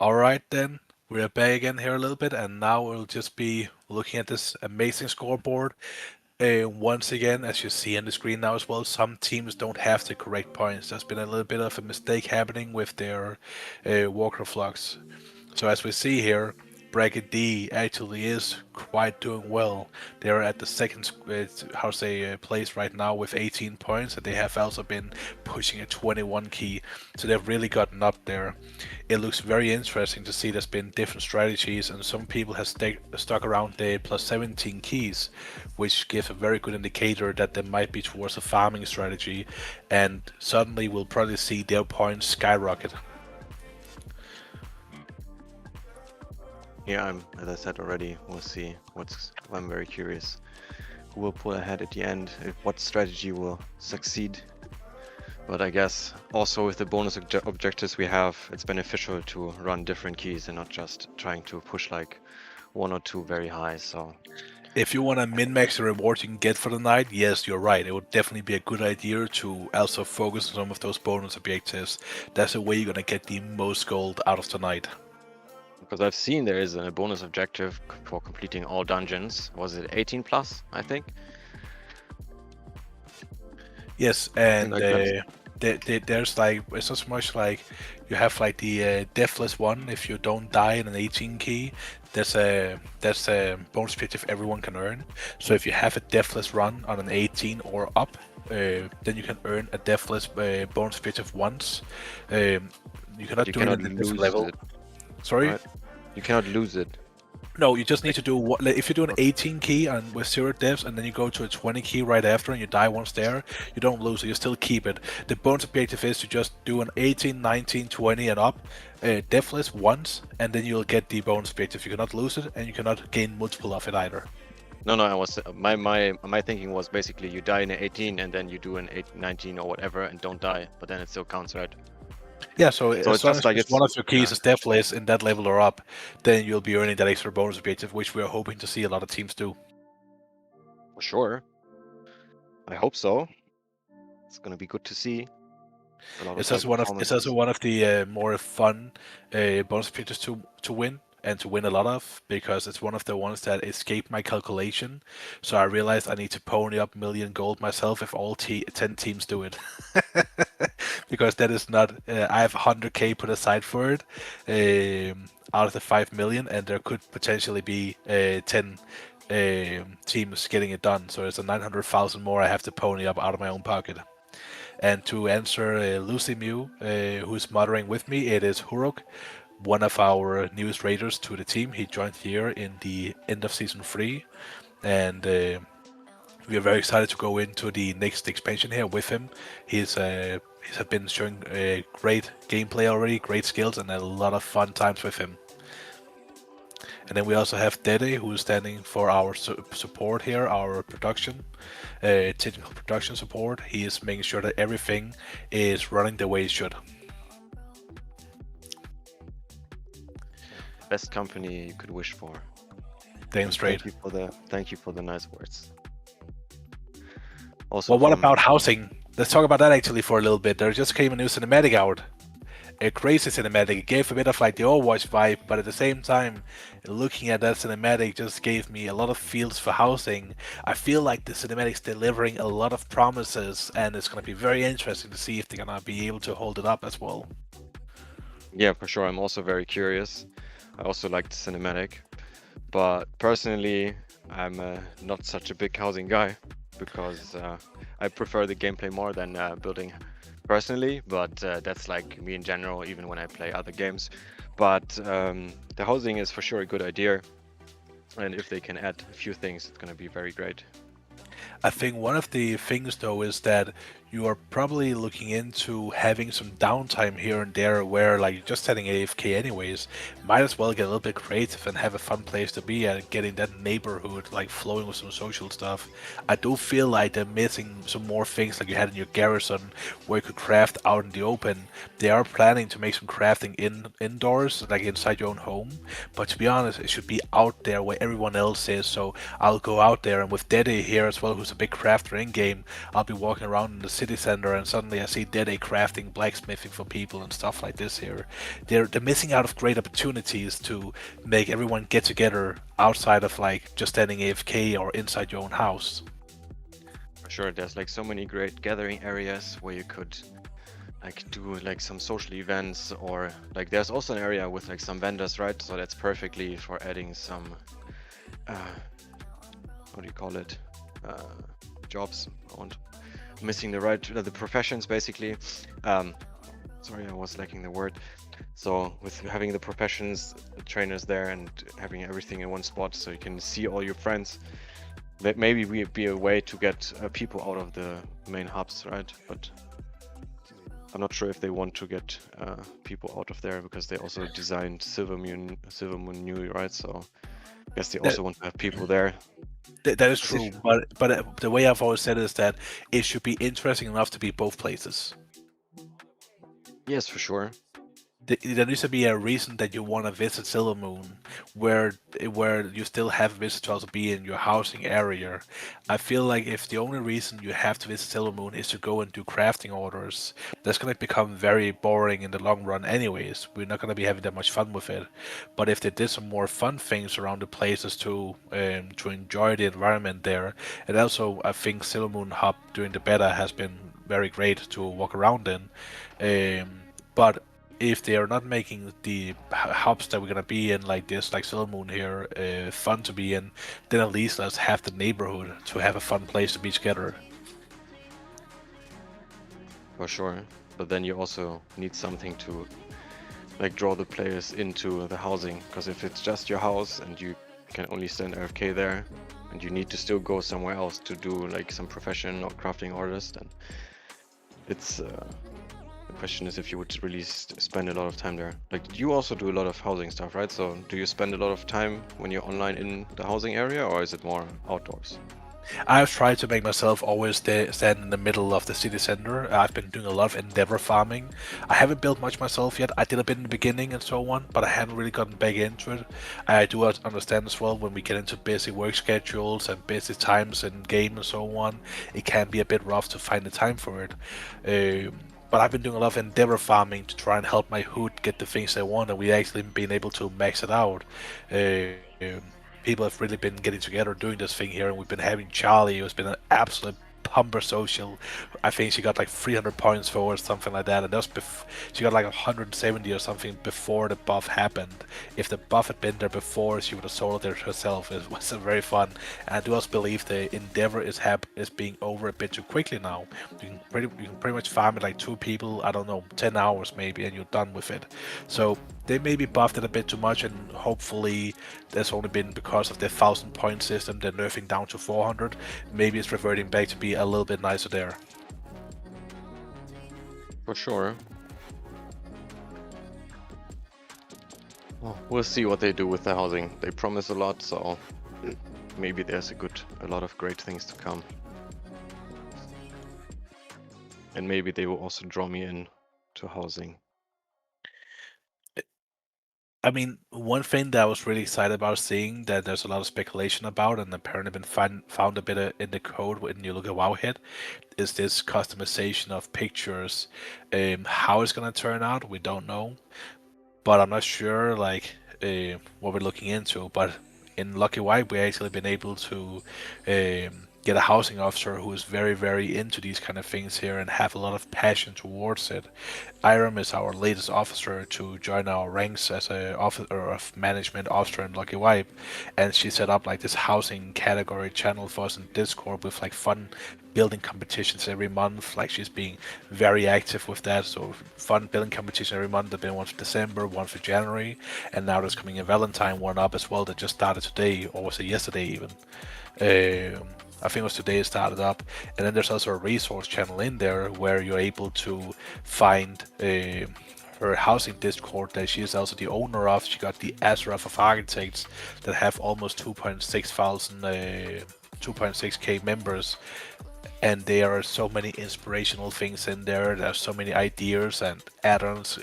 Alright then, we're back again here a little bit, and now we'll just be looking at this amazing scoreboard. Once again, as you see on the screen now as well, some teams don't have the correct points. There's been a little bit of a mistake happening with their Walker flux. So as we see here, Bracket D actually is quite doing well. They're at the second place right now with 18 points, and they have also been pushing a 21 key. So they've really gotten up there. It looks very interesting to see there's been different strategies, and some people have stuck around the plus 17 keys, which gives a very good indicator that they might be towards a farming strategy, and suddenly we'll probably see their points skyrocket. Yeah, as I said already, we'll see. I'm very curious who will pull ahead at the end, what strategy will succeed. But I guess also with the bonus objectives we have, it's beneficial to run different keys and not just trying to push like one or two very high. So If you want to min-max the rewards you can get for the night, yes, you're right. It would definitely be a good idea to also focus on some of those bonus objectives. That's the way you're gonna get the most gold out of the night. because I've seen there is a bonus objective for completing all dungeons. Was it 18 plus? I think. Yes, and Like that. there's like it's not so much like you have like the deathless one. If you don't die in an 18 key, that's a bonus objective everyone can earn. So if you have a deathless run on an 18 or up, then you can earn a deathless bonus objective once. You cannot You do it cannot at a different lose level. it, Sorry. right? You cannot lose it. No, you just need to do what if you do an 18 key and with 0 deaths, and then you go to a 20 key right after, and you die once there, you don't lose it. You still keep it. The bonus objective is to just do an 18, 19, 20, and up, deathless once, and then you'll get the bonus objective. You cannot lose it, and you cannot gain multiple of it either. No, I was my thinking was basically you die in an 18 and then you do an 19 or whatever and don't die, but then it still counts, right? Yeah, so So as it's long just as like just it's one of your keys yeah, is deathless in that level or up, then you'll be earning that extra bonus objective, which we're hoping to see a lot of teams do. for sure. I hope so. It's gonna be good to see a lot of It's high also performances. one of the more fun bonus features to win and to win a lot of, because it's one of the ones that escaped my calculation. So I realized I need to pony up million gold myself if all 10 teams do it, because that is not. I have 100k put aside for it out of the 5 million, and there could potentially be 10 teams getting it done. So it's a 900,000 more I have to pony up out of my own pocket. And to answer Lucy Mew, who's moderating with me, it is Hurok, one of our newest raiders to the team. He joined here in the end of season 3, and we are very excited to go into the next expansion here with him. He's have been showing great gameplay already, great skills, and a lot of fun times with him. And then we also have Dede, who is standing for our support here, our production, technical production support. He is making sure that everything is running the way it should. Best company you could wish for. Damn straight. Thank you for the nice words. Also, Well, what about housing? Let's talk about that actually for a little bit. There just came a new cinematic out. A crazy cinematic. It gave a bit of like the Overwatch vibe, but at the same time, looking at that cinematic just gave me a lot of feels for housing. I feel like the cinematic's delivering a lot of promises, and it's going to be very interesting to see if they're going to be able to hold it up as well. Yeah, for sure. I'm also very curious. I also like the cinematic, but personally, I'm not such a big housing guy because I prefer the gameplay more than building personally, but that's like me in general, even when I play other games. But the housing is for sure a good idea, and if they can add a few things, it's going to be very great. I think one of the things though is that you are probably looking into having some downtime here and there where like you're just setting AFK anyways, might as well get a little bit creative and have a fun place to be and getting that neighborhood like flowing with some social stuff. I do feel like they're missing some more things like you had in your garrison where you could craft out in the open. They are planning to make some crafting indoors, like inside your own home, but to be honest, it should be out there where everyone else is. So I'll go out there, and with Dede here as well, who's a big crafter in game, I'll be walking around in the city center, and suddenly I see Dede crafting, blacksmithing for people and stuff like this here. They're missing out of great opportunities to make everyone get together outside of like just standing AFK or inside your own house. For sure, there's like so many great gathering areas where you could like do like some social events, or like there's also an area with like some vendors, right? So that's perfectly for adding some what do you call it, jobs. Missing the professions basically. Sorry, I was lacking the word. So with having the professions, the trainers there, and having everything in one spot, so you can see all your friends, that maybe would be a way to get people out of the main hubs, right? But I'm not sure if they want to get people out of there, because they also designed Silvermoon New, right? So I guess they also want to have people there. That is true, but the way I've always said is that it should be interesting enough to be both places. Yes, for sure. There needs to be a reason that you want to visit Silvermoon, where you still have a visit to also be in your housing area. I feel like if the only reason you have to visit Silvermoon is to go and do crafting orders, that's going to become very boring in the long run anyways. We're not going to be having that much fun with it. But if they did some more fun things around the places to enjoy the environment there, and also I think Silvermoon Hub during the beta has been very great to walk around in. But if they are not making the hubs that we're gonna be in like this, like Silvermoon here, fun to be in, then at least let's have the neighborhood to have a fun place to be together. For sure. But then you also need something to like draw the players into the housing, because if it's just your house and you can only stand AFK there, and you need to still go somewhere else to do like some profession or crafting orders, then it's the question is if you would really spend a lot of time there. Like, you also do a lot of housing stuff, right? So do you spend a lot of time when you're online in the housing area, or is it more outdoors? I've tried to make myself always stand in the middle of the city center. I've been doing a lot of endeavor farming. I haven't built much myself yet. I did a bit in the beginning and so on, but I haven't really gotten back into it. I do understand as well, when we get into busy work schedules and busy times in game and so on, it can be a bit rough to find the time for it. But I've been doing a lot of endeavor farming to try and help my hood get the things they want, and we actually been able to max it out. People have really been getting together doing this thing here, and we've been having Charlie, who's been an absolute Pumper Social. I think she got like 300 points for or something like that, and that was she got like 170 or something before the buff happened. If the buff had been there before, she would have sold it herself. It was very fun, and I do also believe the Endeavor is being over a bit too quickly now. You can pretty much farm it like 2 people. I don't know, 10 hours maybe, and you're done with it. So they maybe buffed it a bit too much, and hopefully that's only been because of the 1,000 point system. They're nerfing down to 400. Maybe it's reverting back to be a little bit nicer there. For sure. Well, we'll see what they do with the housing. They promise a lot, so maybe there's a lot of great things to come. And maybe they will also draw me in to housing. I mean, one thing that I was really excited about seeing that there's a lot of speculation about, and apparently been found a bit in the code when you look at Wowhead, is this customization of pictures. How it's gonna turn out, we don't know, but I'm not sure like what we're looking into. But in Lucky White, we actually been able to get a housing officer who is very, very into these kind of things here and have a lot of passion towards it. Iram is our latest officer to join our ranks as a officer of management officer in Lucky White, and she set up like this housing category channel for us in Discord with like fun building competitions every month. Like she's being very active with that. So fun building competition every month. There've been one for December, one for January, and now there's coming a Valentine one up as well that just started today, or was it yesterday even? I think it was today it started up. And then there's also a resource channel in there where you're able to find her housing Discord that she is also the owner of. She got the Azrath of Architects that have almost 2.6k members, and there are so many inspirational things in there. There's so many ideas and add-ons,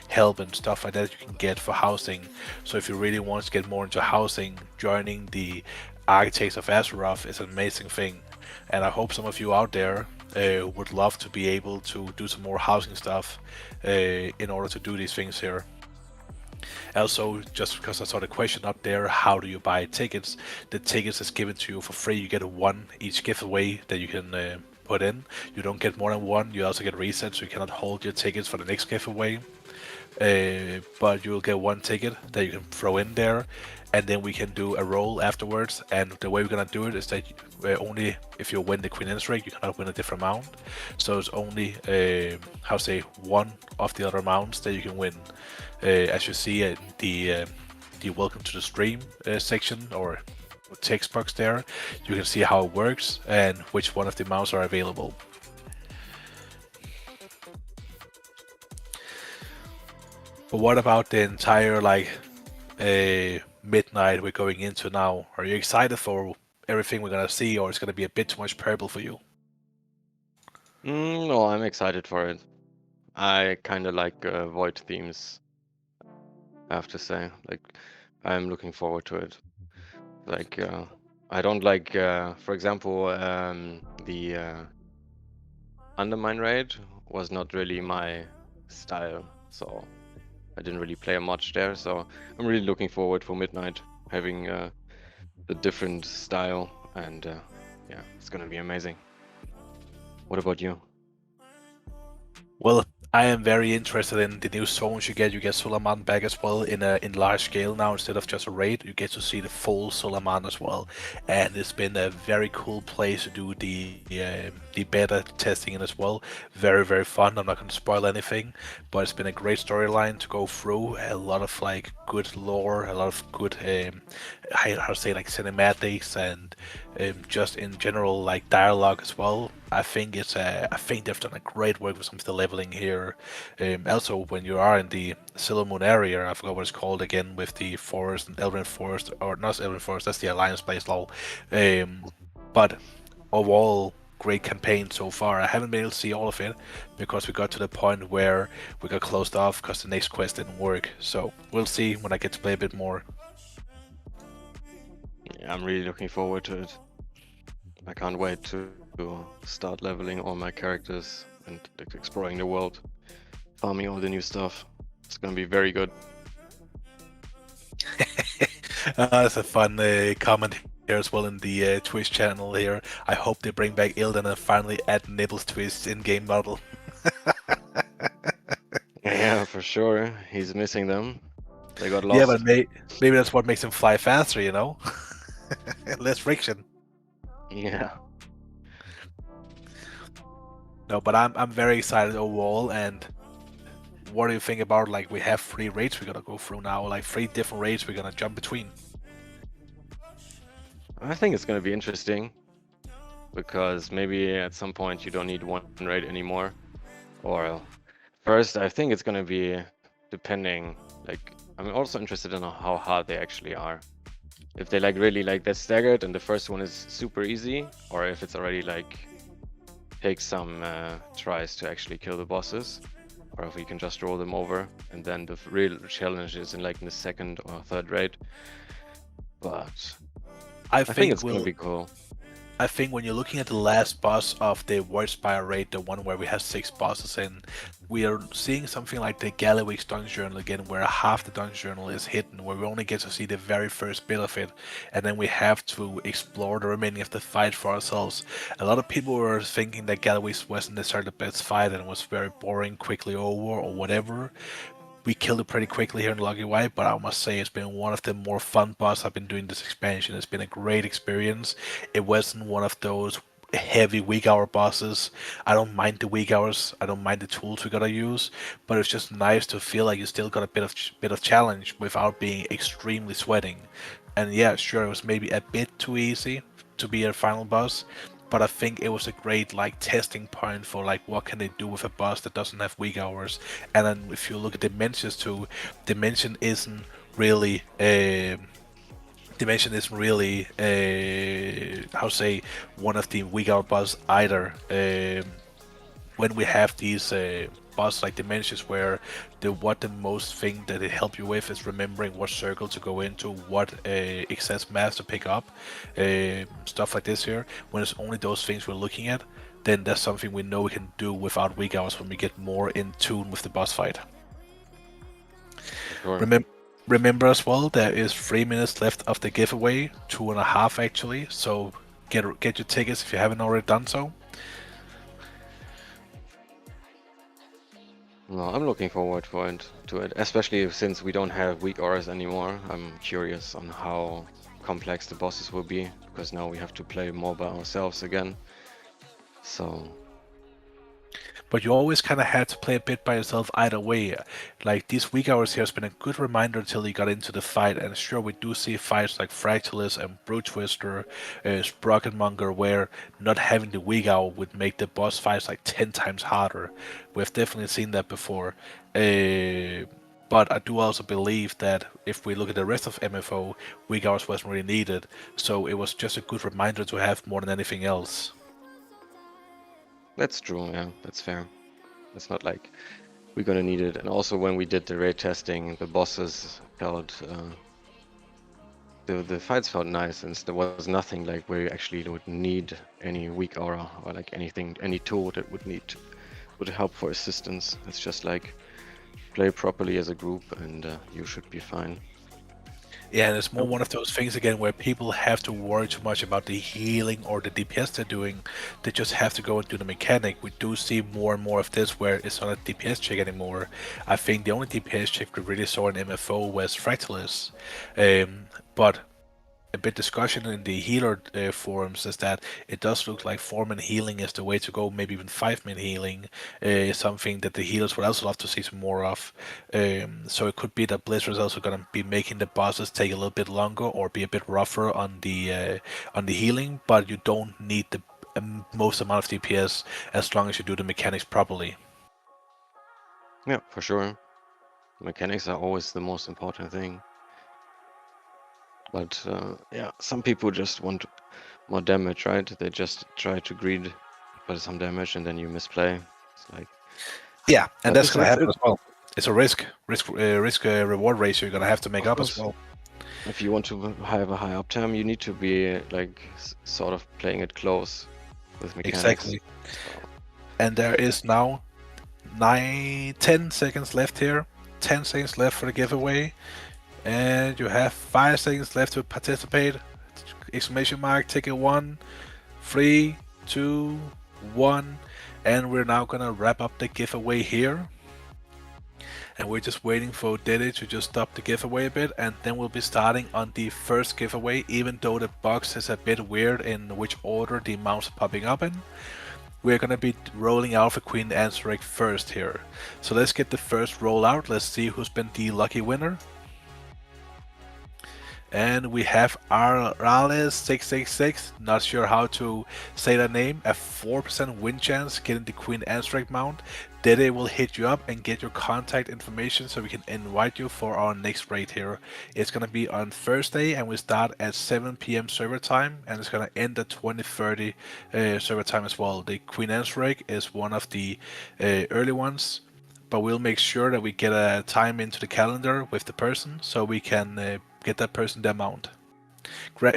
help and stuff like that you can get for housing. So if you really want to get more into housing, joining the Architects of Azeroth is an amazing thing. And I hope some of you out there would love to be able to do some more housing stuff in order to do these things here. Also, just because I saw the question up there, how do you buy tickets? The tickets is given to you for free. You get one each giveaway that you can put in. You don't get more than one. You also get reset, so you cannot hold your tickets for the next giveaway. But you will get one ticket that you can throw in there, and then we can do a roll afterwards. And the way we're gonna do it is that only if you win the Queen Anne's Rig, you cannot win a different amount. So it's only one of the other amounts that you can win. As you see in the welcome to the stream section or text box there, you can see how it works and which one of the amounts are available. But what about the entire midnight we're going into now? Are you excited for everything we're gonna see, or it's gonna be a bit too much purple for you? No, I'm excited for it. I kind of like void themes, I have to say. Like, I'm looking forward to it. Like, I don't like, for example, the Undermine raid was not really my style, so I didn't really play much there. So I'm really looking forward for Midnight having a different style, and yeah, it's gonna be amazing. What about you? Well, I am very interested in the new zones you get. You get Sulaman back as well in large scale now instead of just a raid. You get to see the full Sulaman as well, and it's been a very cool place to do the beta testing in as well. Very, very fun. I'm not going to spoil anything, but it's been a great storyline to go through. A lot of like good lore, a lot of good how to say like cinematics, and just in general like dialogue as well. I think they've done a great work with some of the leveling here. Also, when you are in the Silver Moon area, I forgot what it's called again, with the forest and Elven Forest, or not Elven Forest, that's the Alliance place, lol. But overall, great campaign so far. I haven't been able to see all of it because we got to the point where we got closed off because the next quest didn't work. So we'll see when I get to play a bit more. Yeah, I'm really looking forward to it. I can't wait to start leveling all my characters and like, exploring the world, farming all the new stuff. It's gonna be very good. That's a fun comment here as well in the Twitch channel here. I hope they bring back Ilden and finally add nibbles to his in-game model. Yeah, for sure. He's missing them. They got Yeah, lost. but maybe that's what makes him fly faster, you know? Less friction. Yeah. No, but I'm very excited overall. And what do you think about, like, we have 3 raids we're gonna go through now, like 3 different raids we're gonna jump between. I think it's gonna be interesting because maybe at some point you don't need one raid anymore. Or first, I think it's gonna be depending. Like, I'm also interested in how hard they actually are. If they like really like they're staggered and the first one is super easy, or if it's already like takes some tries to actually kill the bosses, or if we can just roll them over and then the real challenge is in like in the second or third raid. But I I think think it's gonna be cool. I think when you're looking at the last boss of the Void Spire raid, the one where we have 6 bosses in, we are seeing something like the Galloway's Dungeon Journal again, where half the Dungeon Journal is hidden, where we only get to see the very first bit of it, and then we have to explore the remaining of the fight for ourselves. A lot of people were thinking that Galloway's wasn't necessarily the best fight and was very boring, quickly over, or whatever. We killed it pretty quickly here in Lucky White, but I must say it's been one of the more fun bosses I've been doing this expansion. It's been a great experience. It wasn't one of those heavy weak hour bosses. I don't mind the weak hours. I don't mind the tools we gotta use, but it's just nice to feel like you still got a bit of challenge without being extremely sweating. And yeah, sure, it was maybe a bit too easy to be a final boss, but I think it was a great like testing point for like what can they do with a boss that doesn't have weak hours. And then if you look at dimensions too, dimension isn't really how say one of the weak hour boss either. When we have these boss like dimensions where the most thing that it help you with is remembering what circle to go into, what excess mass to pick up, stuff like this here. When it's only those things we're looking at, then that's something we know we can do without weak hours when we get more in tune with the boss fight. Sure. Remember as well, there is 3 minutes left of the giveaway, 2.5 actually. So get your tickets if you haven't already done so. No, I'm looking forward to it, especially since we don't have weak auras anymore. I'm curious on how complex the bosses will be, because now we have to play more by ourselves again. So, But you always kind of had to play a bit by yourself either way. Like these weak hours here has been a good reminder until you got into the fight. And sure, we do see fights like Fractalus and Brute Twister, Sprocketmonger, where not having the weak hour would make the boss fights like 10 times harder. We've definitely seen that before. But I do also believe that if we look at the rest of MFO, weak hours wasn't really needed. So it was just a good reminder to have more than anything else. that's true, yeah, that's fair. It's not like we're gonna need it. And also when we did the raid testing, the bosses felt the fights felt nice, and there was nothing like where you actually would need any weak aura or like anything, any tool that would help for assistance. It's just like play properly as a group and you should be fine. Yeah, and it's more one of those things again where people have to worry too much about the healing or the DPS they're doing. They just have to go and do the mechanic. We do see more and more of this where it's not a DPS check anymore. I think the only DPS check we really saw in MFO was Fractalus. But a bit discussion in the healer forums is that it does look like 4-man healing is the way to go. Maybe even 5-man healing is something that the healers would also love to see some more of. So it could be that Blizzard is also going to be making the bosses take a little bit longer or be a bit rougher on the healing, but you don't need the most amount of DPS as long as you do the mechanics properly. Yeah, for sure. Mechanics are always the most important thing. But yeah, some people just want more damage, right? They just try to greed for some damage and then you misplay. It's like, yeah, and that's going to happen it, as well. It's a risk reward ratio you're going to have to make up as well. If you want to have a high uptime, you need to be like sort of playing it close with mechanics. Exactly. And there is now 10 seconds left here. 10 seconds left for the giveaway. And you have 5 seconds left to participate. exclamation mark, ticket 1, 3, 2, 1, and we're now gonna wrap up the giveaway here. And we're just waiting for Diddy to just stop the giveaway a bit, and then we'll be starting on the first giveaway, even though the box is a bit weird in which order the amounts are popping up in. We're gonna be rolling out for Queen Anseric first here. So let's get the first roll out. Let's see who's been the lucky winner. And we have Arales666, not sure how to say that name, a 4% win chance getting the Queen Anseric mount. Dede will hit you up and get your contact information so we can invite you for our next raid here. It's gonna be on Thursday and we start at 7 p.m. server time and it's gonna end at 20:30 server time as well. The Queen Anseric is one of the early ones, but we'll make sure that we get a time into the calendar with the person so we can get that person their mount.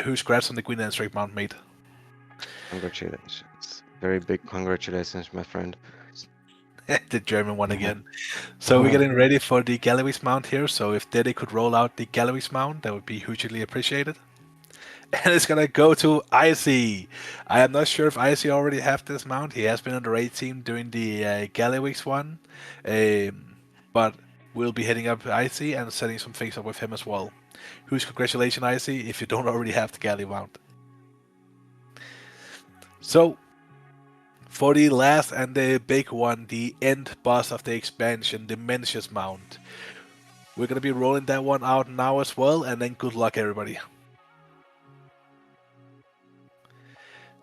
Who's congrats on the Queen Anseric mount, mate? Congratulations. Very big congratulations, my friend. The German one again. So we're getting ready for the Galloway's mount here, so if Dede could roll out the Galloway's mount, that would be hugely appreciated. And it's gonna go to Icy. I am not sure if Icy already have this mount. He has been on the raid team during the Galloway's one, but we'll be heading up to Icy and setting some things up with him as well. Who's congratulations, Icy, if you don't already have the Galley mount. So, for the last and the big one, the end boss of the expansion, the Mencius mount. We're gonna be rolling that one out now as well, and then good luck, everybody.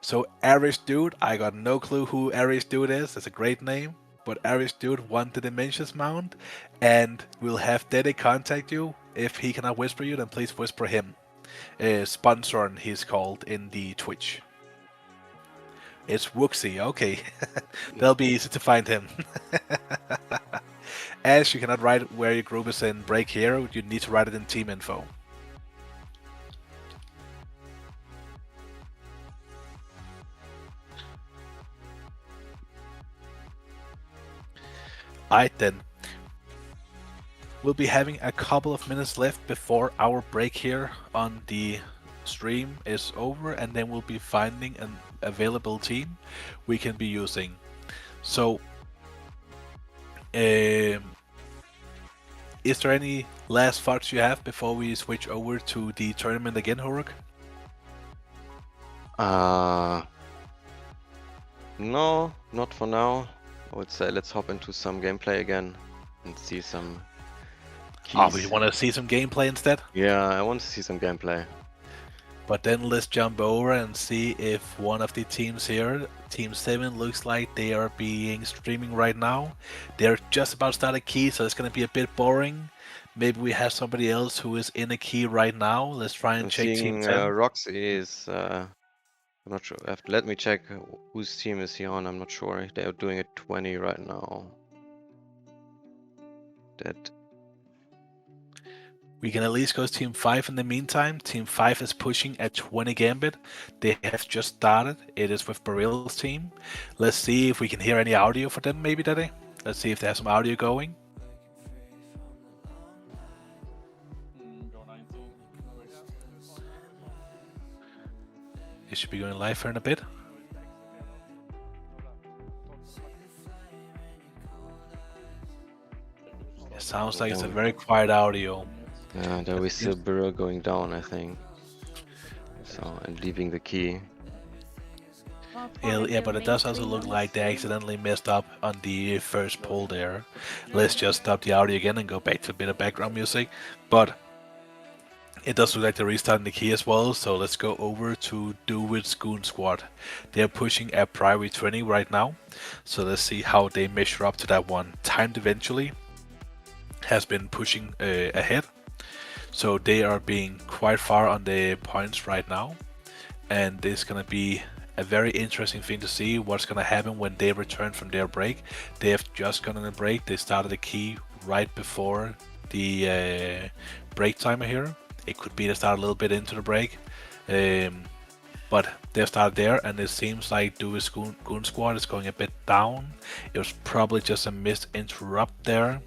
So, Average Dude, I got no clue who Average Dude is. That's a great name. But Average Dude won the Mencius mount, and we'll have Dede contact you. If he cannot whisper you, then please whisper him. Sponsoren, he's called in the Twitch. It's Wooksy, okay. That'll be easy to find him. As you cannot write where your group is in break here, you need to write it in team info. Alright then. We'll be having a couple of minutes left before our break here on the stream is over, and then we'll be finding an available team we can be using. So, is there any last thoughts you have before we switch over to the tournament again, Horuk? No, not for now. I would say let's hop into some gameplay again and see some keys. Oh, we want to see some gameplay instead? Yeah, I want to see some gameplay. But then let's jump over and see if one of the teams here, Team 7, looks like they are being streaming right now. They're just about to start a key, so it's going to be a bit boring. Maybe we have somebody else who is in a key right now. Let's try and I'm check seeing Team 10. Roxy is. I'm not sure. Let me check whose team is he on. I'm not sure. They are doing a 20 right now. That. We can at least go to Team 5 in the meantime. Team 5 is pushing at 20 Gambit. They have just started. It is with Baril's team. Let's see if we can hear any audio for them, maybe, Daddy. Let's see if they have some audio going. It should be going live here in a bit. It sounds like it's a very quiet audio. There we see Burrow going down, I think. So, and leaving the key. Yeah, but it does also look like they accidentally messed up on the first poll there. Let's just stop the audio again and go back to a bit of background music. But it does look like they're restarting the key as well, so let's go over to Do It Goon Squad. They're pushing a Priory 20 right now, so let's see how they measure up to that one. Timed Eventually has been pushing ahead, so they are being quite far on the points right now, and it's gonna be a very interesting thing to see what's gonna happen when they return from their break. They have just gone on a break. They started the key right before the break timer here. It could be they start a little bit into the break, but they started there, and it seems like Dewey's Goon Squad is going a bit down. It was probably just a missed interrupt there,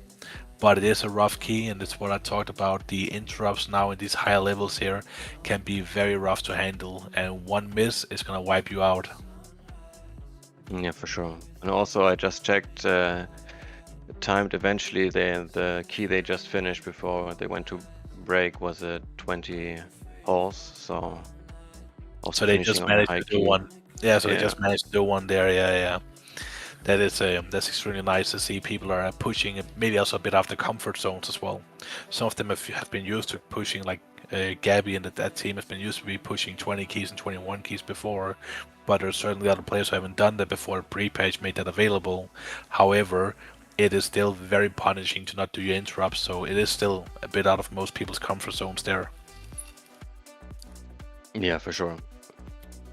but it is a rough key, and it's what I talked about. The interrupts now in these higher levels here can be very rough to handle, and one miss is gonna wipe you out. Yeah, for sure. And also, I just checked. Timed eventually. The key they just finished before they went to break was at 20 holes. So also So they finishing just on a managed high to do key. one. Yeah, so they Yeah. just managed to do one there. Yeah, yeah. That is that's extremely nice to see. People are pushing, maybe also a bit off the comfort zones as well. Some of them have been used to pushing, like Gabby and that team has been used to be pushing 20 keys and 21 keys before, but there's certainly other players who haven't done that before. Pre-page made that available. However, it is still very punishing to not do your interrupts, so it is still a bit out of most people's comfort zones there. Yeah, for sure.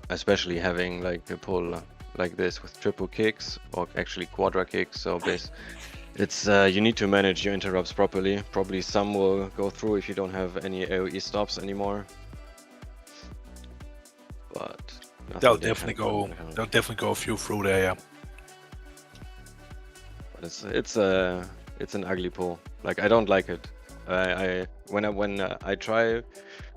Especially having like a pull like this with triple kicks or actually quadra kicks. So it's you need to manage your interrupts properly. Probably some will go through if you don't have any AoE stops anymore. But They'll nothing they definitely can go. They'll definitely go a few through there. Yeah. But it's an ugly pull. Like I don't like it. When I try,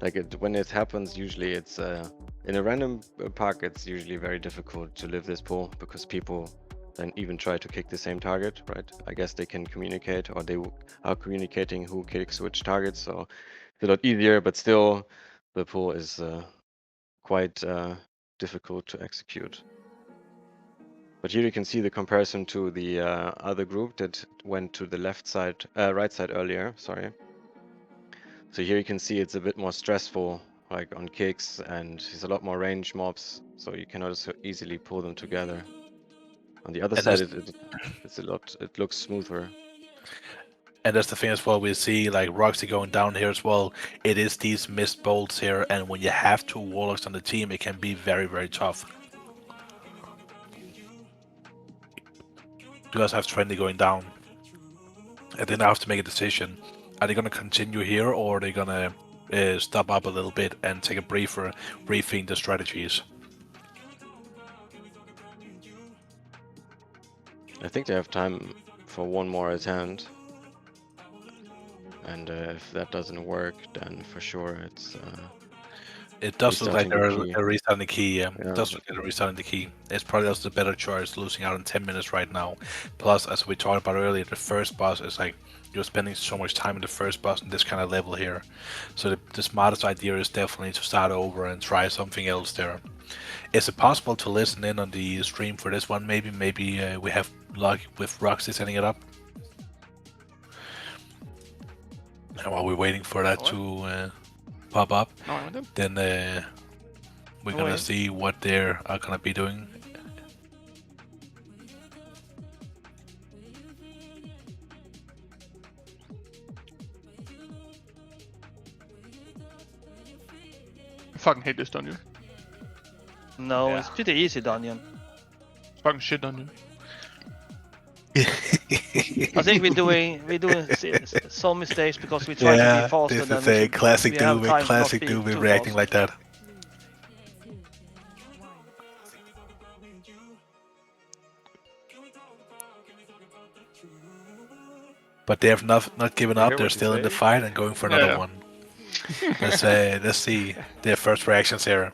like when it happens, usually it's in a random park. It's usually very difficult to live this pull because people then even try to kick the same target, right? I guess they can communicate or they are communicating who kicks which targets, so it's a lot easier. But still, the pull is quite difficult to execute. But here you can see the comparison to the other group that went to the left side, right side earlier, sorry. So here you can see it's a bit more stressful, like on kicks, and there's a lot more range mobs, so you cannot so easily pull them together. On the other And side, that's, it looks smoother. and that's the thing as well. We see like Roxy going down here as well. It is these missed bolts here, and when you have two warlocks on the team, it can be very, very tough. You guys have Trendy going down, and then I have to make a decision. Are they going to continue here, or are they going to stop up a little bit and take a briefer, rethink the strategies? I think they have time for one more attempt. And if that doesn't work, then for sure it's It does look like restarting the they're key. restarting the key. Yeah, Yeah. it does look like they're restarting the key. It's probably also the better choice, losing out in 10 minutes right now. Plus, as we talked about earlier, the first boss is like you're spending so much time in the first boss in this kind of level here. So the smartest idea is definitely to start over and try something else there. Is it possible to listen in on the stream for this one? Maybe we have luck with Roxy setting it up. And while we're waiting for that to pop up, then we're gonna see what they are gonna be doing. I fucking hate this dungeon. No, Yeah. it's pretty easy dungeon. Fucking shit dungeon. I think we're doing some mistakes because we try to be faster this than is we a should. classic We have Dube, time to not classic be Dube too reacting fast. like that. But they have not given You up. hear They're what you still in the say? fight and going for another Yeah. one. Let's see their first reactions here.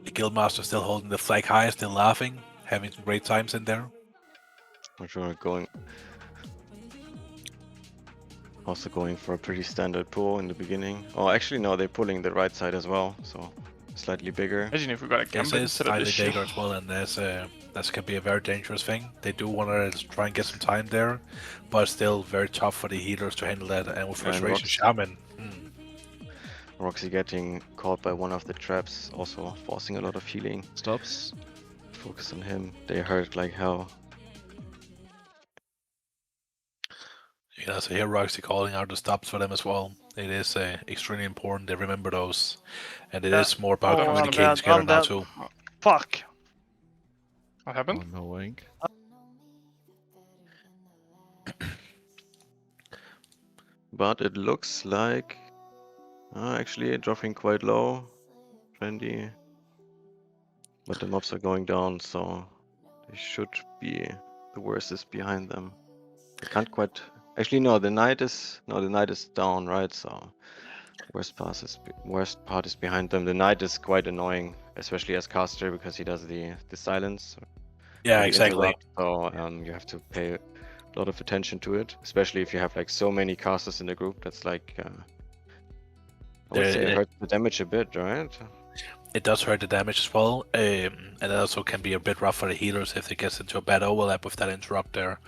The Guildmaster still holding the flag high, still laughing, having some great times in there. For sure, also going for a pretty standard pull in the beginning. Oh, actually no, they're pulling the right side as well, so slightly bigger. Imagine if we got a This gambit is instead of slightly this shit. bigger as well, and that can be a very dangerous thing. They do want to try and get some time there, but still very tough for the healers to handle that. And with And Restoration Shaman, Roxy getting caught by one of the traps, also forcing a lot of healing. Stops. Focus on him. They hurt like hell. yeah, so here Roxy calling out the stops for them as well. It is extremely important they remember those, and it is more about Oh, I'm communicating dead. together I'm now dead. too. Fuck. What happened? Oh, no wink. But it looks like actually dropping quite low. trendy. But the mobs are going down, so they should be. The worst is behind them. I can't quite. Actually, no. The knight is down, right? So worst part is behind them. The knight is quite annoying, especially as caster because he does the silence. Yeah, the exactly. interrupt, so you have to pay a lot of attention to it, especially if you have like so many casters in the group. That's like I would say it hurts the damage a bit, right? It does hurt the damage as well, and it also can be a bit rough for the healers if it gets into a bad overlap with that interrupt there.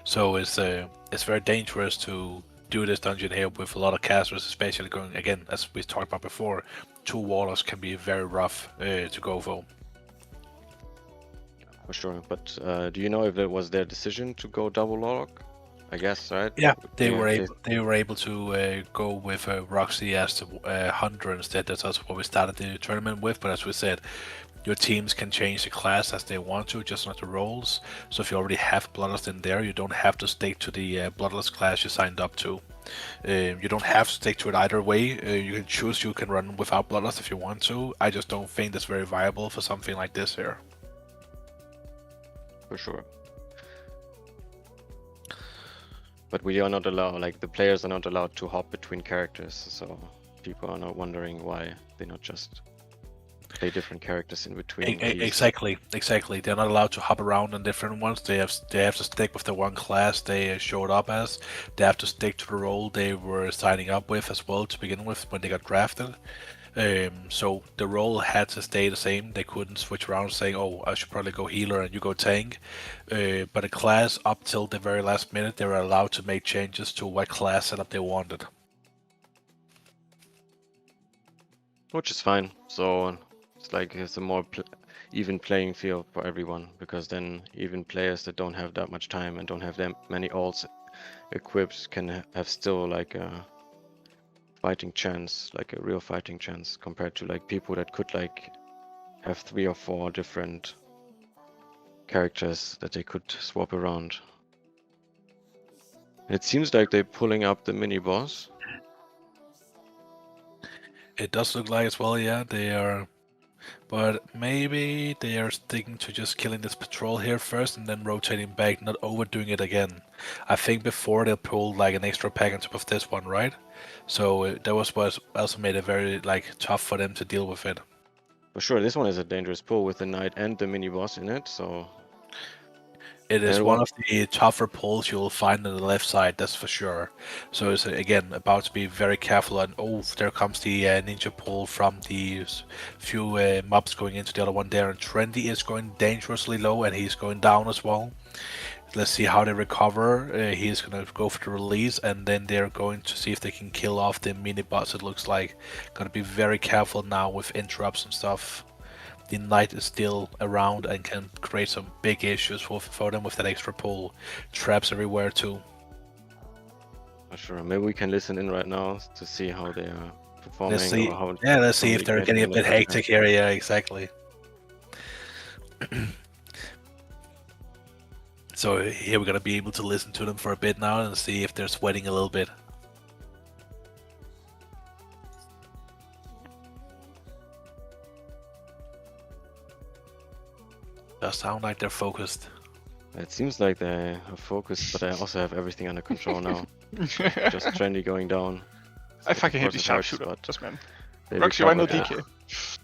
So it's very dangerous to do this dungeon here with a lot of casters, especially going again as we talked about before. 2 warders can be very rough to go for. For sure. But do you know if it was their decision to go double lock? I guess, right? Yeah, they were able to go with Roxy as the hunter instead. That's also what we started the tournament with. But as we said, your teams can change the class as they want to, just not the roles. So if you already have Bloodlust in there, you don't have to stick to the Bloodlust class you signed up to. You don't have to stick to it either way. You can choose. You can run without Bloodlust if you want to. I just don't think that's very viable for something like this here. For sure. But we are not allowed, like the players are not allowed to hop between characters, so people are not wondering why they not just play different characters in between. Exactly. They're not allowed to hop around on different ones. They have to stick with the one class they showed up as. They have to stick to the role they were signing up with as well to begin with when they got drafted. So the role had to stay the same. They couldn't switch around saying, oh, I should probably go healer and you go tank. But a class, up till the very last minute, they were allowed to make changes to what class setup they wanted. Which is fine. So it's like it's a more even playing field for everyone, because then even players that don't have that much time and don't have that many ults equipped can have still like a fighting chance, like a real fighting chance, compared to like people that could like have 3 or 4 different characters that they could swap around. It seems like they're pulling up the mini boss. It does look like as well, yeah, they are. But maybe they are sticking to just killing this patrol here first and then rotating back, not overdoing it again. I think before they pulled like an extra pack on top of this one, right? So that was what also made it very like tough for them to deal with it. For sure, this one is a dangerous pull with the knight and the mini boss in it, so it is one of the tougher pulls you'll find on the left side, that's for sure. So it's again about to be very careful. And oh, there comes the ninja pull from the few mobs going into the other one there. And Trendy is going dangerously low, and he's going down as well. Let's see how they recover. He's gonna go for the release, and then they're going to see if they can kill off the mini boss. It looks like gotta be very careful now with interrupts and stuff. The knight is still around and can create some big issues for them with that extra pull. Traps everywhere too. Not sure. Maybe we can listen in right now to see how they are performing. Let's see. Or how Let's see if they're getting a bit hectic here. Yeah, exactly. So here we're gonna be able to listen to them for a bit now and see if they're sweating a little bit. Does sound like they're focused. It seems like they are focused, but I also have everything under control now. Just Trendy going down. I fucking hate Of these course it sharpshooter, hurts, just man. They Roxy, why no recovered it. DK?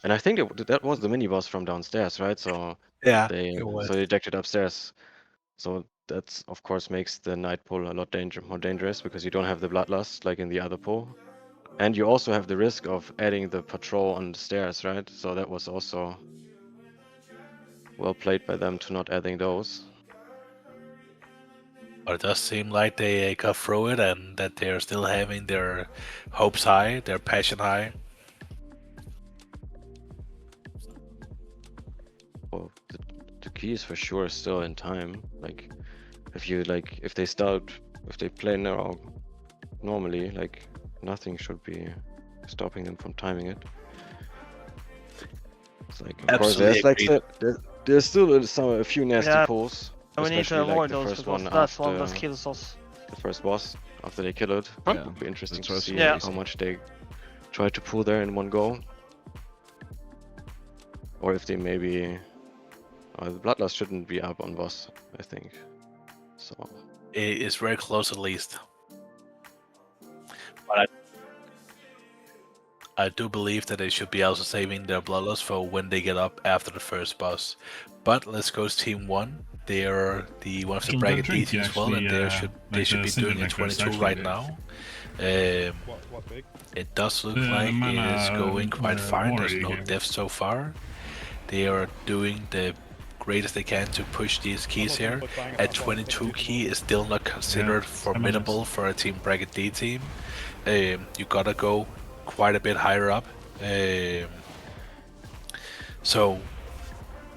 And I think that was the mini boss from downstairs, right? So Yeah, they ejected upstairs. So that's of course makes the night pull a lot more dangerous, because you don't have the bloodlust like in the other pull, and you also have the risk of adding the patrol on the stairs, right? So that was also well played by them to not adding those. But it does seem like they got through it and that they're still having their hopes high, their passion high. Well, the key is for sure still in time. Like, if they play now normally, like nothing should be stopping them from timing it. It's like, of course, there's still a few nasty pulls. We need to avoid those because that's one that kills us. The first boss after they kill it. What? It would be interesting the to first see one. Yeah. how much they try to pull there in one go. Or if they maybe... the Bloodlust shouldn't be up on boss, I think. So... It is very close at least. But I do believe that they should be also saving their Bloodlust for when they get up after the first boss. But let's go to Team 1. They are one of the John, bracket that drink D you teams as well, and actually, they should be doing a Cinder 22 actually right did. now. What big? It does look The like it is mana, going quite fine. There's warrior no here. deaths so far. They are doing the greatest they can to push these keys here. A 22 key is still not considered formidable for a Team Bracket D team. You gotta go quite a bit higher up. So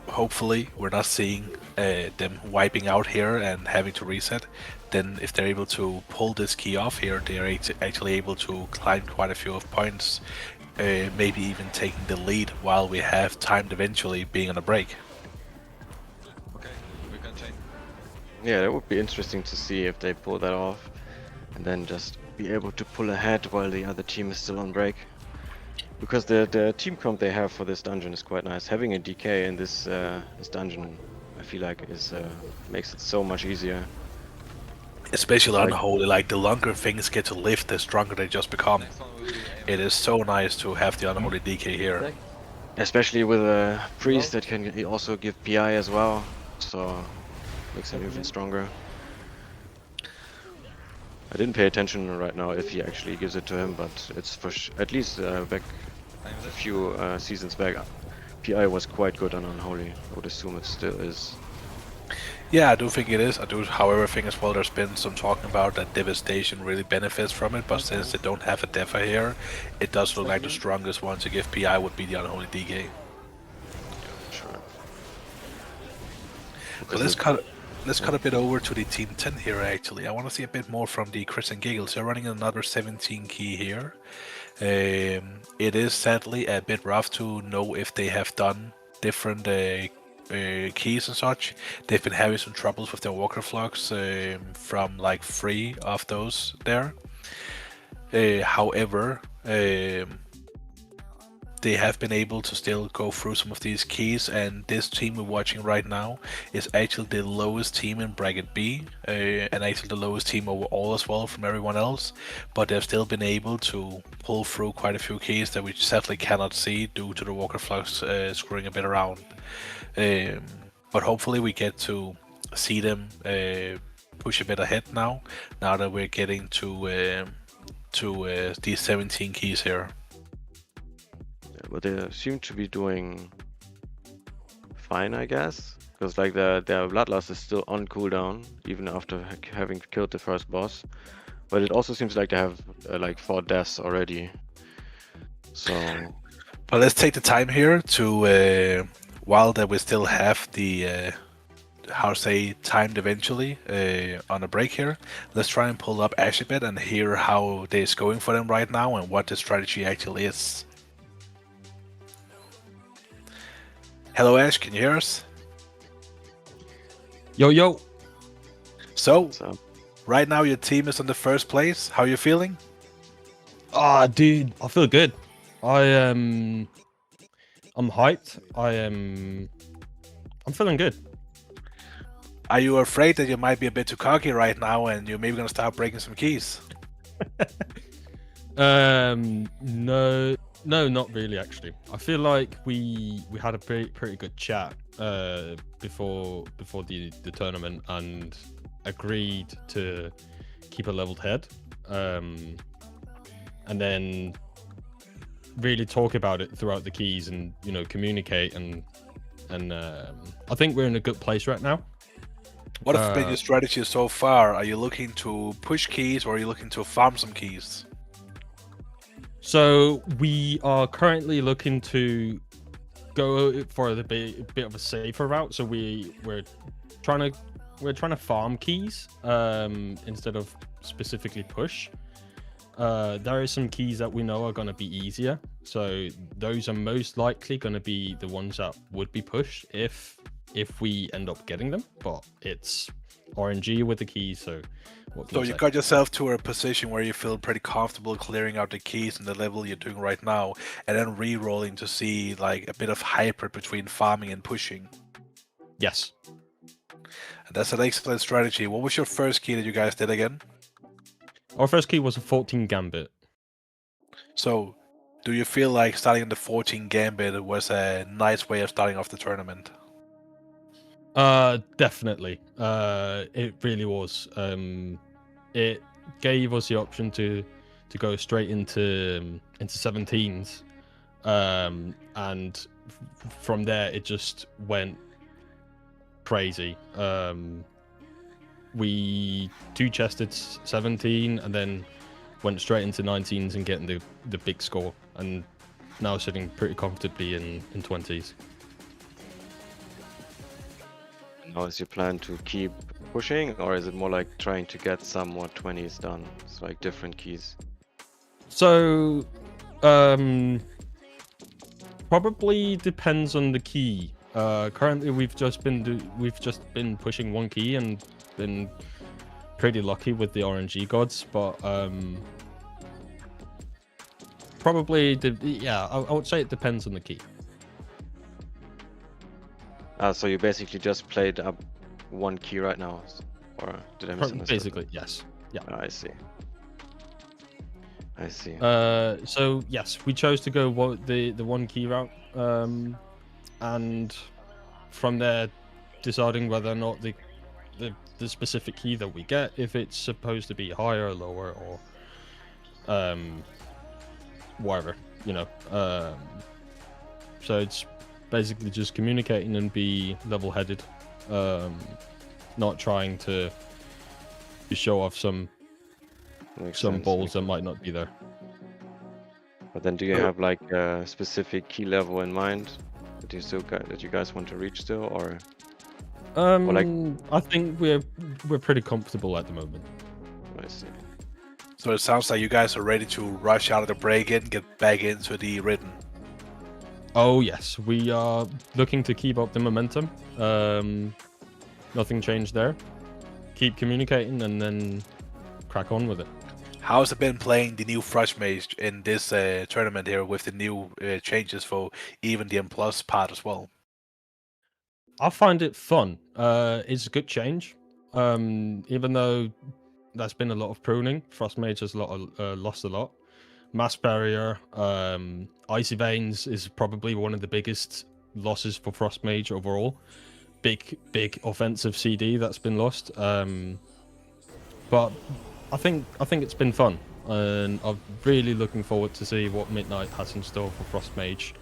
hopefully we're not seeing them wiping out here and having to reset. Then if they're able to pull this key off here, they're actually able to climb quite a few of points, maybe even taking the lead while we have timed eventually being on a break. Okay, we can change. Yeah, that would be interesting to see if they pull that off. And then just be able to pull ahead while the other team is still on break. Because the team comp they have for this dungeon is quite nice. Having a DK in this dungeon, I feel like is makes it so much easier. Especially Like- Unholy, like the longer things get to live, the stronger they just become. Next one will be It is so nice to have the Unholy DK here. Especially with a priest that can also give PI as well, so makes him even stronger. I didn't pay attention right now if he actually gives it to him, but it's for at least back a few seasons back, PI was quite good on Unholy. I would assume it still is. Yeah, I do think it is. I do, however, think as well there's been some talking about that Devastation really benefits from it, but since they don't have a Defa here, it does look like the strongest one to give PI would be the Unholy DK. Sure. So let's cut a bit over to the Team 10 here actually. I want to see a bit more from the Chris and Giggles. They're running another 17 key here. It is sadly a bit rough to know if they have done different keys and such. They've been having some troubles with their walker flocks from like 3 of those there. However, they have been able to still go through some of these keys, and this team we're watching right now is actually the lowest team in bracket B, and actually the lowest team overall as well from everyone else, but they've still been able to pull through quite a few keys that we sadly cannot see due to the walker flux screwing a bit around. But hopefully we get to see them push a bit ahead now that we're getting to these 17 keys here. But they seem to be doing fine, I guess, because like their bloodlust is still on cooldown even after having killed the first boss. But it also seems like they have like 4 deaths already. So. But let's take the time here to while that we still have the timed eventually on a break here. Let's try and pull up Ash a bit and hear how it's going for them right now and what the strategy actually is. Hello Ash, can you hear us? Yo. So, So right now your team is in the first place. How are you feeling? Ah, dude, I feel good. I'm hyped. I'm feeling good. Are you afraid that you might be a bit too cocky right now and you're maybe gonna start breaking some keys? No, not really. Actually, I feel like we had a pretty good chat before the tournament and agreed to keep a leveled head, and then really talk about it throughout the keys and communicate and I think we're in a good place right now. What have been your strategies so far? Are you looking to push keys or are you looking to farm some keys? So we are currently looking to go for the bit of a safer route. So we're trying to farm keys instead of specifically push. There are some keys that we know are going to be easier, so those are most likely going to be the ones that would be pushed if we end up getting them. But it's RNG with the keys. So, what can So I you say? got yourself to a position where you feel pretty comfortable clearing out the keys in the level you're doing right now, and then re-rolling to see like a bit of hybrid between farming and pushing. Yes. And that's an excellent strategy. What was your first key that you guys did again? Our first key was a 14 gambit. So, do you feel like starting in the 14 gambit was a nice way of starting off the tournament? Definitely. It really was. It gave us the option to go straight into 17s, and from there it just went crazy. We two chested 17 and then went straight into 19s and getting the big score, and now sitting pretty comfortably in 20s. Now is your plan to keep pushing, or is it more like trying to get some more 20s done? It's like different keys. So, probably depends on the key. Currently, we've just been pushing one key and been pretty lucky with the RNG gods, but probably I would say it depends on the key. So you basically just played up one key right now, or did I misunderstand? Basically, yes. Yeah. I see. I see. So yes, we chose to go the one key route, and from there, deciding whether or not the specific key that we get, if it's supposed to be higher or lower, or whatever, you know. So it's basically just communicating and be level-headed, not trying to show off some Makes some sense, balls makes that sense. might not be there. But then, do you have like a specific key level in mind that you guys want to reach still, or? like- I think we're pretty comfortable at the moment. I see. So it sounds like you guys are ready to rush out of the break-in, get back into the written. Oh yes, we are looking to keep up the momentum. Nothing changed there. Keep communicating and then crack on with it. How's it been playing the new Frost Mage in this tournament here with the new changes for even the M+ part as well? I find it fun. It's a good change. Even though there's been a lot of pruning, Frost Mage has lost a lot. Mass Barrier, Icy Veins is probably one of the biggest losses for Frost Mage overall. Big offensive CD that's been lost. But I think it's been fun, and I'm really looking forward to see what Midnight has in store for Frost Mage,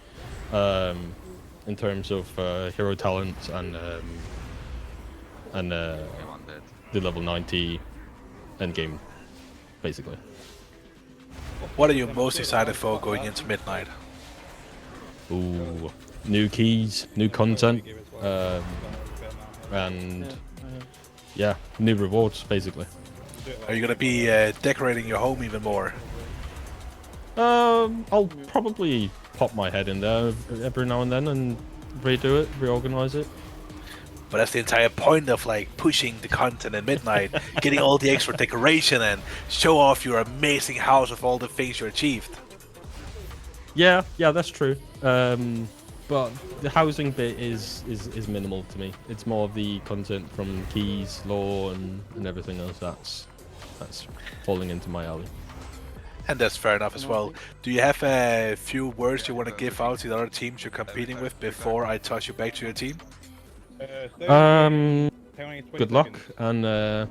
in terms of hero talent and the level 90 endgame, basically. What are you most excited for going into Midnight? Ooh, new keys, new content, and yeah, new rewards, basically. Are you going to be decorating your home even more? I'll probably pop my head in there every now and then and redo it, reorganize it. But that's the entire point of like pushing the content at Midnight, getting all the extra decoration and show off your amazing house with all the things you achieved. Yeah, that's true. But the housing bit is minimal to me. It's more of the content from keys, lore, and everything else that's falling into my alley. And that's fair enough as well. Do you have a few words you want to give out to the other teams you're competing with before I toss you back to your team? Good luck and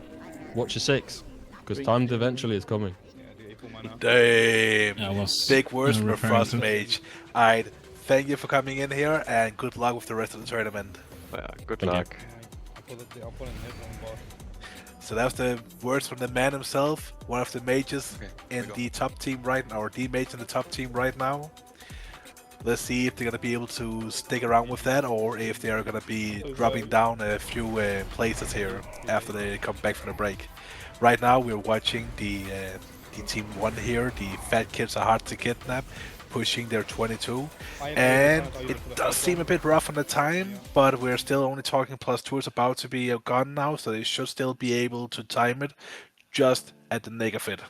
watch your six, because time eventually is coming. Damn. Yeah, I was Big words from a referring Frost to- Mage. Alright, thank you for coming in here and good luck with the rest of the tournament. Good Thank you. luck. So that was the words from the man himself, one of the mages in the top team right now, or the mage in the top team right now. Let's see if they're going to be able to stick around with that, or if they are going to be dropping down a few places here after they come back from the break. Right now we're watching the team 1 here, the fat kids are hard to kidnap. pushing their 22, and it does seem a bit rough on the time, but we're still only talking +2 is about to be gone now, so they should still be able to time it just at the nick of it.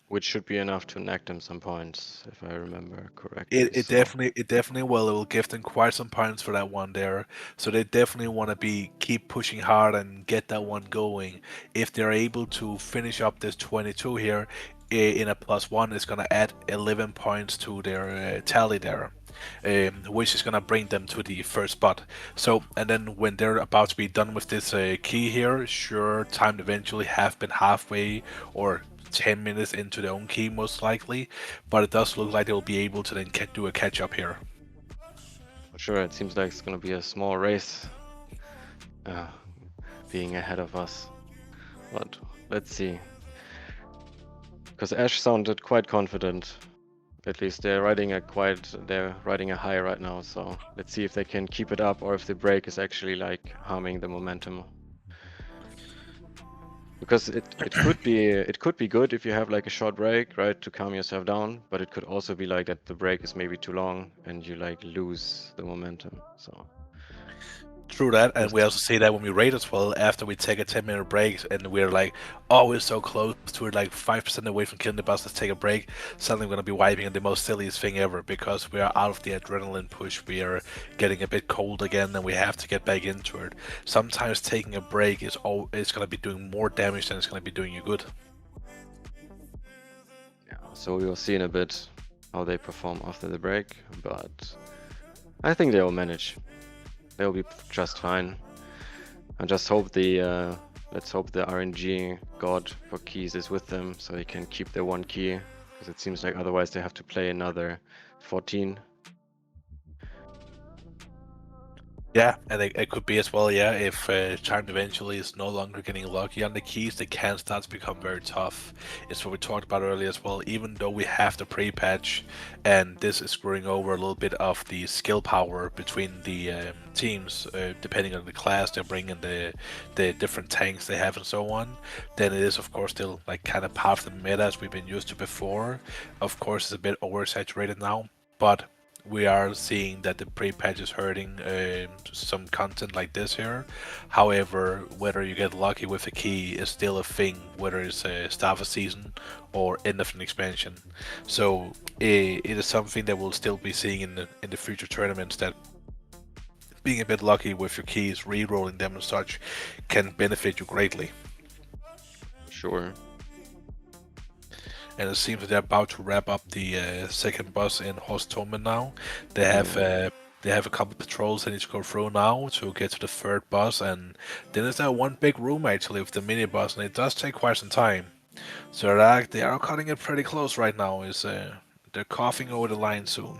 Which should be enough to nag them some points, if I remember correctly. It definitely will. It will give them quite some points for that one there. So they definitely want to keep pushing hard and get that one going. If they're able to finish up this 22 here in a +1, it's gonna add 11 points to their tally there. Which is gonna bring them to the first spot. So, and then when they're about to be done with this key here, sure, time eventually have been halfway or 10 minutes into their own key most likely, but it does look like they'll be able to then do a catch up here. For sure, it seems like it's gonna be a small race, being ahead of us. But let's see. Because Ash sounded quite confident. At least they're riding a high right now. So let's see if they can keep it up or if the break is actually like harming the momentum. Because it could be good if you have like a short break, right, to calm yourself down. But it could also be like that the break is maybe too long and you like lose the momentum. So. True that, and we also see that when we raid as well, after we take a 10-minute break and we're like, oh, we're so close, we're like 5% away from killing the boss, let's take a break. Suddenly we're going to be wiping the most silliest thing ever because we are out of the adrenaline push, we are getting a bit cold again and we have to get back into it. Sometimes taking a break is going to be doing more damage than it's going to be doing you good. Yeah, so we will see in a bit how they perform after the break, but I think they will manage. They'll be just fine. I just hope let's hope the RNG god for keys is with them so they can keep their one key, because it seems like otherwise they have to play another 14. Yeah, and it could be as well, yeah, if Charmed eventually is no longer getting lucky on the keys, they can start to become very tough. It's what we talked about earlier as well. Even though we have the pre-patch, and this is screwing over a little bit of the skill power between the teams, depending on the class they're bringing, the different tanks they have and so on, then it is of course still like kind of part of the meta as we've been used to before. Of course, it's a bit oversaturated now, but we are seeing that the pre-patch is hurting some content like this here. However, whether you get lucky with a key is still a thing, whether it's a start of a season or end of an expansion. So it is something that we'll still be seeing in the future tournaments, that being a bit lucky with your keys, re-rolling them and such, can benefit you greatly. Sure. And it seems that they're about to wrap up the second boss in Horse Torment now. They have a couple patrols they need to go through now to get to the third boss, and then there's that one big room actually with the mini boss, and it does take quite some time. So they are cutting it pretty close right now. They're coughing over the line soon,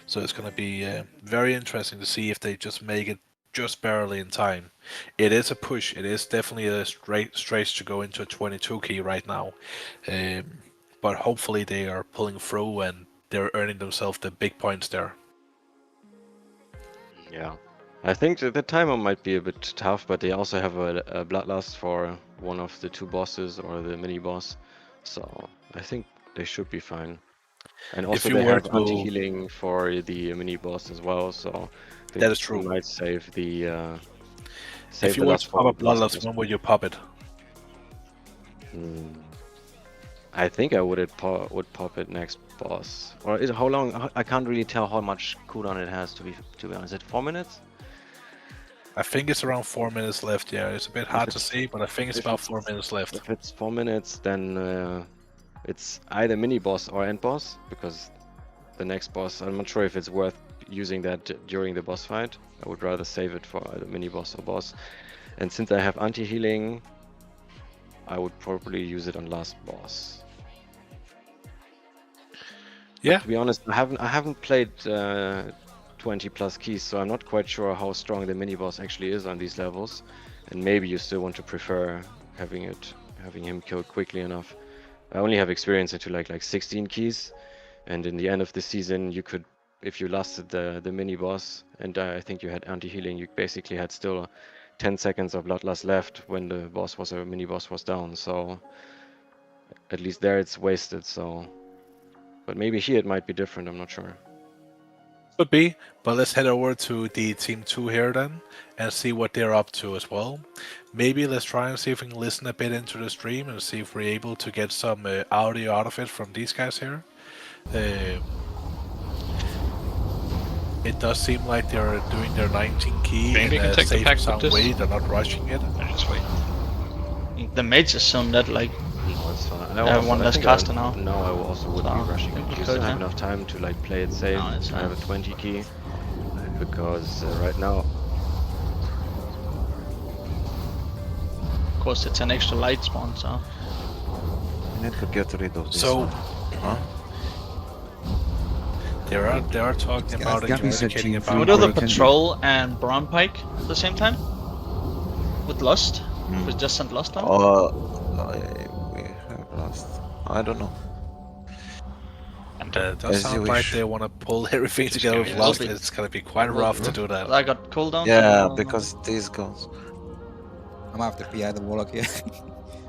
so it's gonna be very interesting to see if they just make it just barely in time. It is a push. It is definitely a straight to go into a 22 key right now. But hopefully they are pulling through and they're earning themselves the big points there. Yeah. I think the timer might be a bit tough, but they also have a bloodlust for one of the two bosses or the mini boss. So I think they should be fine. And also they have anti-healing for the mini boss as well, so that is true. Might save the if you want to pop a bloodlust, when would you pop it? I think I would pop it next boss. Or how long? I can't really tell how much cooldown it has, to be honest. Is it 4 minutes? I think it's around 4 minutes left. Yeah, it's a bit hard to see, but I think it's about 4 minutes left. If it's 4 minutes, then it's either mini boss or end boss, because the next boss, I'm not sure if it's worth using that during the boss fight. I would rather save it for either mini boss or boss. And since I have anti-healing, I would probably use it on last boss. Yeah. But to be honest, I haven't played 20 plus keys, so I'm not quite sure how strong the mini boss actually is on these levels. And maybe you still want to prefer having him killed quickly enough. I only have experience into like 16 keys, and in the end of the season, you could, if you lasted the mini boss, and I think you had anti-healing, you basically had still 10 seconds of bloodlust left when the mini boss was down. So at least there it's wasted. So But maybe here it might be different, I'm not sure. Could be, but let's head over to the Team 2 here then and see what they're up to as well. Maybe let's try and see if we can listen a bit into the stream and see if we're able to get some audio out of it from these guys here. It does seem like they're doing their 19 key Maybe in we can a take the safe pack and with sound this. way. They're not rushing it. Just wait. The mage is shown that like Oh, it's fine. And I Yeah, also- one I less think caster now. Now I also would So, be rushing think it. we You still could, have yeah. enough time to like play it safe. No, it's I have a fine. 20 key. Because right now, of course it's an extra light spawn, so We need to get rid of this So- one. Huh? They are talking about Guys, communicating Team about. we do the Can- patrol and Brawn Pike at the same time with Lust. Hmm. We just sent Lust on. We have lost. I don't know. And it does As you sound like wish. they want to pull everything together with gonna be- Lost. will be- It's gonna be quite rough to do that. I got cooldown. Yeah, so- because these guys. I'm after PI the Warlock here.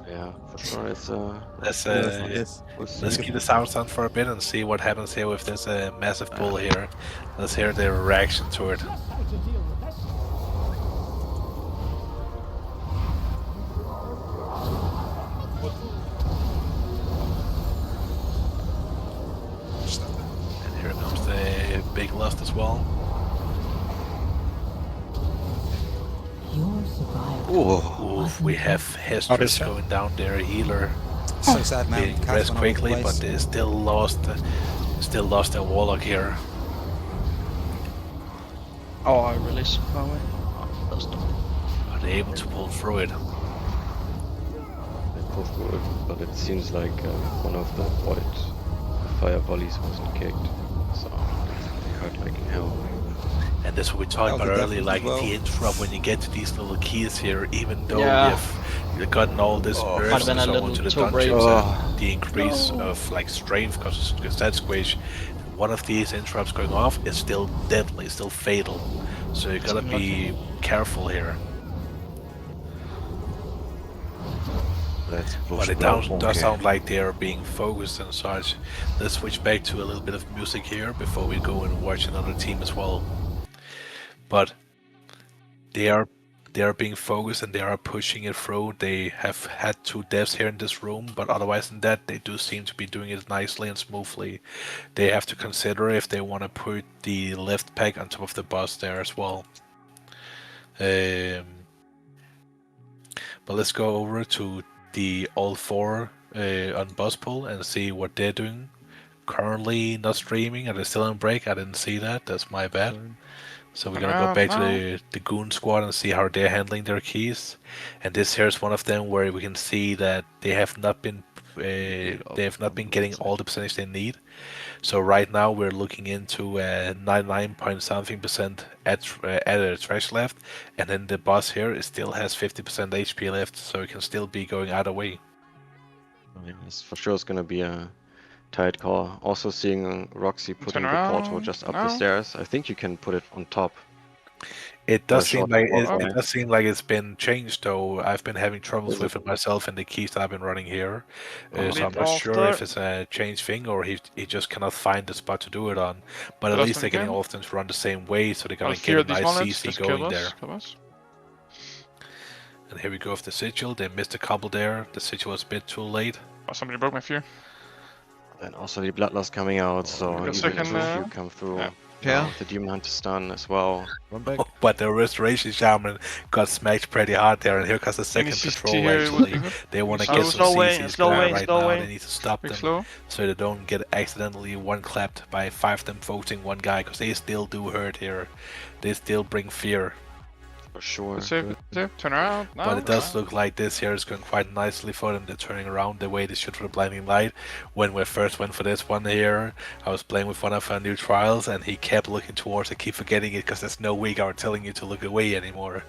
yeah, for sure it's Let's Yes. we'll see. let's keep the sounds on for a bit and see what happens here with this massive pull here. Let's hear their reaction to it. And here comes the big Lust as well. Your survival. Oof, we have Hestress going down there, healer. So sad, man. Being Cast pressed one all over the quickly, but place. they still lost their Warlock here. Oh, I release far away. Oh, that's dumb. Are they able to pull through it? They pull through it, but it seems like one of the void fire volleys wasn't kicked. So they hurt like hell. And that's what we talked That was about a earlier, definite like as well. the interrupt when you get to these little keys here, even though Yeah. you've gotten all this burst Might have been and a so on little to the too brave. dungeons and the increase of like strength because that squish, one of these interrupts going off is still deadly, still fatal. So you gotta be careful here. Let's push But it down. does sound like they are being focused and such. Let's switch back to a little bit of music here before we go and watch another team as well. But they are being focused and they are pushing it through. They have had 2 deaths here in this room, but otherwise than that, they do seem to be doing it nicely and smoothly. They have to consider if they want to put the left peg on top of the boss there as well. But let's go over to the all 4 on boss pool and see what they're doing. Currently not streaming. Are they still on break? I didn't see that. That's my bad. So we're gonna go back to the goon squad and see how they're handling their keys. And this here is one of them where we can see that they have not been getting all the percentage they need. So right now we're looking into 99 point something percent at trash left, and then the boss here still has 50% HP left, so it can still be going either way. Yes, for sure it's gonna be a tight call. Also seeing Roxy putting the portal around, just up the no. stairs. I think you can put it on top. It does Or seem like short- it does seem like it's been changed though. I've been having troubles with it myself and the keys that I've been running here, so I'm not sure if it's a changed thing or he just cannot find the spot to do it on. But at But least they're getting again, all of them to run the same way, so they're I'll gonna get fear a these nice monoliths, CC just going kill there. us, kill us. And here we go with the sigil. They missed a couple there. The sigil was a bit too late. Oh, somebody broke my fear. And also the bloodlust coming out, so Wait a even second, if you come through, yeah. Yeah. the demon hunter stun as well. Run back. But the restoration shaman got smacked pretty hard there, and here comes the second CC patrol. here would be Actually, good. they want to Slow, get some slow way, CCs slow going way, right slow now. way. They need to stop Big them slow. so they don't get accidentally one clapped by 5 of them voting one guy, because they still do hurt here. They still bring fear. For sure. Good save, save, turn around. No, But it does look like this here is going quite nicely for them. They're turning around the way they should for the blinding light. When we first went for this one here, I was playing with one of our new trials and he kept looking towards. I keep forgetting it because there's no way guard telling you to look away anymore.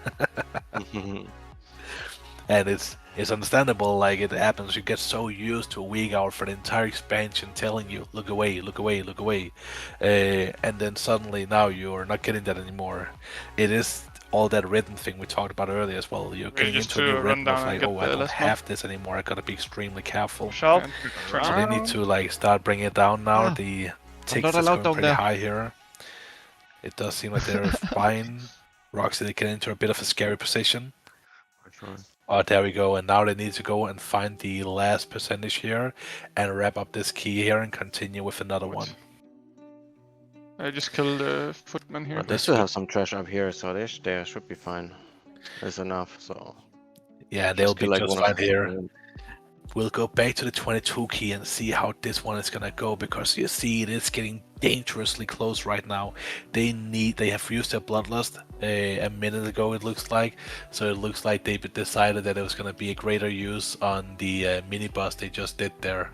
And it's understandable, like it happens. You get so used to a weak hour for the entire expansion telling you look away, look away, look away, and then suddenly now you're not getting that anymore. It is all that written thing we talked about earlier as well. You're getting just into a new to run rhythm down of and like, get oh, I the don't last have this anymore. I gotta be extremely careful. Push out. And turn So they need around. to like start bringing it down now. Ah, The ticks not is allowed going down pretty there. high here. It does seem like they're fine. Roxy, they get into a bit of a scary position. For sure. Oh, there we go. And now they need to go and find the last percentage here and wrap up this key here and continue with another What? one. I just killed the footman here. But they That's still good. have some trash up here, so they should be fine. There's enough, so Yeah, they'll kill be like just one fine of the here. We'll go back to the 22 key and see how this one is gonna go, because you see it is getting dangerously close right now. They have used their bloodlust a minute ago, it looks like, so it looks like they decided that it was gonna be a greater use on the mini boss they just did there.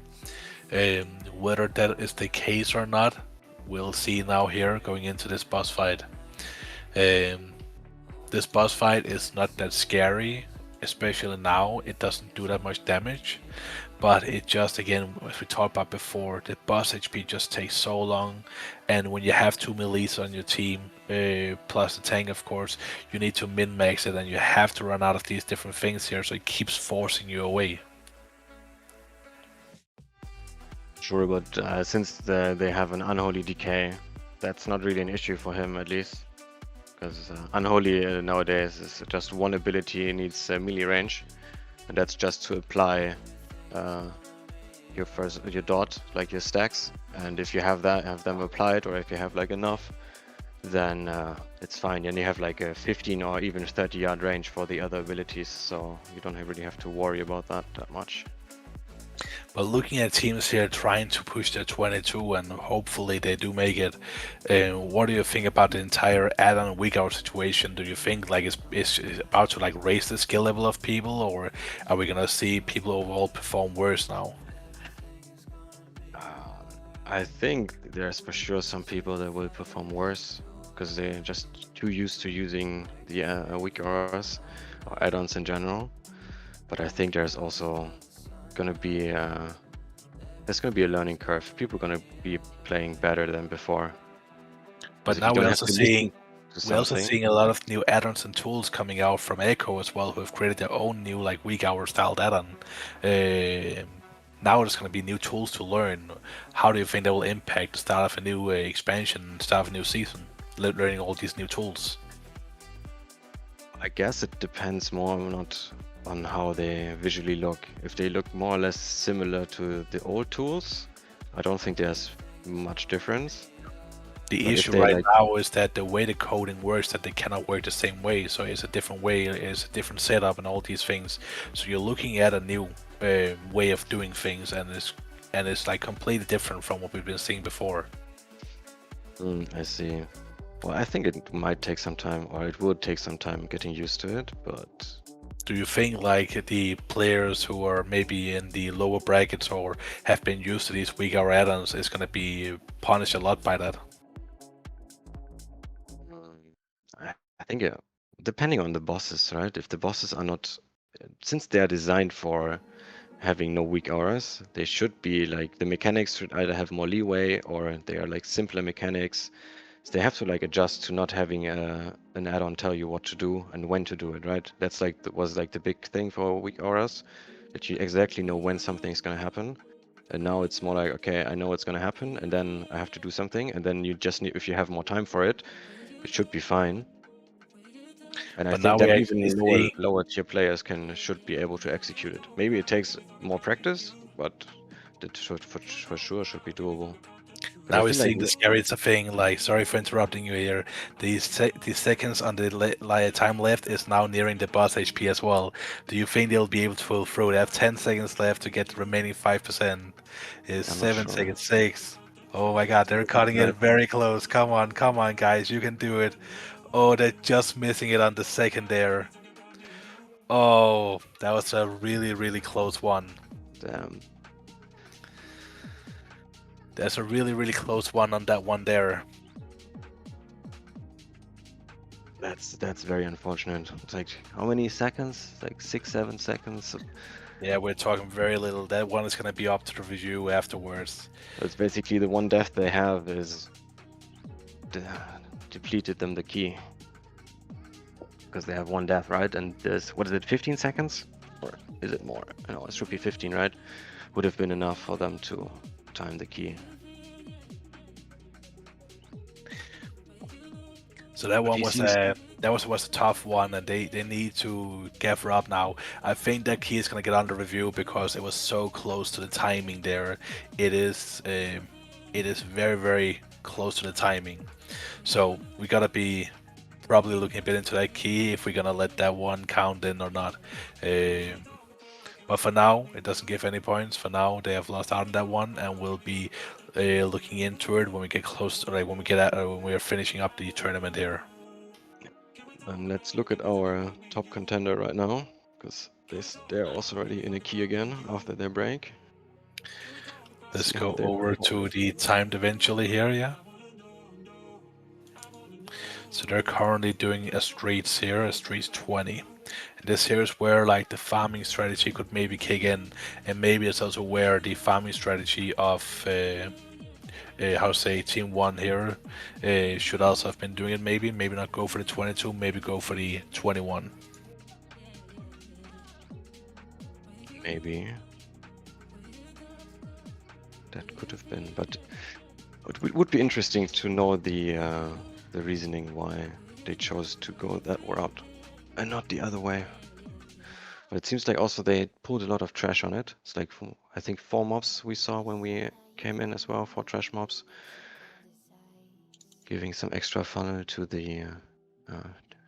Whether that is the case or not, we'll see now here going into this boss fight. This boss fight is not that scary, especially now. It doesn't do that much damage, but it just, again, as we talked about before, the boss HP just takes so long, and when you have 2 melees on your team, plus the tank, of course, you need to min-max it, and you have to run out of these different things here, so it keeps forcing you away. Sure, but since they have an unholy decay, that's not really an issue for him, at least. Because unholy nowadays is just one ability, needs melee range, and that's just to apply your dot, like your stacks. And if you have them applied, or if you have like enough, then it's fine. And you have like a 15 or even 30-yard range for the other abilities, so you don't really have to worry about that much. But looking at teams here trying to push their 22, and hopefully they do make it, what do you think about the entire add-on weak hour situation? Do you think like it's about to like raise the skill level of people, or are we gonna see people overall perform worse now? I think there's for sure some people that will perform worse because they're just too used to using the weak auras or add-ons in general. But I think there's also gonna be a learning curve. People are gonna be playing better than before. But now we're also seeing a lot of new add-ons and tools coming out from Echo as well, who have created their own new like weak hour styled add-on. Now there's going to be new tools to learn. How do you think that will impact the start of a new expansion, start of a new season, learning all these new tools? I guess it depends more not on how they visually look. If they look more or less similar to the old tools, I don't think there's much difference. The issue right now is that the way the coding works, that they cannot work the same way. So it's a different way, it's a different setup and all these things. So you're looking at a new way of doing things, and it's like completely different from what we've been seeing before. I see. Well, I think it might take some time, or it would take some time getting used to it, but... Do you think like the players who are maybe in the lower brackets or have been used to these weak hour add-ons is going to be punished a lot by that? I think, yeah, depending on the bosses, right? If the bosses are not... Since they are designed for having no weak auras, they should be like... The mechanics should either have more leeway, or they are like simpler mechanics. So they have to like adjust to not having an add-on tell you what to do and when to do it, right? That's like was like the big thing for weak auras, that you exactly know when something's gonna happen. And now it's more like, okay, I know it's gonna happen, and then I have to do something, and then you just need, if you have more time for it, it should be fine. And I think that even lower tier players should be able to execute it. Maybe it takes more practice, but it should for sure should be doable. Now we're seeing the scariest thing, like, sorry for interrupting you here, the seconds on the time left is now nearing the boss HP as well. Do you think they'll be able to pull through? They have 10 seconds left to get the remaining 5%. It's 7 seconds, 6. Oh my god, they're cutting it very close. Come on guys, you can do it. Oh, they're just missing it on the second there. Oh, that was a really, really close one. Damn. There's a really, really close one on that one there. That's very unfortunate. It's like, how many seconds? Like 6-7 seconds? Yeah, we're talking very little. That one is going to be up to the review afterwards. It's basically the one death they have is depleted them the key. because they have one death, right? And there's, what is it, 15 seconds? Or is it more? No, it should be 15, right? Would have been enough for them to time the key. So that But one he was seems- was a tough one, and they need to gather up now. I think that key is gonna get under review because it was so close to the timing there. It is very close to the timing. So we gotta be probably looking a bit into that key if we're gonna let that one count in or not. But for now, it doesn't give any points. For now, they have lost out on that one, and we'll be looking into it when we get close, or like when we get at, when we are finishing up the tournament here. And let's look at our top contender right now, because they're also already in a key again after their break. Let's See go how they're over performing. to the timed eventually here, yeah. So they're currently doing a streets here, a streets 20. And this here is where like the farming strategy could maybe kick in, and maybe it's also where the farming strategy of how to say team 1 here should also have been doing it. Maybe not go for the 22, maybe go for the 21. Maybe that could have been, but it would be interesting to know the reasoning why they chose to go that route and not the other way. But it seems like also they pulled a lot of trash on it. It's like I think 4 mobs we saw when we came in as well, 4 trash mobs, giving some extra funnel to the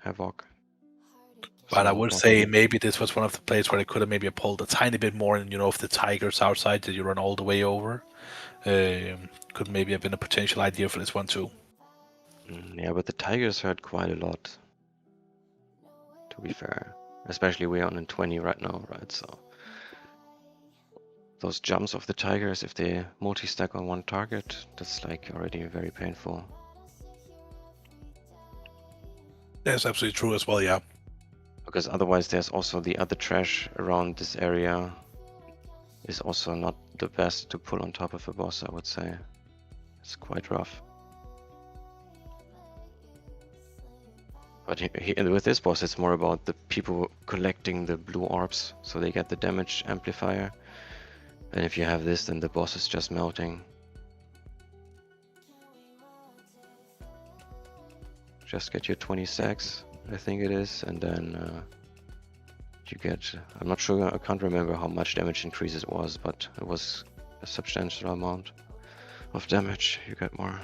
Havoc. But I So would not say really- maybe this was one of the plays where they could have maybe pulled a tiny bit more, and if the Tigers outside that you run all the way over, could maybe have been a potential idea for this one too. Yeah, but the Tigers hurt quite a lot, to be fair. Especially we're on in 20 right now, right? So those jumps of the Tigers, if they multi-stack on one target, that's like already very painful. That's absolutely true as well, yeah. Because otherwise there's also the other trash around this area is also not the best to pull on top of a boss, I would say. It's quite rough. But with this boss, it's more about the people collecting the blue orbs, so they get the damage amplifier. And if you have this, then the boss is just melting. Just get your 20 stacks, I think it is, and then you get, I'm not sure, I can't remember how much damage increase it was, but it was a substantial amount of damage. You get more.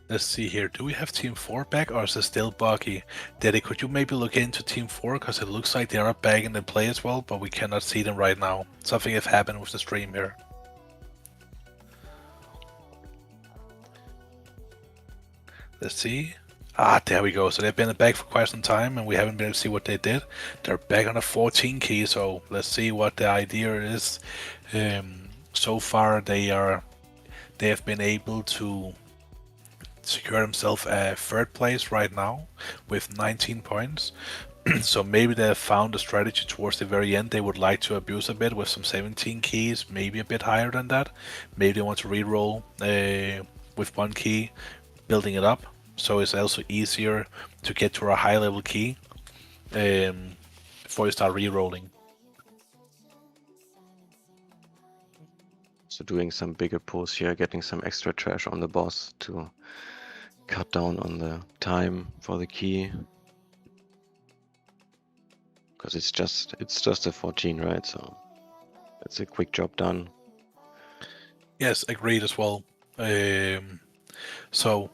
Let's see here. Do we have Team 4 back, or is it still buggy? Daddy, could you maybe look into Team 4? Because it looks like they are back in the play as well, but we cannot see them right now. Something has happened with the stream here. Let's see. Ah, there we go. So they've been back for quite some time, and we haven't been able to see what they did. They're back on a 14 key, so let's see what the idea is. So far, they have been able to secure themselves a third place right now with 19 points. So maybe they have found a strategy towards the very end they would like to abuse a bit with some 17 keys, maybe a bit higher than that. Maybe they want to reroll with 1 key, building it up, so it's also easier to get to a high level key before you start re-rolling. So doing some bigger pulls here, getting some extra trash on the boss to cut down on the time for the key. Because it's just a 14, right? So it's a quick job done. Yes, agreed as well. So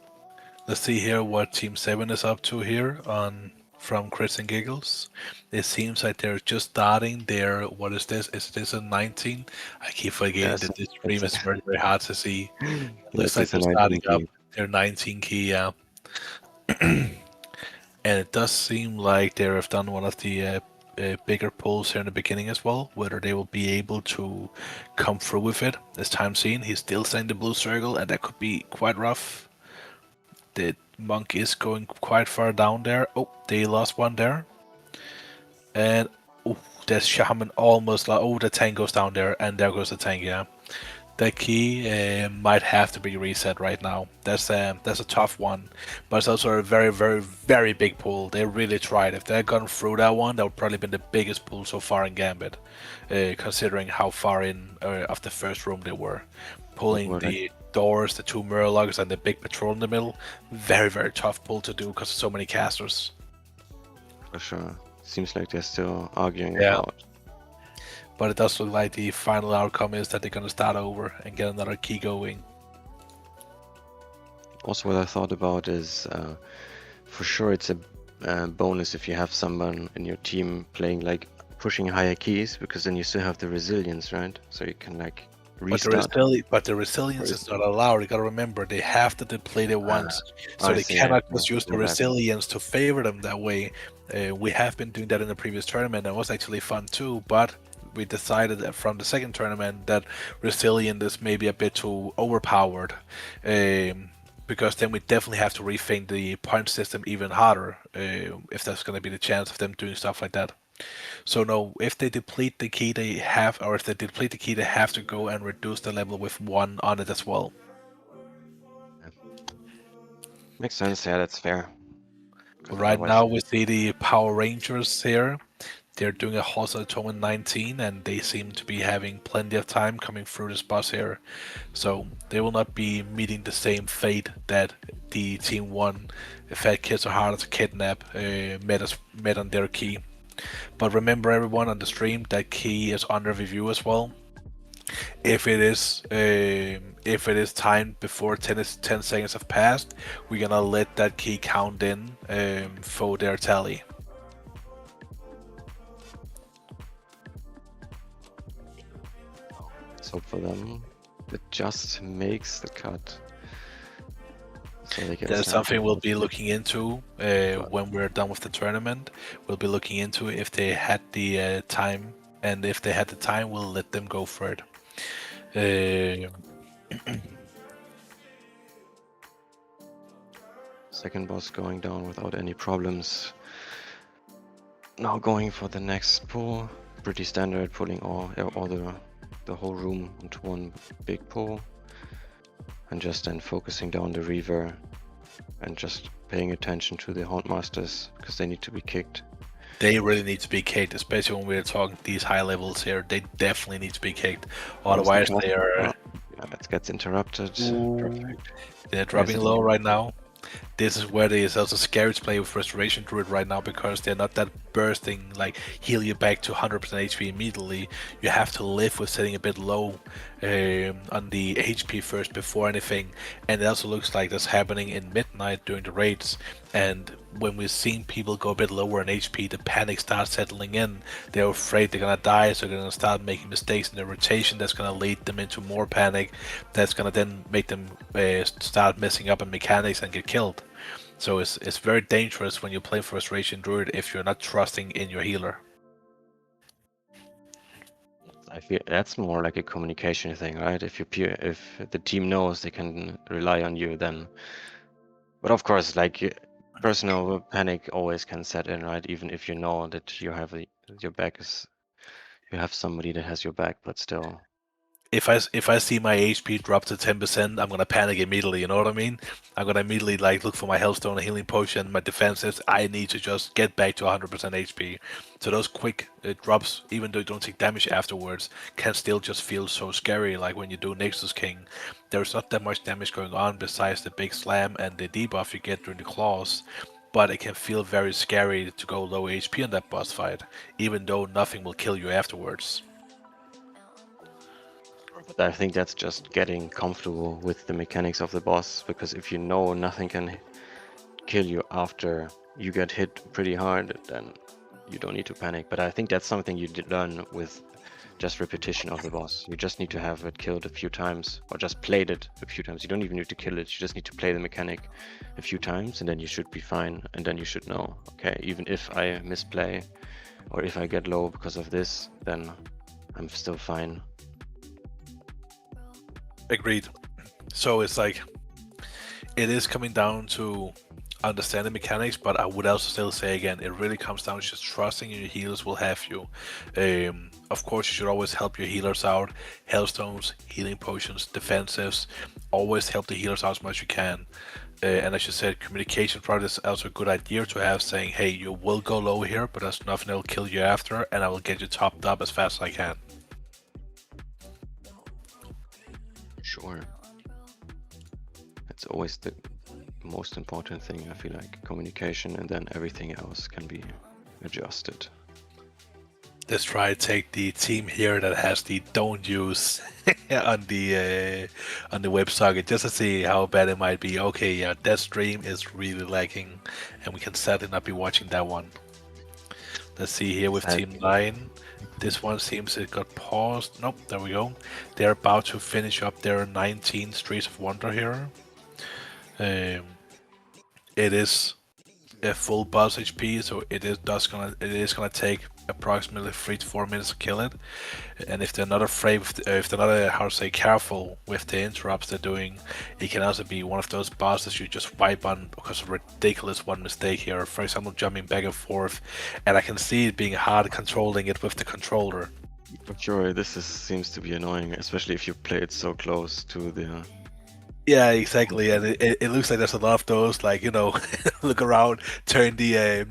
let's see here what Team 7 is up to here from Chris and Giggles. It seems like they're just starting their, what is this? Is this a 19? I keep forgetting Yes, that this stream it's is very, very hard to see. Looks Yes, like it's a they're starting 19 up key. their 19 key, yeah. And it does seem like they have done one of the bigger pulls here in the beginning as well. Whether they will be able to come through with it as time seen. He's still sending the blue circle, and that could be quite rough. The monk is going quite far down there. Oh, they lost one there. And oh, there's Shaman almost like, oh, the tank goes down there, and there goes the tank, yeah. that key might have to be reset right now. That's a tough one, but it's also a very, very, very big pull. They really tried. If they had gone through that one, that would probably been the biggest pull so far in Gambit, considering how far in of the first room they were. Pulling What the doors, the 2 Murlocs, and the big patrol in the middle. Very, very tough pull to do because of so many casters. For sure. Seems like they're still arguing Yeah. about. But it does look like the final outcome is that they're going to start over and get another key going. Also, what I thought about is, for sure, it's a bonus if you have someone in your team playing like pushing higher keys, because then you still have the resilience, right? So you can like restart. But the resilience is not allowed. You gotta remember they have to deplete it once, so I they see, cannot yeah. just use the Go back. resilience to favor them that way. We have been doing that in the previous tournament. That was actually fun too, but we decided that from the second tournament that resilience is maybe a bit too overpowered. Because then we definitely have to rethink the point system even harder if there's going to be the chance of them doing stuff like that. So no, if they deplete the key they have, or if they deplete the key, they have to go and reduce the level with 1 on it as well. Makes sense, yeah, that's fair. 'Cause Right otherwise- now we see the Power Rangers here. They're doing a Hostile Atonement 19, and they seem to be having plenty of time coming through this boss here. So they will not be meeting the same fate that the Team 1 Fat Kids Are Harder to Kidnap met on their key. But remember, everyone on the stream, that key is under review as well. If it is timed before 10 seconds have passed, we're gonna let that key count in for their tally. So for them, it just makes the cut. So they get That's a something sample. we'll be looking into when we're done with the tournament. We'll be looking into if they had the time, and if they had the time, we'll let them go for it. Second boss going down without any problems. Now going for the next pull. Pretty standard, pulling all the whole room into one big pull. And just then focusing down the Reaver and just paying attention to the Houndmasters, because they need to be kicked. They really need to be kicked, especially when we're talking these high levels here. They definitely need to be kicked. Otherwise, they are. Yeah, that gets interrupted. Perfect. They're dropping low right now. This is where there's also scary to play with Restoration Druid right now, because they're not that bursting, like heal you back to 100% HP immediately. You have to live with setting a bit low on the HP first before anything. And it also looks like that's happening in Midnight during the raids. And when we're seeing people go a bit lower in HP, the panic starts settling in. They're afraid they're gonna die, so they're gonna start making mistakes in their rotation. That's gonna lead them into more panic. That's gonna then make them start messing up in mechanics and get killed. So it's very dangerous when you play Frustration Druid if you're not trusting in your healer. I feel that's more like a communication thing, right? If the team knows they can rely on you, then. But of course, like personal panic always can set in, right? Even if you know that you have your back is, you have somebody that has your back, but still. If I see my HP drop to 10%, I'm gonna panic immediately. You know what I mean? I'm gonna immediately like look for my healthstone, a healing potion, my defenses. I need to just get back to 100% HP. So those quick drops, even though you don't take damage afterwards, can still just feel so scary. Like when you do Nexus King, there's not that much damage going on besides the big slam and the debuff you get during the claws. But it can feel very scary to go low HP on that boss fight, even though nothing will kill you afterwards. But I think that's just getting comfortable with the mechanics of the boss, because if you know nothing can kill you after you get hit pretty hard, then you don't need to panic. But I think that's something you learn with just repetition of the boss. You just need to have it killed a few times, or just played it a few times. You don't even need to kill it, you just need to play the mechanic a few times, and then you should be fine. And then you should know, okay, even if I misplay, or if I get low because of this, then I'm still fine. Agreed. So it's like, it is coming down to understand the mechanics, but I would also still say again, it really comes down to just trusting your healers will have you. Of course, you should always help your healers out. Hellstones, healing potions, defensives, always help the healers out as much as you can. And as you said, communication probably is also a good idea to have, saying, hey, you will go low here, but there's nothing that will kill you after, and I will get you topped up as fast as I can. Sure. It's always the most important thing, I feel like. Communication, and then everything else can be adjusted. Let's try to take the team here that has the don't use on the WebSocket just to see how bad it might be. Okay, yeah, that stream is really lagging, and we can sadly not be watching that one. Let's see here with Team 9. This one seems it got paused. Nope, there we go. They're about to finish up their 19 Streets of Wonder here. It is a full boss HP, so it is gonna take approximately 3 to 4 minutes to kill it. And if they're not afraid, if they're not how to say careful with the interrupts they're doing, it can also be one of those bosses you just wipe on because of ridiculous one mistake here. For example, jumping back and forth, and I can see it being hard controlling it with the controller. For sure, seems to be annoying, especially if you play it so close to the. Yeah, exactly, and it looks like there's a lot of those, like, you know, look around, turn the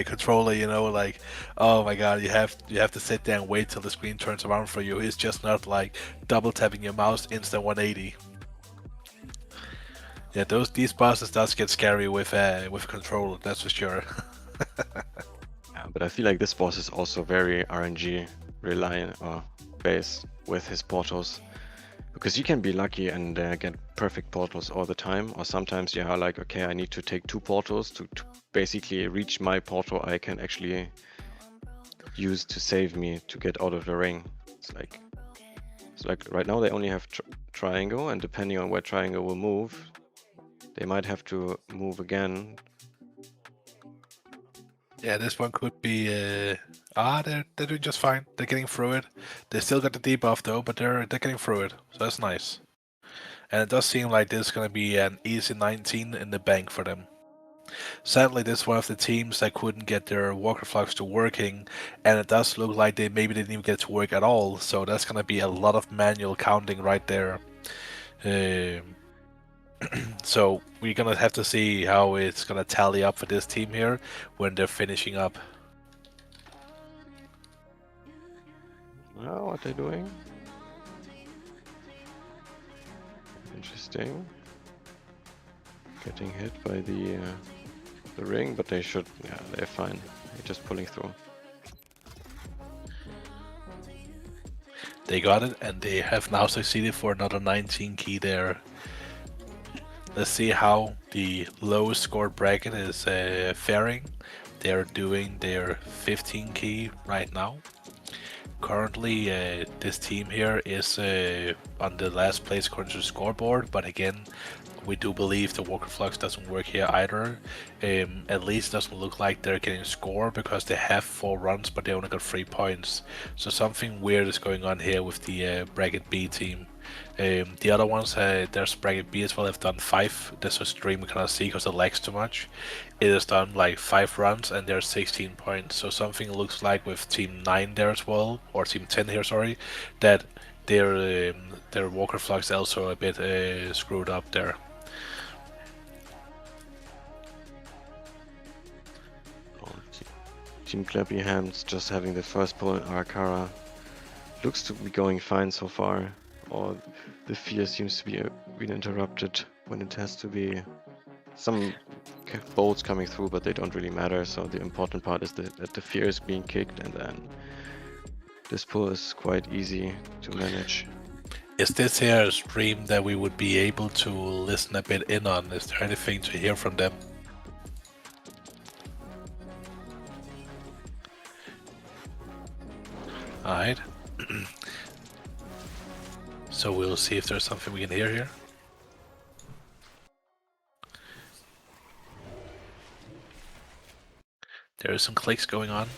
controller, you know, like, oh my god, you have to sit there and wait till the screen turns around for you. It's just not like double tapping your mouse instant 180. Yeah, these bosses does get scary with controller, that's for sure. Yeah, but I feel like this boss is also very RNG reliant or based with his portals. Because you can be lucky and get perfect portals all the time, or sometimes you are like, okay, I need to take 2 portals to basically reach my portal I can actually use to save me to get out of the ring. It's like right now they only have triangle, and depending on where triangle will move, they might have to move again. Yeah, this one could be. They're doing just fine. They're getting through it. They still got the debuff though, but they're getting through it, so that's nice. And it does seem like this is gonna be an easy 19 in the bank for them. Sadly, this is one of the teams that couldn't get their Walker Flux to working, and it does look like they maybe didn't even get it to work at all. So that's gonna be a lot of manual counting right there. So we're gonna have to see how it's gonna tally up for this team here when they're finishing up. Oh, what they're doing? Interesting. Getting hit by the ring, but they're fine. They're just pulling through. They got it, and they have now succeeded for another 19 key there. Let's see how the lowest scored bracket is faring. They're doing their 15 key right now. Currently, this team here is on the last place according to the scoreboard, but again, we do believe the Walker Flux doesn't work here either. At least doesn't look like they're getting score because they have 4 runs, but they only got 3 points. So something weird is going on here with the bracket B team. The other ones, there's bracket B as well, have done 5. This is a stream we cannot see because it lags too much. It has done like 5 runs and there's 16 points. So something looks like with team 9 there as well, or team 10 here, sorry, that their Walker Flux also a bit screwed up there. Team Clappy Hands just having the first pull in Arakara. Looks to be going fine so far. Or the fear seems to be being interrupted when it has to be some bolts coming through, but they don't really matter. So the important part is that the fear is being kicked, and then this pull is quite easy to manage. Is this here a stream that we would be able to listen a bit in on? Is there anything to hear from them? Alright. So we'll see if there's something we can hear here. There is some clicks going on.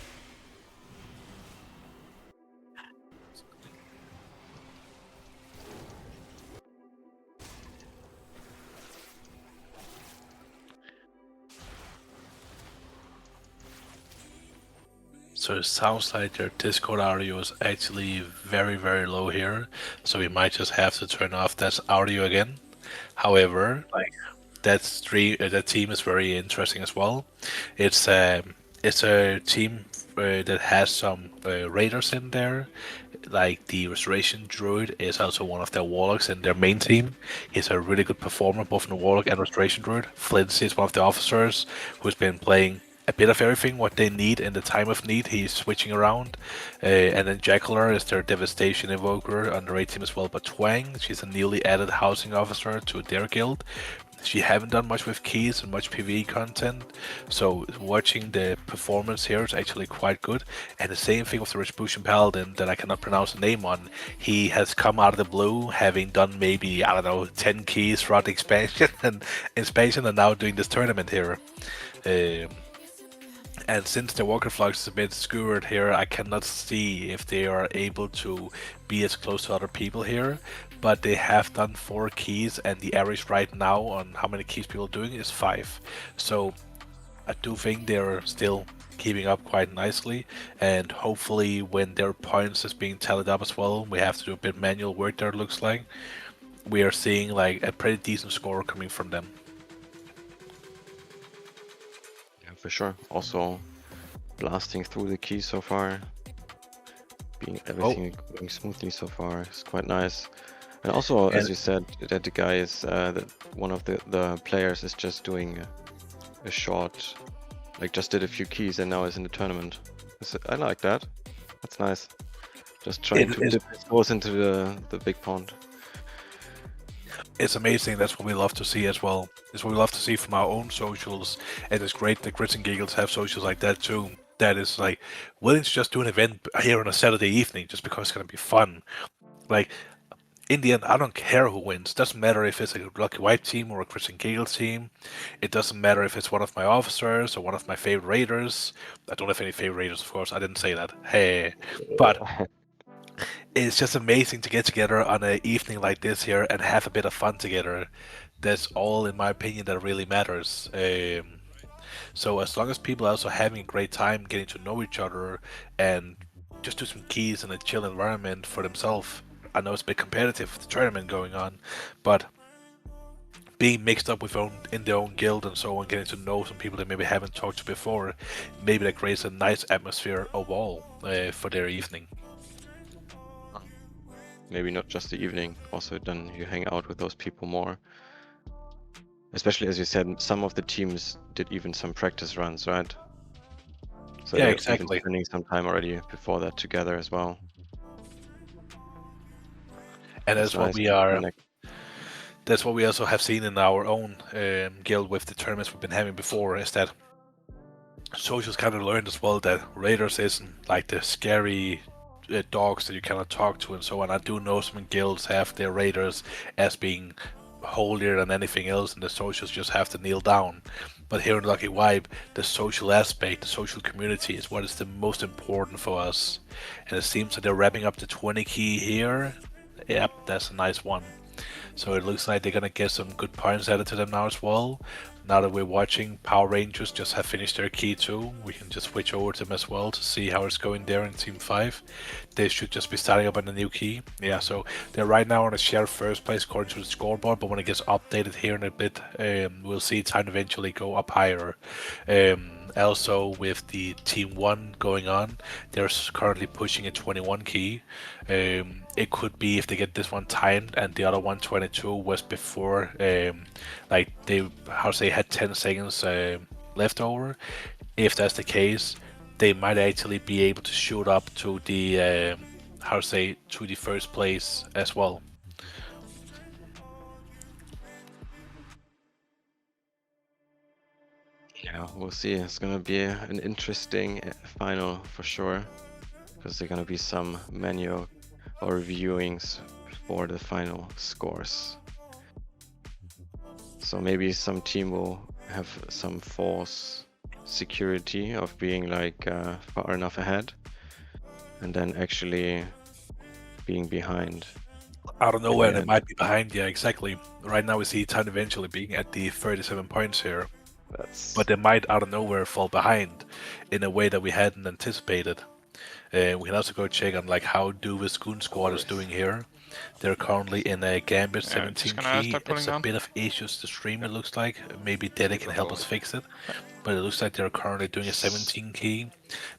So it sounds like their Discord audio is actually very, very low here. So we might just have to turn off that audio again. However, like that team is very interesting as well. It's a team that has some raiders in there. Like the Restoration Druid is also one of their warlocks in their main team. He's a really good performer, both in the warlock and Restoration Druid. Flincy is one of the officers who's been playing a bit of everything what they need in the time of need. He's switching around. And then Jackler is their Devastation Invoker on the raid team as well. But Twang, she's a newly added housing officer to their guild. She haven't done much with keys and much PvE content, so watching the performance here is actually quite good. And the same thing with the Retribution Paladin that I cannot pronounce the name on. He has come out of the blue, having done maybe, I don't know, 10 keys throughout the expansion and now doing this tournament here. And since the Walker Flux is a bit skewered here, I cannot see if they are able to be as close to other people here. But they have done 4 keys, and the average right now on how many keys people are doing is 5. So I do think they're still keeping up quite nicely. And hopefully when their points is being tallied up as well, we have to do a bit manual work there, it looks like. We are seeing like a pretty decent score coming from them. For sure. Also, blasting through the keys so far, everything going smoothly so far is quite nice. And also, as you said, that the guy is that one of the players is just doing a short, like just did a few keys and now is in the tournament. I like that. That's nice. Just trying to dip his toes into the big pond. It's amazing. That's what we love to see as well. It's what we love to see from our own socials, and it's great that Grits and Giggles have socials like that too. That is like willing to just do an event here on a Saturday evening just because it's gonna be fun. Like in the end, I don't care who wins. Doesn't matter if it's a Lucky White team or a Grits and Giggles team. It doesn't matter if it's one of my officers or one of my favorite raiders. I don't have any favorite raiders, of course. I didn't say that. Hey, but. It's just amazing to get together on an evening like this here and have a bit of fun together. That's all, in my opinion, that really matters. So as long as people are also having a great time getting to know each other and just do some keys in a chill environment for themselves. I know it's a bit competitive with the tournament going on, but being mixed up with in their own guild and so on, getting to know some people they maybe haven't talked to before, maybe that creates a nice atmosphere overall for their evening. Maybe not just the evening, also then you hang out with those people more. Especially as you said, some of the teams did even some practice runs, right? So yeah, they're exactly. even spending some time already before that together as well. And that's what we are. That's what we also have seen in our own guild with the tournaments we've been having before, is that socials kind of learned as well that Raiders isn't like the scary dogs that you cannot talk to and so on. I do know some guilds have their Raiders as being holier than anything else, and the socials just have to kneel down. But here in Lucky Vibe, the social aspect, the social community is what is the most important for us. And it seems that they're wrapping up the 20 key here. Yep, that's a nice one. So it looks like they're gonna get some good points added to them now as well. Now that we're watching, Power Rangers just have finished their key too. We can just switch over to them as well to see how it's going there in Team 5. They should just be starting up on a new key. Yeah, so they're right now on a shared first place according to the scoreboard, but when it gets updated here in a bit, we'll see time eventually go up higher. Also, with the Team 1 going on, they're currently pushing a 21 key. It could be if they get this one timed and the other 122 was before, like they had 10 seconds left over. If that's the case, they might actually be able to shoot up to the to the first place as well. Yeah, we'll see. It's gonna be an interesting final for sure, because there are gonna be some manual or reviewings for the final scores. So maybe some team will have some false security of being like far enough ahead, and then actually being behind. I don't know when it might be behind. Yeah, exactly. Right now we see time eventually being at the 37 points here. That's but they might out of nowhere fall behind in a way that we hadn't anticipated. We can also go check on like how Duva's Goon Squad is doing here. They're currently in a Gambit Yeah, 17 just gonna key. start pulling It's a down. bit of issues to stream, it looks like. Maybe Dede can help us fix it. But it looks like they're currently doing a 17 key.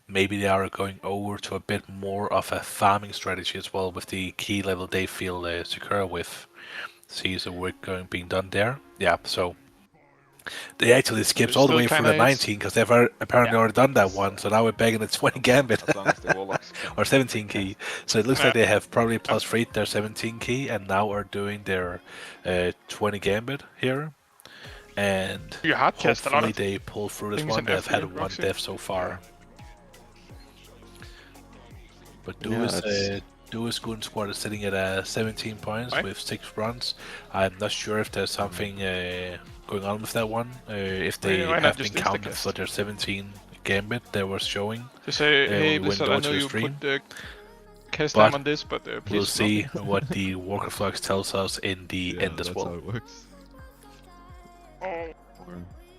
Maybe they are going over to a bit more of a farming strategy as well with the key level they feel secure with. See the work being done there. Yeah, so they actually skips all the Still way through the kinda 19 because they've apparently already done that one. So now we're back in the 20 Gambit. As long as the Warlocks can. Or 17 key. So it looks Yeah. like they have probably plus 3 their 17 key and now are doing their 20 Gambit here. And You hard cast a lot hopefully of they pull through this things one. in They've had FD, one Roxy. death so far. But Yeah, it's- Dua's Goon Squad is sitting at 17 points Right. with 6 runs. I'm not sure if there's something going on with that one. If they Why not have been just counted insta-cast? for their 17 Gambit that was showing. Just say, hey, when we went Blizzard, I over know to the you stream. put the cast But time on this, but please. We'll see not. what the Walker Flux tells us in the end as well. it works. Oh,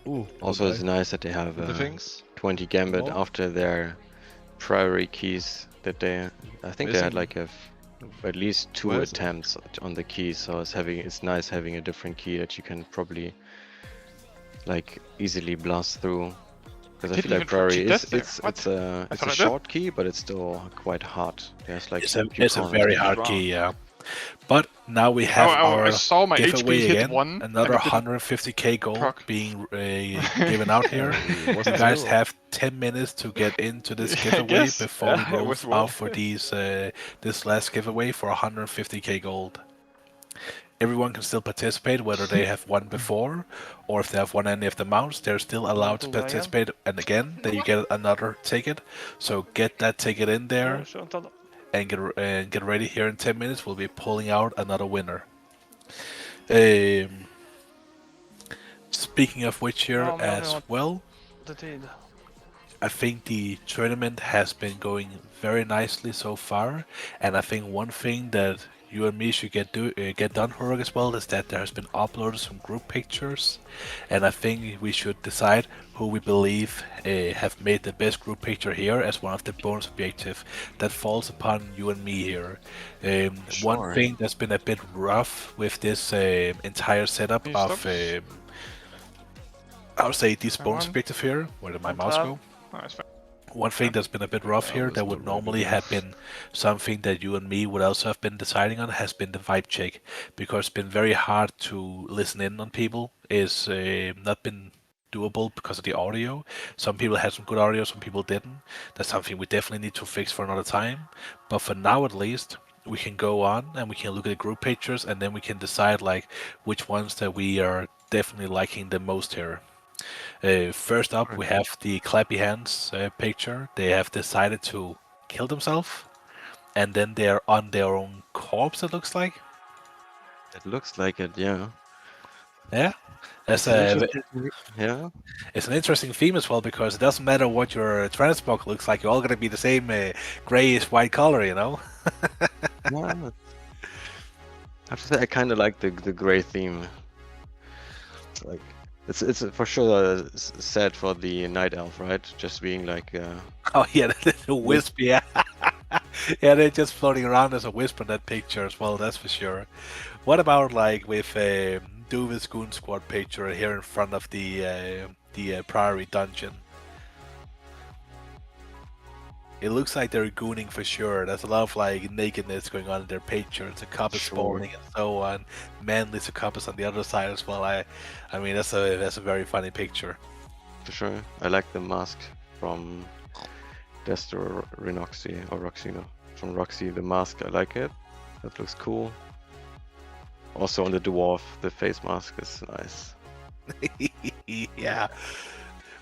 Ooh, also, it's nice that they have The things. 20 Gambit More? after their priority keys that they. I think they had Missing. like at least 2 Where is it? attempts on the key, so it's nice having a different key that you can probably like easily blast through. Because I Didn't feel like even throw priority cheap is death there. it's What? it's a I it's thought a I did. short key, but it's still quite hard. There's like It's few a counters very on hard it. key, yeah. But now we have I our saw my giveaway HP hit again. 1. Another and it didn't 150k gold proc. being given out here. It You wasn't guys zero. have 10 minutes to get into this Yeah, I giveaway guess. before we Yeah, roll with out one. for this last giveaway for 150k gold. Everyone can still participate, whether they have won before or if they have won any of the mounts. They're still allowed to participate. And again, then you get another ticket. So get that ticket in there and get ready. Here in 10 minutes, we'll be pulling out another winner. Speaking of which here as well, I think the tournament has been going very nicely so far, and I think one thing that you and me should get done, Horog, as well, is that there has been uploaded some group pictures, and I think we should decide who we believe have made the best group picture here as one of the bonus objective that falls upon you and me here. One Sure. thing that's been a bit rough with this entire setup You of stop? I would say this bonus One. objective here. Where did my mouse go? Oh, it's fine. One thing that's been a bit rough here that would normally have been something that you and me would also have been deciding on has been the vibe check, because it's been very hard to listen in on people. It's not been doable because of the audio. Some people had some good audio, some people didn't. That's something we definitely need to fix for another time. But for now, at least, we can go on and we can look at the group pictures and then we can decide like which ones that we are definitely liking the most here. First up, we have the Clappy Hands picture. They have decided to kill themselves, and then they're on their own corpse, it looks like. It looks like it, yeah. Yeah. It's That's an a, interesting- yeah. it's an interesting theme as well, because it doesn't matter what your transport looks like, you're all going to be the same grayish white color, you know? Yeah. I have to say, I kind of like the gray theme. Like, it's for sure sad for the night elf, right? Just being like, Oh, yeah, the wisp, yeah. Yeah, they're just floating around as a wisp in that picture as well, that's for sure. What about, like, with Duva's Goon Squad picture here in front of the Priory Dungeon? It looks like they're gooning for sure. There's a lot of like nakedness going on in their picture. It's a copper Sure. spawning and so on. Manly Succubus on the other side as well. I mean that's a very funny picture. for sure. I like the mask from Destro Renoxy or Roxy, no, from Roxy. The mask, I like it. That looks cool. Also on the dwarf, the face mask is nice. Yeah.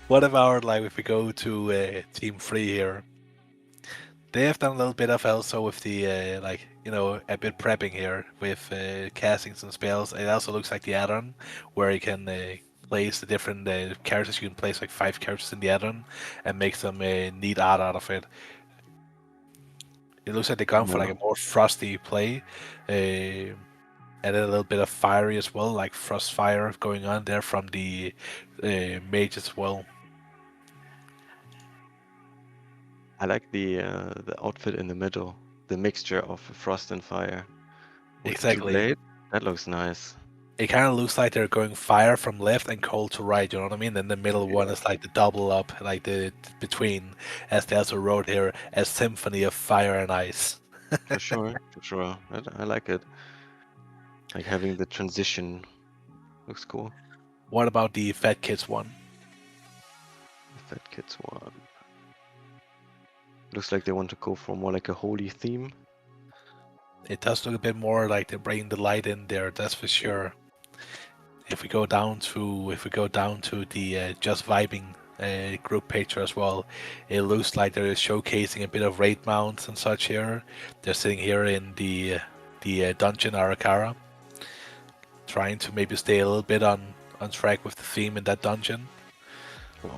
What about like if we go to Team 3 here? They have done a little bit of also with the like, you know, a bit prepping here with casting some spells. It also looks like the add-on where you can place the different characters. You can place like 5 characters in the add-on and make some neat art out of it. It looks like they've gone for like a more frosty play. and then a little bit of fiery as well, like frost fire going on there from the mage as well. I like the outfit in the middle, the mixture of frost and fire with the two Exactly. blades. That looks nice. It kind of looks like they're going fire from left and cold to right, you know what I mean? Then the middle one is like the double up, like the between, as they also wrote here, a symphony of fire and ice. For sure, for sure. I like it. Like having the transition looks cool. What about the Fat Kids one? The Fat Kids one. Looks like they want to go for more like a holy theme. It does look a bit more like they're bringing the light in there, that's for sure. If we go down to the just vibing group picture as well, it looks like they're showcasing a bit of raid mounts and such here. They're sitting here in the dungeon Arakara, trying to maybe stay a little bit on track with the theme in that dungeon.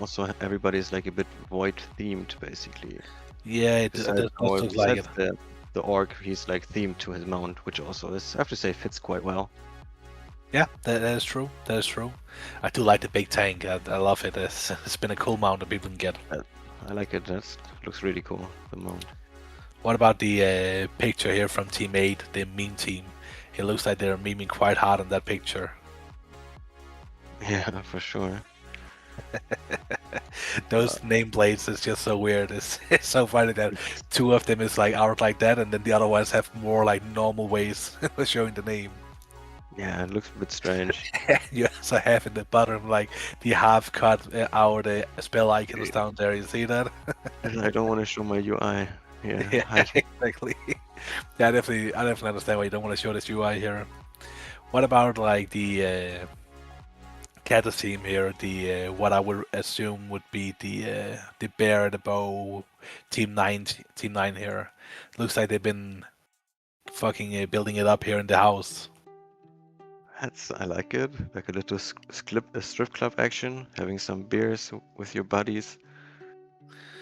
Also, everybody's like a bit void themed, basically. Yeah, it Besides, does look like it. the orc, he's like themed to his mount, which also is, I have to say, fits quite well. Yeah, that is true. That is true. I do like the big tank. I love it. It's been a cool mount that people can get. I like it. That looks really cool. The mount. What about the picture here from Team 8, the meme team? It looks like they're memeing quite hard on that picture. Yeah, for sure. Those nameplates is just so weird. It's so funny that two of them is like out like that, and then the other ones have more like normal ways of showing the name. Yeah, it looks a bit strange. You also have in the bottom like the half cut out spell icons down there. You see that? I don't want to show my UI. Yeah, Yeah, exactly. Yeah, I definitely understand why you don't want to show this UI here. What about like the Kata team here? The what I would assume would be the bear, the bow, team 9 here. Looks like they've been fucking building it up here in the house. I like it. Like a little strip club action, having some beers with your buddies,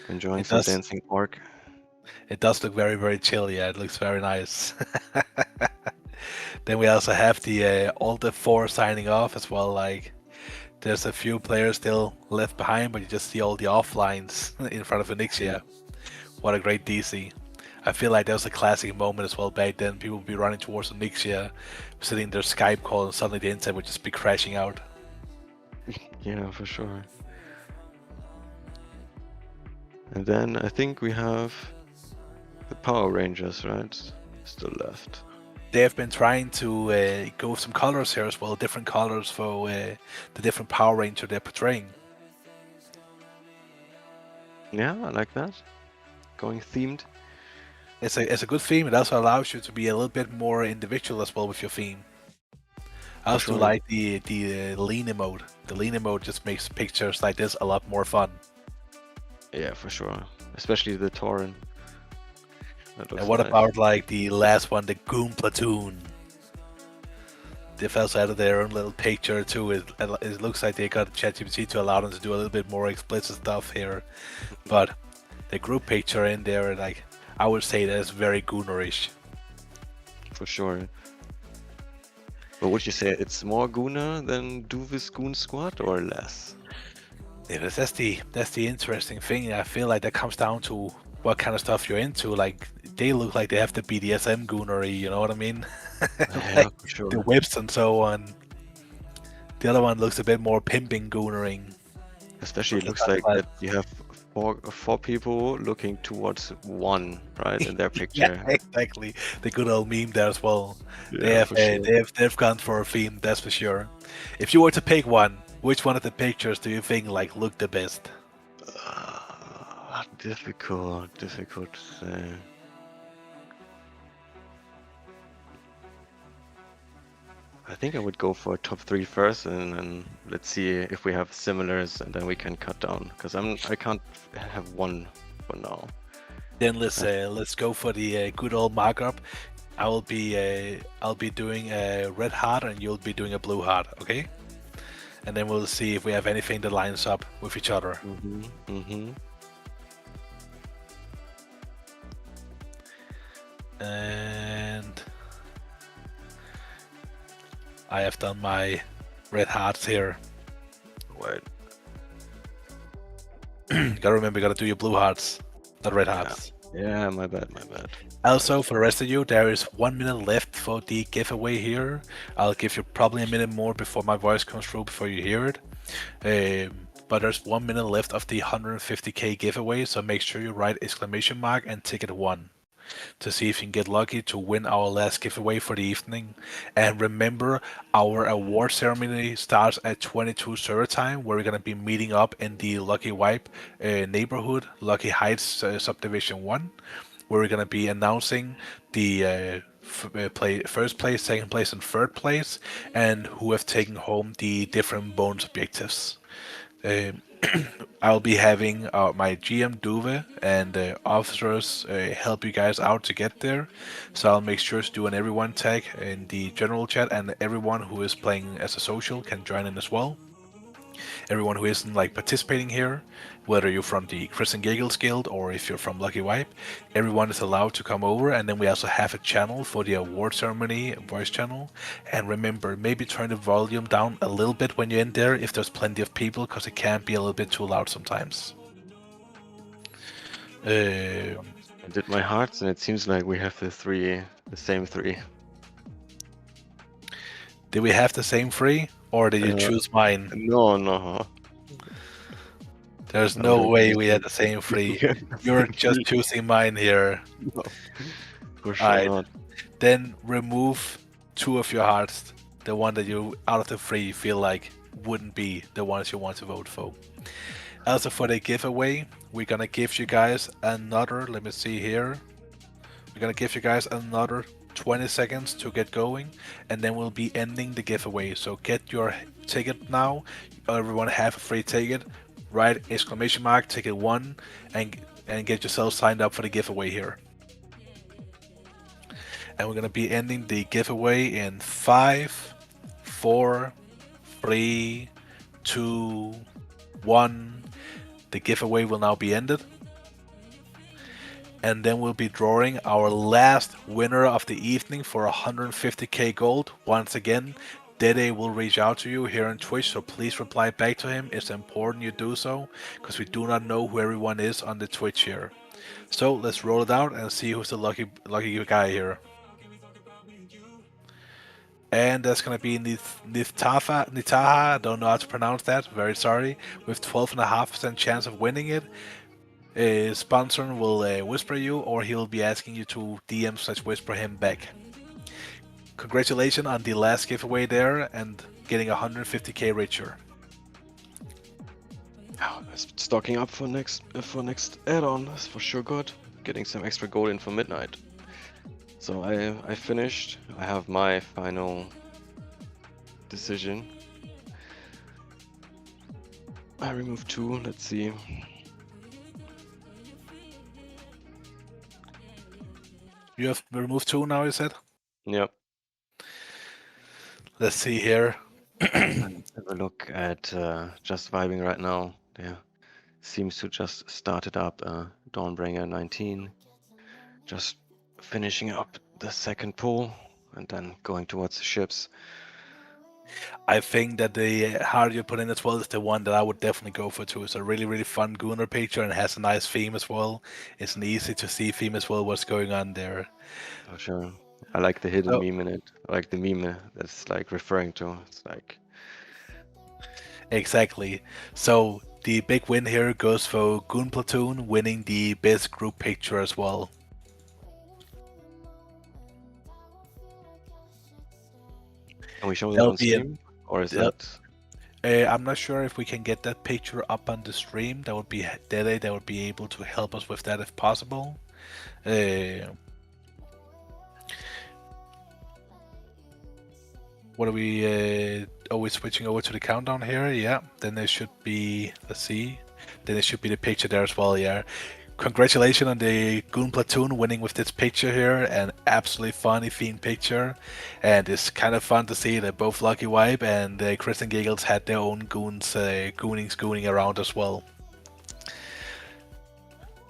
enjoying It some does. dancing orc. It does look very, very chill. Yeah, it looks very nice. Then we also have the all the 4 signing off as well. Like, there's a few players still left behind, but you just see all the offlines in front of Onyxia. What a great DC. I feel like that was a classic moment as well back then. People would be running towards Onyxia, sitting in their Skype call, and suddenly the internet would just be crashing out. Yeah, for sure. And then I think we have the Power Rangers, right? Still left. They have been trying to go with some colors here as well, different colors for the different Power Ranger they're portraying. Yeah, I like that. Going themed. It's a good theme. It also allows you to be a little bit more individual as well with your theme. I also sure. like the lean emote. The lean emote just makes pictures like this a lot more fun. Yeah, for sure. Especially the Tauren. And what about like the last one, the Goon Platoon? They've also added their own little picture too. It looks like they got ChatGPT to allow them to do a little bit more explicit stuff here. But the group picture in there, like, I would say that is very Goonerish. For sure. But would you say it's more Gooner than Duvis Goon Squad or less? Yeah, that's the interesting thing. I feel like that comes down to what kind of stuff you're into. Like, they look like they have the BDSM goonery, you know what I mean? Yeah, Like, for sure. the whips and so on. The other one looks a bit more pimping goonering. Especially it From the looks like side. that you have four people looking towards one, right, in their picture. Yeah, exactly. The good old meme there as well. Yeah, for sure. They've gone for a theme, that's for sure. If you were to pick one, which one of the pictures do you think like look the best? Difficult to say. I think I would go for top 3 first, and then let's see if we have similars, and then we can cut down. Because I can't have one for now. Then let's go for the good old markup. I'll be doing a red heart, and you'll be doing a blue heart, okay? And then we'll see if we have anything that lines up with each other. And I have done my red hearts here. Wait. Gotta remember, you gotta do your blue hearts, not red hearts. Yeah, my bad, my bad. Also, for the rest of you, there is 1 minute left for the giveaway here. I'll give you probably a minute more before my voice comes through before you hear it. But there's 1 minute left of the 150k giveaway, so make sure you write exclamation mark and ticket 1 to see if you can get lucky to win our last giveaway for the evening. And remember, our award ceremony starts at 22 server time, where we're going to be meeting up in the Lucky Wipe neighborhood, Lucky Heights Subdivision 1, where we're going to be announcing the first place, second place, and third place, and who have taken home the different bonus objectives. I'll be having my GM Duve and officers help you guys out to get there. So I'll make sure to do an everyone tag in the general chat, and everyone who is playing as a social can join in as well. Everyone who isn't like participating here, whether you're from the Chris and Giggles Guild or if you're from Lucky Wipe, everyone is allowed to come over. And then we also have a channel for the award ceremony voice channel. And remember, maybe turn the volume down a little bit when you're in there if there's plenty of people, because it can be a little bit too loud sometimes. I did my hearts, and it seems like we have the same three. Did we have the same three, or did you choose mine? No. There's no way we had the same three. You're just choosing mine here. No, for sure Alright. not. Then remove 2 of your hearts, the one that you, out of the 3, you feel like wouldn't be the ones you want to vote for. Also, for the giveaway, we're gonna give you guys another, let me see here, we're gonna give you guys another 20 seconds to get going, and then we'll be ending the giveaway. So get your ticket now. Everyone have a free ticket. Write exclamation mark ticket 1 and get yourself signed up for the giveaway here. And we're gonna be ending the giveaway in 5, 4, 3, 2, 1. The giveaway will now be ended. And then we'll be drawing our last winner of the evening for 150k gold. Once again, Dede will reach out to you here on Twitch, so please reply back to him. It's important you do so, because we do not know who everyone is on the Twitch here. So let's roll it out and see who's the lucky guy here. And that's going to be Nitaha, I don't know how to pronounce that, very sorry, with 12.5% chance of winning it. Sponsor will whisper you, or he'll be asking you to DM/whisper him back. Congratulations on the last giveaway there and getting 150k richer. Oh, stocking up for next add-on. That's for sure good. Getting some extra gold in for midnight. So I finished. I have my final decision. I removed 2. Let's see. You have removed 2 now, you said? Yep. Let's see here. Have a look at Just Vibing right now. Yeah, seems to just started up Dawnbringer 19. Just finishing up the second pool and then going towards the ships. I think that the heart you put in as well is the one that I would definitely go for too. It's a really, really fun Gunnar picture and has a nice theme as well. It's an easy to see theme as well, what's going on there. For sure. I like the hidden meme in it. I like the meme that's like referring to. It's like... Exactly. So the big win here goes for Goon Platoon, winning the best group picture as well. Can we show that on stream? Or is that... I'm not sure if we can get that picture up on the stream. That would be Dede that would be able to help us with that if possible. What are we... are we switching over to the countdown here? Yeah, then there should be... Let's see. Then there should be the picture there as well, yeah. Congratulations on the Goon Platoon winning with this picture here. An absolutely funny themed picture. And it's kind of fun to see that both Lucky Wipe and Chris and Giggles had their own goons gooning around as well.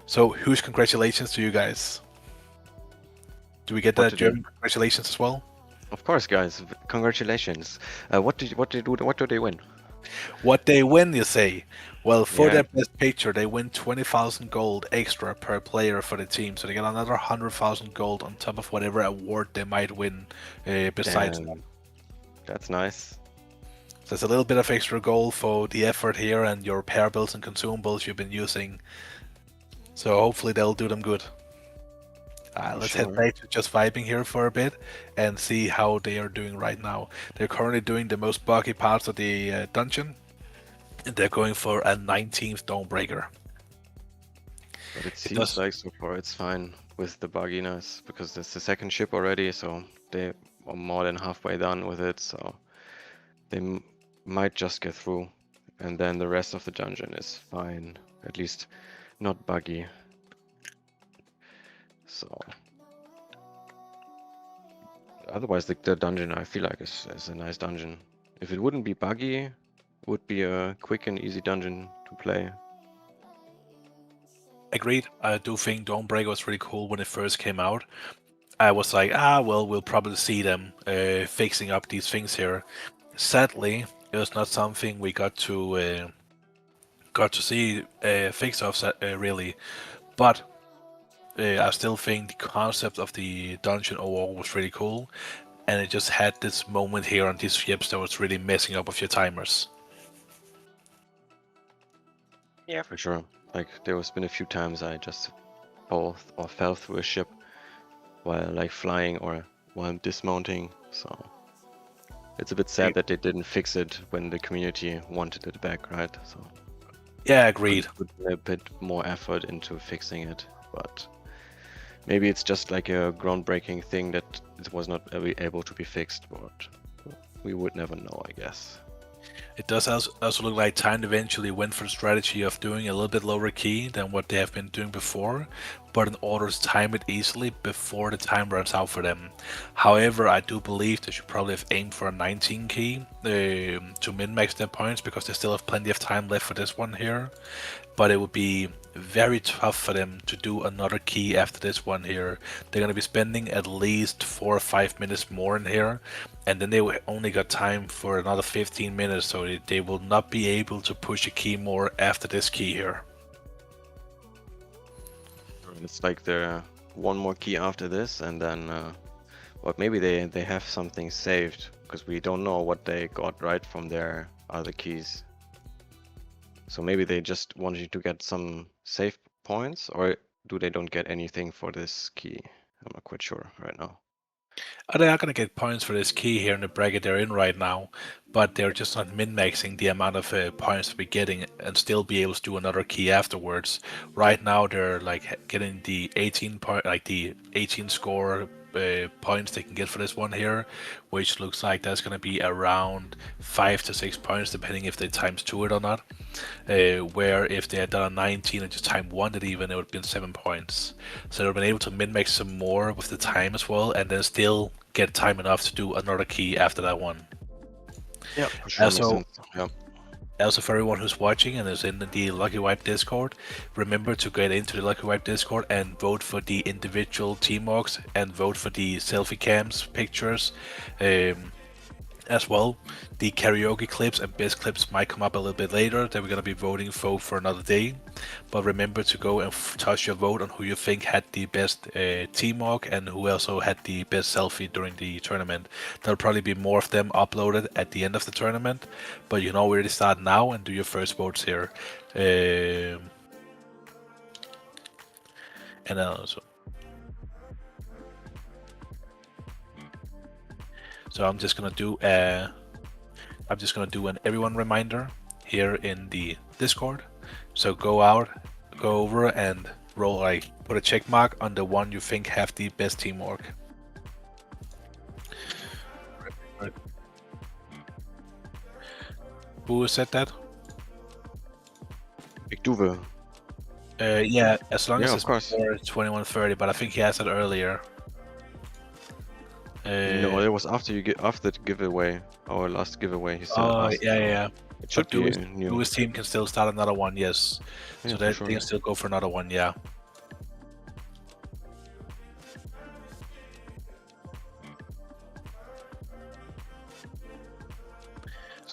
So huge congratulations to you guys. Do we get that German congratulations as well? Of course, guys. Congratulations. What do they win? What they win, you say? Well, for Yeah. their best picture, they win 20,000 gold extra per player for the team, so they get another 100,000 gold on top of whatever award they might win besides. Damn. That's nice. So it's a little bit of extra gold for the effort here and your pair builds and consumables you've been using. So hopefully they'll do them good. Let's head Sure. back to just vibing here for a bit and see how they are doing right now. They're currently doing the most buggy parts of the dungeon. And they're going for a 19th Dawnbreaker. But it It seems does- like so far it's fine with the bugginess because it's the second ship already, so they are more than halfway done with it, so they might just get through. And then the rest of the dungeon is fine, at least not buggy. So otherwise, the dungeon I feel like is a nice dungeon. If it wouldn't be buggy, it would be a quick and easy dungeon to play. Agreed. I do think Dawnbreaker was really cool when it first came out. I was like, well, we'll probably see them fixing up these things here. Sadly, it was not something we got to see fix off really. But I still think the concept of the dungeon overall was really cool, and it just had this moment here on these ships that was really messing up with your timers. Yeah, for sure. Like there has been a few times I just both or fell through a ship while like flying or while dismounting. So it's a bit sad that they didn't fix it when the community wanted it back, right? So Yeah, agreed. put a bit more effort into fixing it, but maybe it's just like a groundbreaking thing that it was not able to be fixed, but we would never know, I guess. It does also look like Time eventually went for the strategy of doing a little bit lower key than what they have been doing before, but in order to time it easily before the time runs out for them. However, I do believe they should probably have aimed for a 19 key to min-max their points because they still have plenty of time left for this one here. But it would be very tough for them to do another key after this one here. They're going to be spending at least 4 or 5 minutes more in here, and then they only got time for another 15 minutes, so they will not be able to push a key more after this key here. It's like the one more key after this, and then well, maybe they have something saved because we don't know what they got right from their other keys. So maybe they just want you to get some save points, or do they don't get anything for this key? I'm not quite sure right now. They are going to get points for this key here in the bracket they're in right now, but they're just not min-maxing the amount of points to be getting and still be able to do another key afterwards. Right now they're like getting the 18 point, like the 18 score points they can get for this one here, which looks like that's going to be around 5 to 6 points depending if they times 2 it or not. Where if they had done a 19 and just time 1 it even, it would have been 7 points. So they've been able to min-max some more with the time as well, and then still get time enough to do another key after that one. Yeah, for sure. Also- Makes sense. Yeah. Also, for everyone who's watching and is in the Lucky Wipe Discord, remember to get into the Lucky Wipe Discord and vote for the individual team orgs and vote for the selfie cams pictures. As well, the karaoke clips and best clips might come up a little bit later that we're going to be voting for another day. But remember to go and toss your vote on who you think had the best team org and who also had the best selfie during the tournament. There'll probably be more of them uploaded at the end of the tournament, but you can already start now and do your first votes here. And then also. So I'm just gonna do an everyone reminder here in the Discord. So go over and roll, like, put a check mark on the one you think have the best teamwork. Who said that? Big Duve. Yeah, as long Yeah, as of it's course. before 21:30, but I think he has it earlier. No, it was after after the giveaway, our last giveaway. He said. Oh, asked, yeah. It should But be new. Dua's team can still start another one, yes. Yeah, So for they sure. can still go for another one, yeah.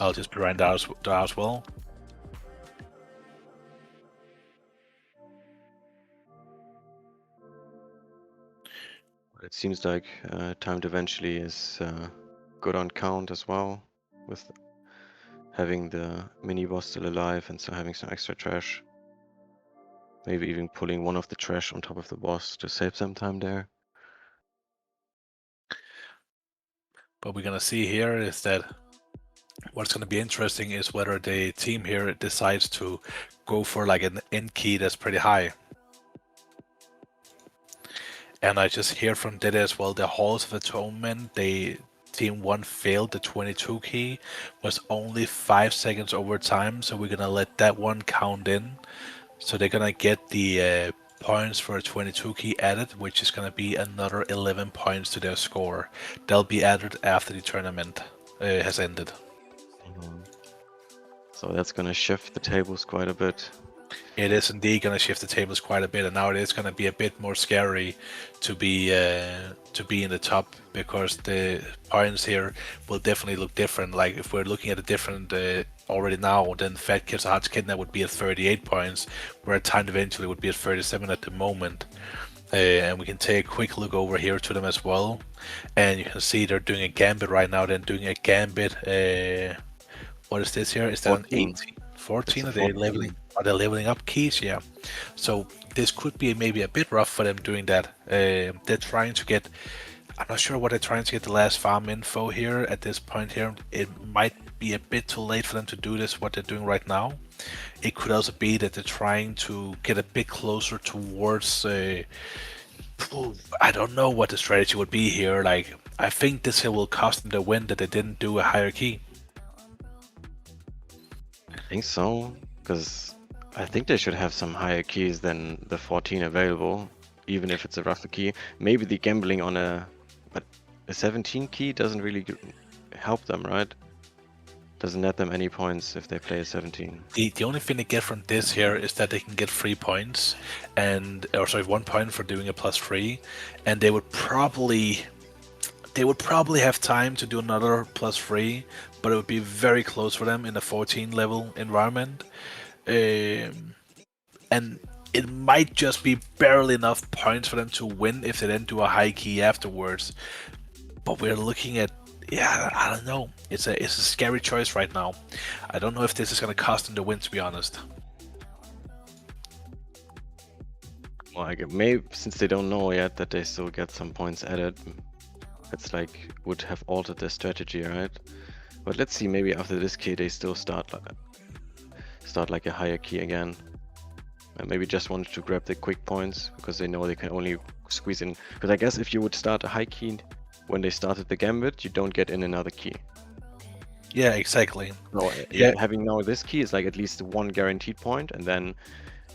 I'll just be right down as well. It seems like timed eventually is good on count as well, with having the mini boss still alive and so having some extra trash. Maybe even pulling one of the trash on top of the boss to save some time there. What we're gonna see here is that what's gonna be interesting is whether the team here decides to go for like an end key that's pretty high. And I just hear from Dede as well, the Halls of Atonement, Team 1 failed the 22 key, was only 5 seconds over time, so we're gonna let that one count in. So they're gonna get the points for a 22 key added, which is gonna be another 11 points to their score. They'll be added after the tournament has ended. So that's gonna shift the tables quite a bit. It is indeed going to shift the tables quite a bit, and now it is going to be a bit more scary to be in the top, because the points here will definitely look different. Like if we're looking at a different already now, then Fat Kids Hearts Kidnap would be at 38 points, where Timed eventually would be at 37 at the moment. And we can take a quick look over here to them as well, and you can see they're doing a gambit right now. They're doing a gambit. What is this here? Is that 14. an 18? 14? Are they 14. leveling? Are they leveling up keys? Yeah. So this could be maybe a bit rough for them doing that. They're trying to get. I'm not sure what they're trying to get the last farm info here at this point here. It might be a bit too late for them to do this, what they're doing right now. It could also be that they're trying to get a bit closer towards. I don't know what the strategy would be here. Like, I think this here will cost them the win that they didn't do a higher key. I think so, because I think they should have some higher keys than the 14 available, even if it's a rougher key. Maybe the gambling on but a 17 key doesn't really help them, right? Doesn't net them any points if they play a 17. The only thing they get from this here is that they can get 3 points, and 1 point for doing a +3, and they would probably have time to do another +3, but it would be very close for them in a 14 level environment. And it might just be barely enough points for them to win if they then do a high key afterwards. But we're looking at, I don't know. It's a scary choice right now. I don't know if this is going to cost them the win, to be honest. Well, maybe since they don't know yet that they still get some points added, it's like would have altered their strategy, right? But let's see, maybe after this key they still start like a higher key again. And maybe just wanted to grab the quick points because they know they can only squeeze in. Because I guess if you would start a high key when they started the gambit, you don't get in another key. Yeah, exactly. No, Yeah. having now this key is like at least 1 guaranteed point, and then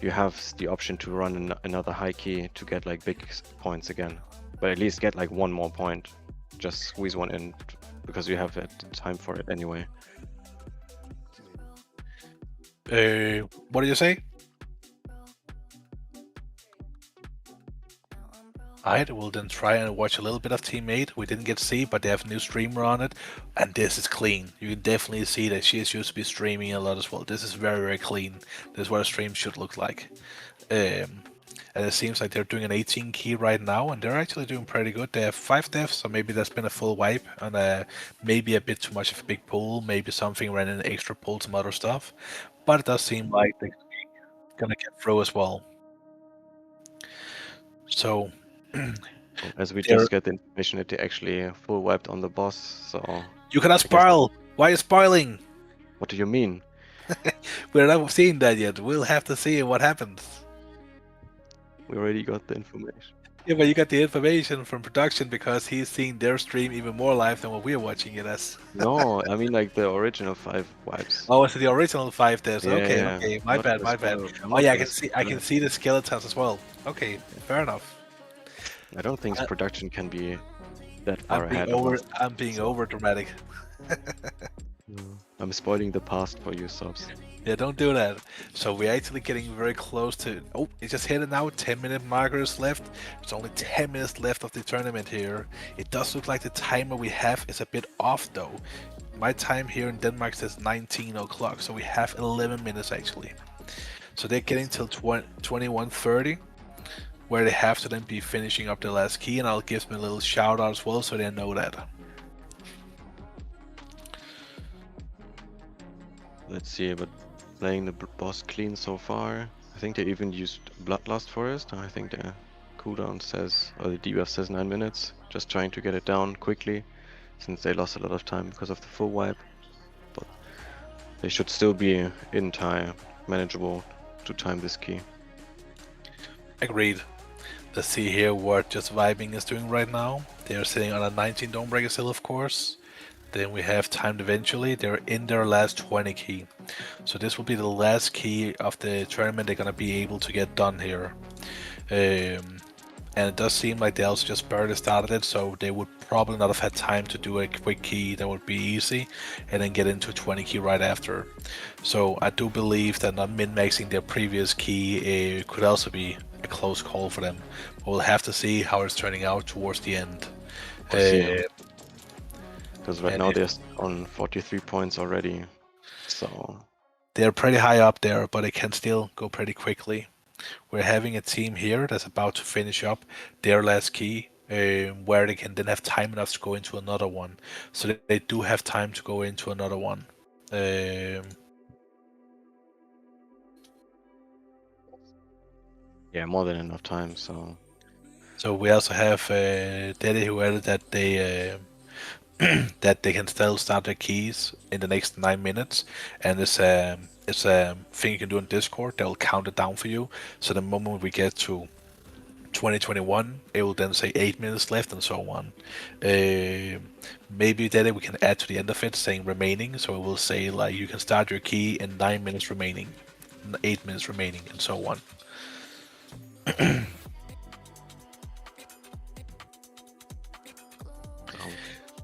you have the option to run another high key to get like big points again. But at least get like 1 more point. Just squeeze one in because you have time for it anyway. What did you say? Alright, we'll then try and watch a little bit of Team 8. We didn't get to see, but they have a new streamer on it, and this is clean. You can definitely see that she is used to be streaming a lot as well. This is very, very clean. This is what a stream should look like. And it seems like they're doing an 18 key right now, and they're actually doing pretty good. They have 5 deaths, so maybe that's been a full wipe, and maybe a bit too much of a big pool, maybe something ran in extra pool, some other stuff. But it does seem like they're gonna get through as well. So, as we just get the information that they actually full wiped on the boss, so... You cannot spoil! Why are you spoiling? What do you mean? We're not seeing that yet. We'll have to see what happens. We already got the information. Yeah, but you got the information from production because he's seeing their stream even more live than what we're watching it as. No, I mean like the original 5 wipes. Oh, it's the original 5 deaths. Yeah, Okay, yeah. okay. My bad. Oh yeah, I can see the skeletons as well. Okay, fair enough. I don't think production can be that far ahead. I'm being over dramatic. I'm spoiling the past for you, subs. Yeah, don't do that. So we're actually getting very close to... Oh, it just hit it now. 10-minute marker is left. There's only 10 minutes left of the tournament here. It does look like the timer we have is a bit off, though. my time here in Denmark says 19 o'clock, so we have 11 minutes actually. So they're getting till 21:30, where they have to then be finishing up the last key, and I'll give them a little shout out as well so they know that. Let's see, but playing the boss clean so far. I think they even used Bloodlust Forest. I think the cooldown says, or the debuff says 9 minutes. Just trying to get it down quickly, since they lost a lot of time because of the full wipe. But they should still be in time, manageable to time this key. Agreed. Let's see here what Just Vibing is doing right now. They're sitting on a 19 Dawnbreaker still, of course. Then we have Timed Eventually. They're in their last 20 key. So this will be the last key of the tournament they're going to be able to get done here. And it does seem like they also just barely started it, so they would probably not have had time to do a quick key that would be easy and then get into 20 key right after. So I do believe that not min-maxing their previous key could also be a close call for them. But we'll have to see how it's turning out towards the end. Because right now they're on 43 points already, so they're pretty high up there, but it can still go pretty quickly. We're having a team here that's about to finish up their last key, where they can then have time enough to go into another one. So they do have time to go into another one. yeah, more than enough time. So we also have Daddy who added that they that they can still start their keys in the next 9 minutes, and it's a thing you can do in Discord. They'll count it down for you. So the moment we get to 2021, it will then say 8 minutes left and so on. Maybe then we can add to the end of it saying remaining, so it will say like you can start your key in 9 minutes remaining, 8 minutes remaining, and so on.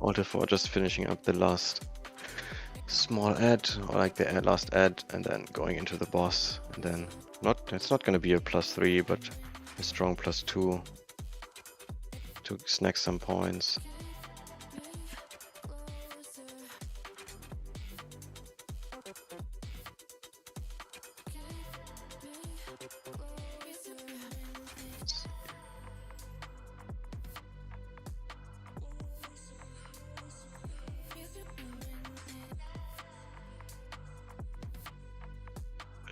Alter4 just finishing up the last small ad, or like the last ad, and then going into the boss, and then it's not going to be a +3, but a strong +2 to snack some points.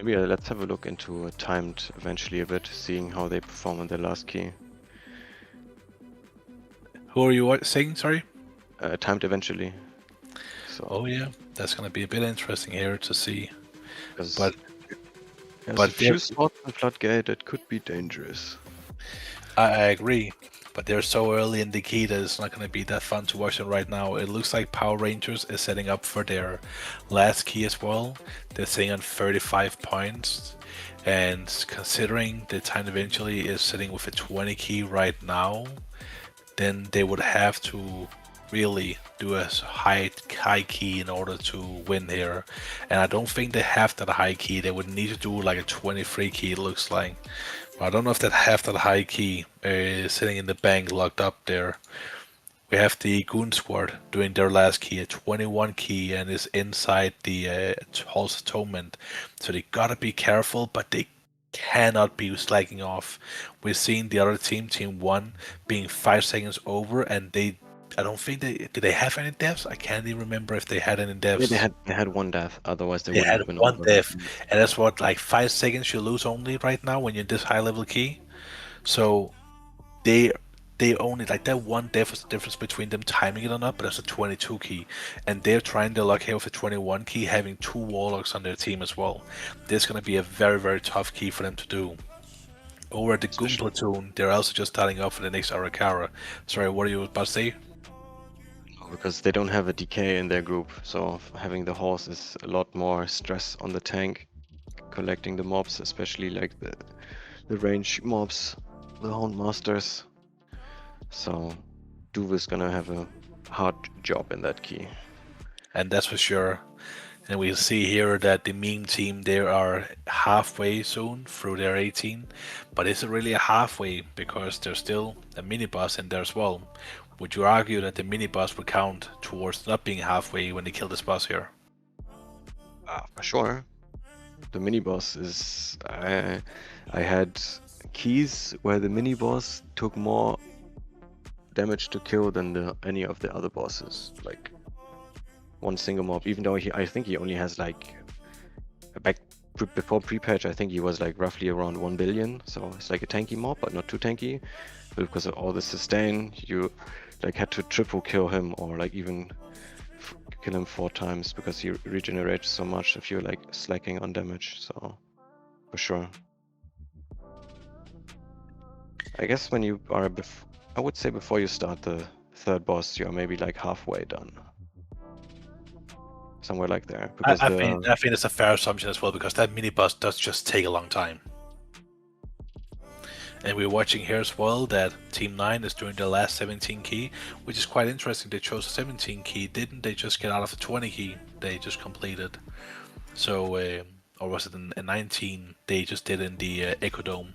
Maybe let's have a look into timed eventually a bit, seeing how they perform on their last key. Who are you saying? Sorry. Timed eventually. So. Oh yeah, that's gonna be a bit interesting here to see. But there's a few spots in Floodgate that could be dangerous. I agree, but they're so early in the key that it's not going to be that fun to watch them right now. It looks like Power Rangers is setting up for their last key as well. They're sitting on 35 points, and considering the time eventually is sitting with a 20 key right now, then they would have to really do a high key in order to win here. And I don't think they have that high key. They would need to do like a 23 key, it looks like. I don't know if they have that high key sitting in the bank locked up there. We have the Goon Squad doing their last key, a 21 key, and is inside the Hall's Atonement. So they gotta be careful, but they cannot be slacking off. We've seen the other team, Team 1, being 5 seconds over, and I don't think did they have any deaths? I can't even remember if they had any deaths. Yeah, they had one death, otherwise they had wouldn't have been one over. death, and that's what, like 5 seconds you lose only right now when you're this high level key. So they only, like, that one death is the difference between them timing it or not, but that's a 22 key, and they're trying their luck here with a 21 key, having 2 warlocks on their team as well. This is going to be a very, very tough key for them to do. Over at the Goon Platoon, they're also just starting off for the next Arakara. Sorry, what are you about to say? Because they don't have a DK in their group, so having the horse is a lot more stress on the tank, collecting the mobs, especially like the range mobs, the Houndmasters. So Duve is gonna have a hard job in that key. And that's for sure. And we see here that the meme team, they are halfway soon through their 18. But is it really a halfway? Because there's still a mini boss in there as well. Would you argue that the mini boss would count towards not being halfway when they kill this boss here? For sure. The mini boss is. I had keys where the mini boss took more damage to kill than any of the other bosses. Like one single mob, even though I think he only has like before pre-patch, I think he was like roughly around 1 billion. So it's like a tanky mob, but not too tanky. But because of all the sustain, you like had to triple kill him or like even kill him 4 times because he regenerates so much if you're like slacking on damage. So for sure. I guess when you are I would say before you start the 3rd boss, you're maybe like halfway done. Somewhere like there. Because I think it's a fair assumption as well, because that mini boss does just take a long time. And we're watching here as well that Team 9 is doing the last 17 key, which is quite interesting. They chose a 17 key, didn't they just get out of the 20 key they just completed? So, or was it a 19 they just did in the Echo Dome?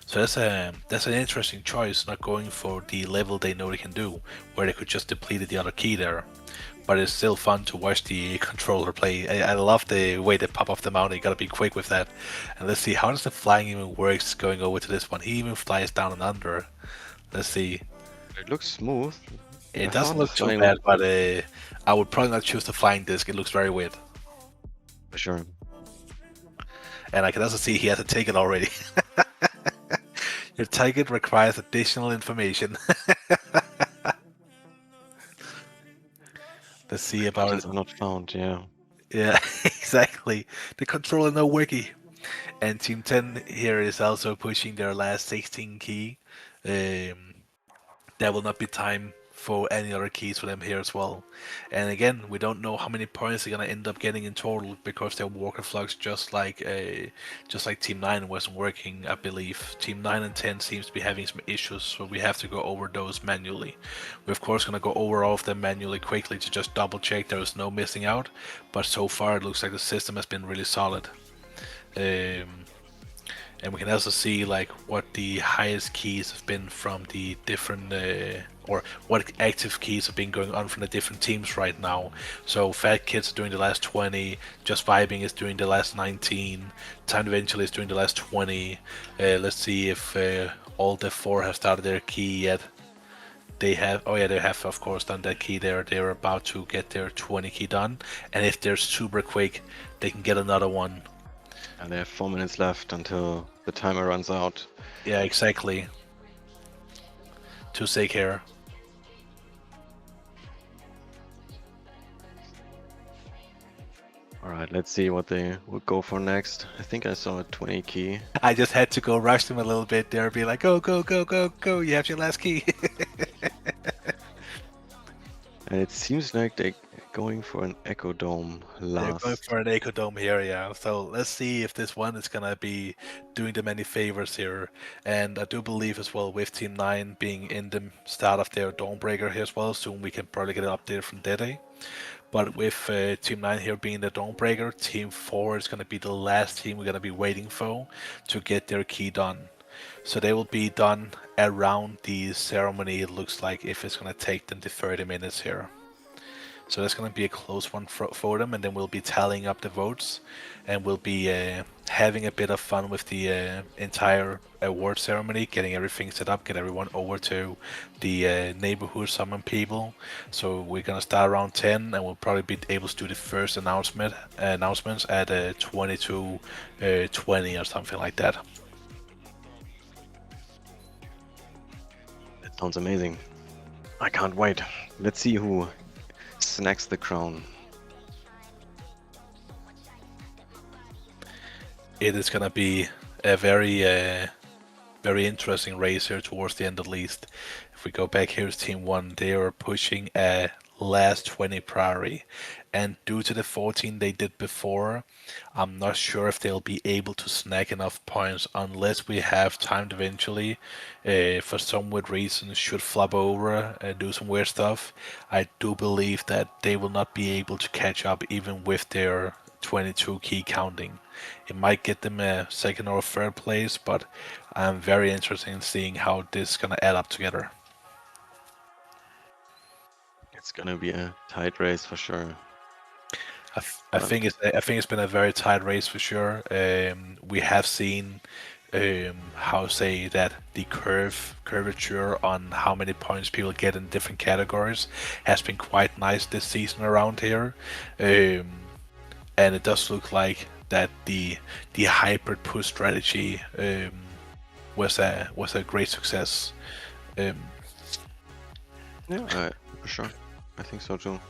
So that's an interesting choice, not going for the level they know they can do, where they could just deplete the other key there. But it's still fun to watch the controller play. I love the way they pop off the mountain. You gotta be quick with that. And let's see, how does the flying even works going over to this one? He even flies down and under. Let's see. It looks smooth. It doesn't look too bad, but I would probably not choose the flying disc. It looks very weird. For sure. And I can also see he has a ticket already. Your ticket requires additional information. Let's see about it. Are not found, yeah. Yeah, exactly. The controller no wiki. And Team 10 here is also pushing their last 16 key. There will not be time for any other keys for them here as well. And again, we don't know how many points they're gonna end up getting in total, because their Walker Flux, just like Team 9 wasn't working, I believe. Team 9 and 10 seems to be having some issues, so we have to go over those manually. We're of course gonna go over all of them manually quickly to just double check there is no missing out, but so far it looks like the system has been really solid. And we can also see like what the highest keys have been from the different or what active keys have been going on from the different teams right now. So Fat Kids are doing the last 20, Just Vibing is doing the last 19, Time Eventually is doing the last 20. Let's see if all the 4 have started their key yet. They have, oh yeah, they have of course done that key there. They're about to get their 20 key done, and if they're super quick, they can get another one. And they have 4 minutes left until the timer runs out. Yeah, exactly. Too sick here. Alright, let's see what they will go for next. I think I saw a 20 key. I just had to go rush them a little bit there, be like, go, go, go, go, go, you have your last key. And it seems like they're going for an Echo Dome last. They're going for an Echo Dome here, yeah. So let's see if this one is gonna be doing them any favors here. And I do believe as well, with Team 9 being in the start of their Dawnbreaker here as well, soon we can probably get an update from Dede. But with Team 9 here being the Dawnbreaker, Team 4 is going to be the last team we're going to be waiting for to get their key done. So they will be done around the ceremony, it looks like, if it's going to take them to 30 minutes here. So that's going to be a close one for them, and then we'll be tallying up the votes, and we'll be having a bit of fun with the entire award ceremony, getting everything set up, get everyone over to the neighborhood summon people. So we're going to start around 10, and we'll probably be able to do the first announcements at 22:20 or something like that. That sounds amazing. I can't wait. Let's see who snacks the crown. It is gonna be a very interesting race here towards the end, at least. If we go back, here's Team 1. They are pushing a last 20 priority. And due to the 14 they did before, I'm not sure if they'll be able to snag enough points unless we have timed eventually. For some weird reason, should flop over and do some weird stuff. I do believe that they will not be able to catch up even with their 22 key counting. It might get them a second or third place, but I'm very interested in seeing how this is gonna add up together. It's gonna be a tight race for sure. I think it's been a very tight race for sure. We have seen how say that the curvature on how many points people get in different categories has been quite nice this season around here, and it does look like that the hybrid push strategy was a great success. Yeah, for sure. I think so too.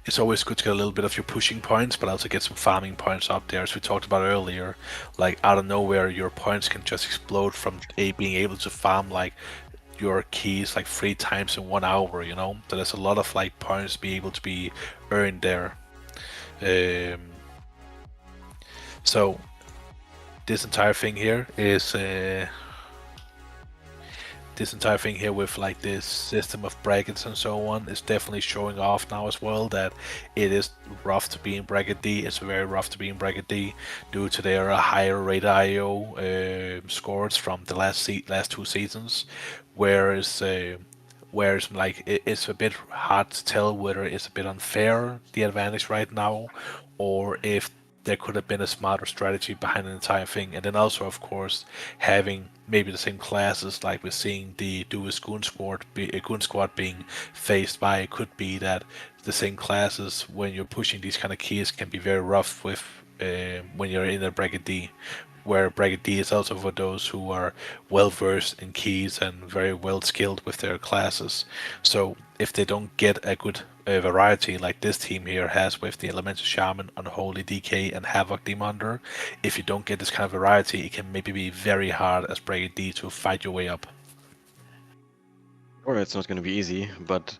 It's always good to get a little bit of your pushing points, but also get some farming points up there, as we talked about earlier. Like out of nowhere, your points can just explode from being able to farm like your keys like 3 times in 1 hour. You know, so there's a lot of like points be able to be earned there. So this entire thing here is. This entire thing here with like this system of brackets and so on is definitely showing off now as well that it is rough to be in bracket D. It's very rough to be in bracket D due to their higher rate IO scores from the last 2 seasons, whereas like it's a bit hard to tell whether it's a bit unfair the advantage right now, or if there could have been a smarter strategy behind the entire thing. And then also, of course, having maybe the same classes, like we're seeing the Duelist Goon Squad being faced by. It could be that the same classes, when you're pushing these kind of keys, can be very rough with when you're in a bracket D, where bracket D is also for those who are well versed in keys and very well skilled with their classes. So if they don't get a good variety like this team here has with the Elemental Shaman, Unholy DK, and Havoc Demonder, if you don't get this kind of variety, it can maybe be very hard as bracket D to fight your way up. Or it's not going to be easy, but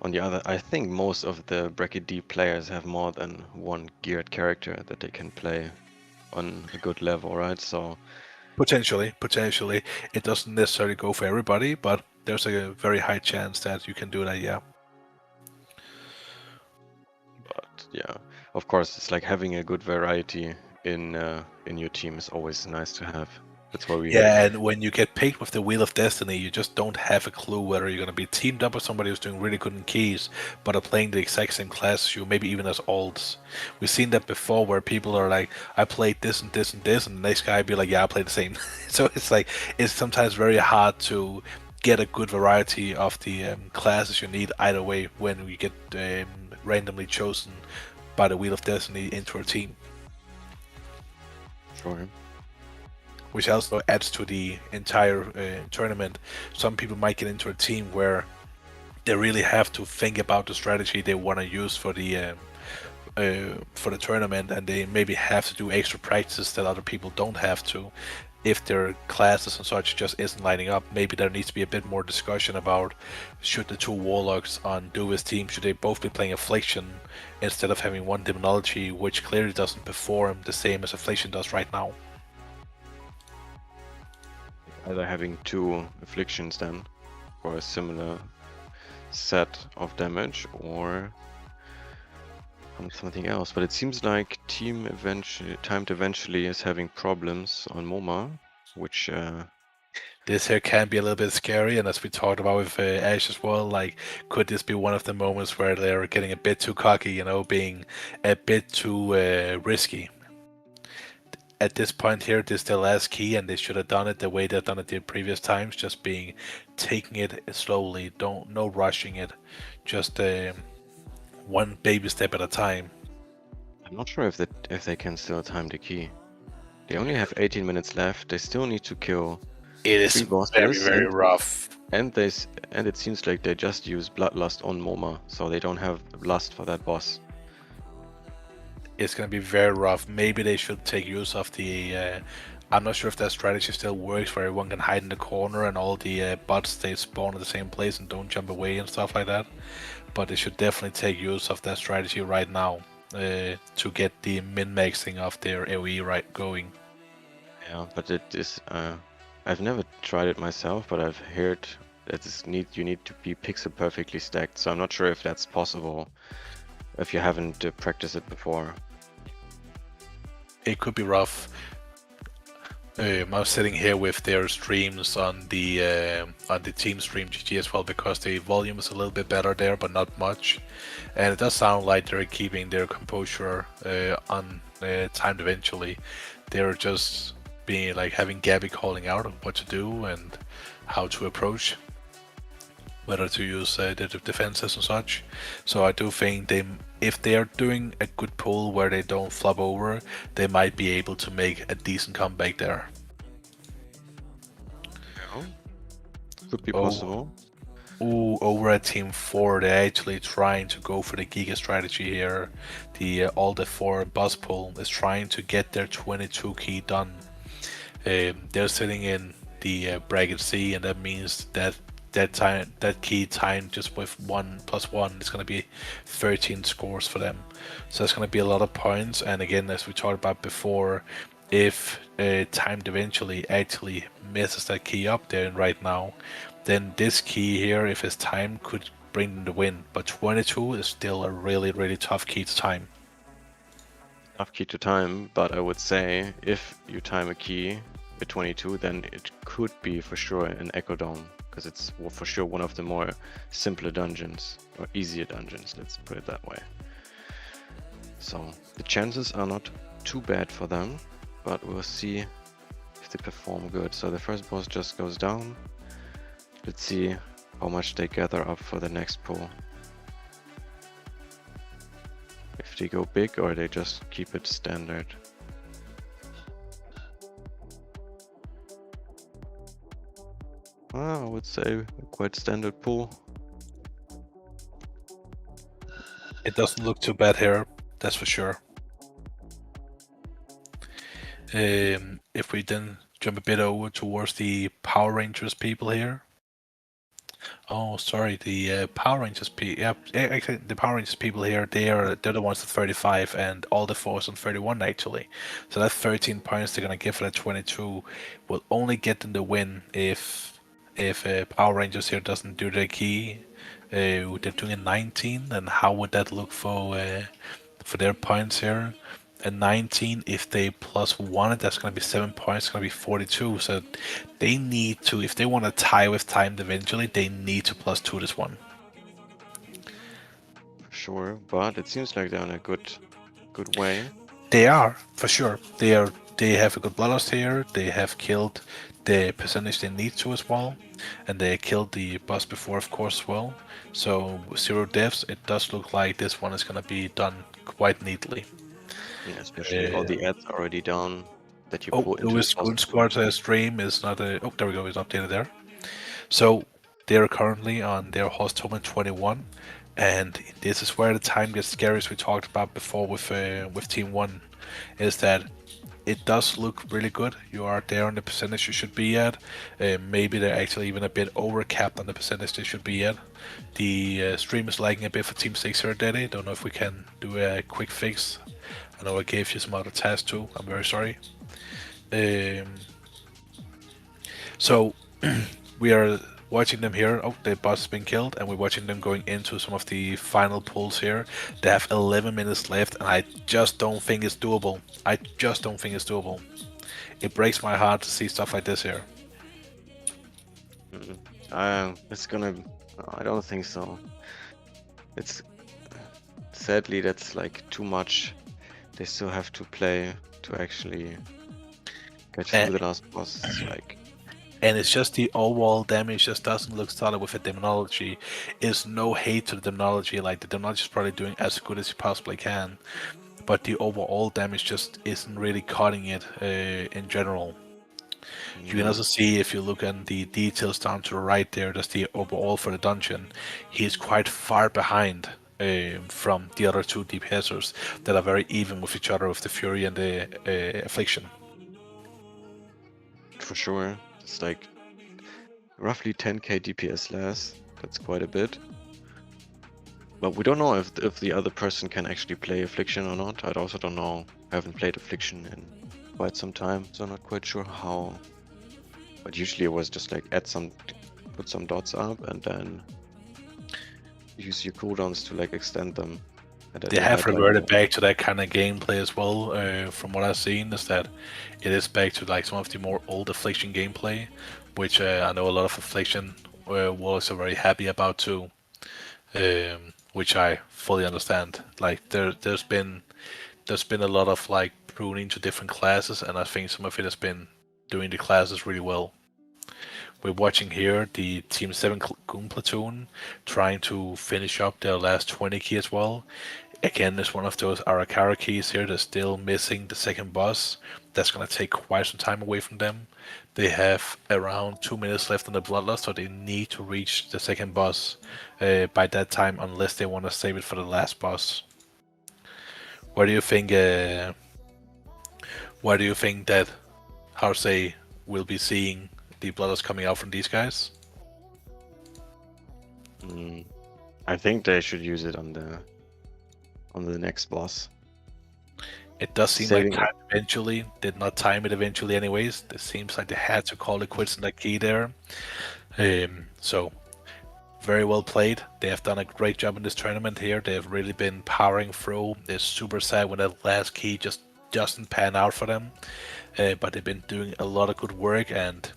on the other, I think most of the bracket D players have more than one geared character that they can play on a good level, right? So Potentially, it doesn't necessarily go for everybody, but there's a very high chance that you can do that. Yeah. but yeah, of course, it's like having a good variety in your team is always nice to have. That's why we Yeah, and when you get picked with the Wheel of Destiny, you just don't have a clue whether you're going to be teamed up with somebody who's doing really good in keys, but are playing the exact same class as you, maybe even as alts. We've seen that before, where people are like, I played this and this and this, and the next guy be like, yeah, I played the same. So it's like, it's sometimes very hard to get a good variety of the classes you need either way when we get randomly chosen by the Wheel of Destiny into a team. Sure. Which also adds to the entire tournament. Some people might get into a team where they really have to think about the strategy they want to use for the tournament, and they maybe have to do extra practice that other people don't have to. If their classes and such just isn't lining up, maybe there needs to be a bit more discussion about should the 2 warlocks on Duelist team, should they both be playing Affliction instead of having one Demonology, which clearly doesn't perform the same as Affliction does right now. Either having 2 afflictions then for a similar set of damage, or something else. But it seems like Timed Eventually is having problems on MoMA, which this here can be a little bit scary, and as we talked about with Ash as well, like, could this be one of the moments where they're getting a bit too cocky, you know, being a bit too risky? At this point here, this is their last key, and they should have done it the way they've done it the previous times, just taking it slowly, no rushing it, just one baby step at a time. I'm not sure if they can still time the key. They only have 18 minutes left. They still need to kill It is 3 bosses, very rough. and it seems like they just use Bloodlust on MoMA, so they don't have Lust for that boss. it's going to be very rough. Maybe they should take use of the. I'm not sure if that strategy still works, where everyone can hide in the corner and all the bots they spawn at the same place and don't jump away and stuff like that. But they should definitely take use of that strategy right now to get the min-maxing of their AoE right going. Yeah, but it is. I've never tried it myself, but I've heard that you need to be pixel perfectly stacked. So I'm not sure if that's possible if you haven't practiced it before. It could be rough. I was sitting here with their streams on the Team Stream GG as well, because the volume is a little bit better there, but not much. And it does sound like they're keeping their composure timed eventually. They're just being like having Gabby calling out on what to do and how to approach, whether to use the defenses and such. So I do think if they're doing a good pull where they don't flop over, they might be able to make a decent comeback there. Yeah. Could be possible. Ooh, over at Team 4, they're actually trying to go for the Giga strategy here. All the 4 boss pull is trying to get their 22 key done. They're sitting in the bracket C, and that means that key time just with 1+1 is going to be 13 scores for them. So that's going to be a lot of points. And again, as we talked about before, if timed eventually actually messes that key up there right now, then this key here, if it's timed, could bring them the win. But 22 is still a really, really tough key to time. Tough key to time, but I would say if you time a key at 22, then it could be for sure an Echo Dome, because it's for sure one of the more simpler dungeons, or easier dungeons, let's put it that way. So the chances are not too bad for them, but we'll see if they perform good. So the first boss just goes down. Let's see how much they gather up for the next pull. If they go big or they just keep it standard. I would say a quite standard pull. It doesn't look too bad here, that's for sure. If we then jump a bit over towards the Power Rangers people here. Oh, sorry, the Power Rangers people. Yeah, actually, the Power Rangers people here, they're the ones at 35, and all the fours on 31 actually. So that 13 points they're gonna give for that 22 will only get them the win if Power Rangers here doesn't do their key. They're doing a 19, and how would that look for their points here? A 19, if they +1 it, that's going to be 7 points, it's going to be 42. So they need to, if they want to tie with timed eventually, they need to +2 this one. For sure, but it seems like they're on a good way. They are, for sure. They have a good bloodlust here. They have killed the percentage they need to as well, and they killed the boss before, of course, as well. So 0 deaths. It does look like this one is going to be done quite neatly. Yeah, especially all the ads already done that you put into Lewis the Goon Squad stream is not a. Oh, there we go. It's updated there. So they're currently on their host home in 21, and this is where the time gets scary, as we talked about before with Team 1, is that it does look really good. You are there on the percentage you should be at. Maybe they're actually even a bit over capped on the percentage they should be at. The stream is lagging a bit for Team 6 here, Daddy. Don't know if we can do a quick fix. I know I gave you some other tasks too. I'm very sorry. So we are watching them here. Oh, the boss has been killed, and we're watching them going into some of the final pulls here. They have 11 minutes left, and I just don't think it's doable. I just don't think it's doable. It breaks my heart to see stuff like this here. It's gonna. I don't think so. It's sadly that's like too much. They still have to play to actually get through the last boss. Like, and it's just the overall damage just doesn't look solid with the demonology. Is no hate to the demonology. Like, the demonology is probably doing as good as you possibly can, but the overall damage just isn't really cutting it in general. You can also see, if you look at the details down to the right there, that's the overall for the dungeon. He's quite far behind from the other two DPSers that are very even with each other with the Fury and the Affliction. For sure. It's like roughly 10k DPS less. That's quite a bit. But we don't know if the other person can actually play Affliction or not. I also don't know. I haven't played Affliction in quite some time, so I'm not quite sure how. But usually it was just like put some dots up and then use your cooldowns to like extend them. And They have reverted back to that kind of gameplay as well. From what I've seen, is that it is back to like some of the more old Affliction gameplay, which I know a lot of Affliction was very happy about too. Which I fully understand. Like there's been a lot of like pruning to different classes, and I think some of it has been doing the classes really well. We're watching here the Team 7 Goon Platoon trying to finish up their last 20 key as well. Again, there's one of those Arakara keys here that's still missing the second boss. That's going to take quite some time away from them. They have around 2 minutes left on the Bloodlust, so they need to reach the second boss by that time, unless they want to save it for the last boss. What do you think? Why do you think that Harsei will be seeing the Bloodlust coming out from these guys? I think they should use it on the next boss. It does seem Saving like time eventually. Did not time it eventually anyways. It seems like they had to call it quits on that key there. So, very well played. They have done a great job in this tournament here. They have really been powering through. They're super sad when that last key just doesn't pan out for them. But they've been doing a lot of good work, and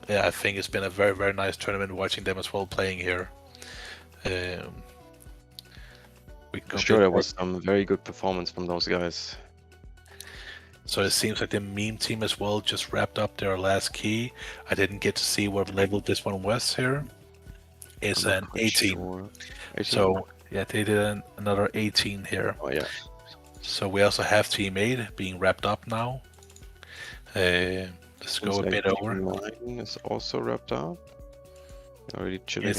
I think it's been a very, very nice tournament watching them as well playing here. For sure, there was some very good performance from those guys. So it seems like the meme team as well just wrapped up their last key. I didn't get to see what level this one was here. It's an 18. Sure. 18. So yeah, they did another 18 here. Oh yeah. So we also have Team 8 being wrapped up now. Let's go a bit over. 9 is also wrapped up. Already chilling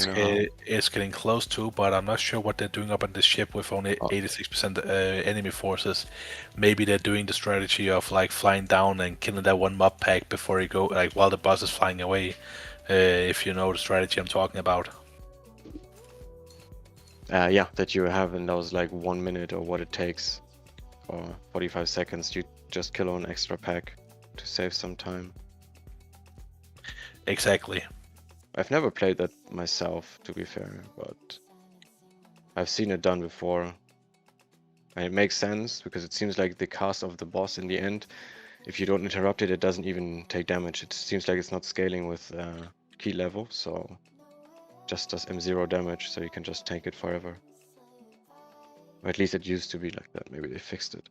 It's getting close to, but I'm not sure what they're doing up on the ship with only 86% enemy forces. Maybe they're doing the strategy of like flying down and killing that one mob pack before you go, like while the boss is flying away. If you know the strategy I'm talking about. Yeah, that you have in those like 1 minute or what it takes, or 45 seconds. You just kill an extra pack to save some time. Exactly. I've never played that myself, to be fair, but I've seen it done before. And it makes sense, because it seems like the cast of the boss in the end, if you don't interrupt it, it doesn't even take damage. It seems like it's not scaling with key level, so just does M0 damage, so you can just tank it forever. Or at least it used to be like that. Maybe they fixed it.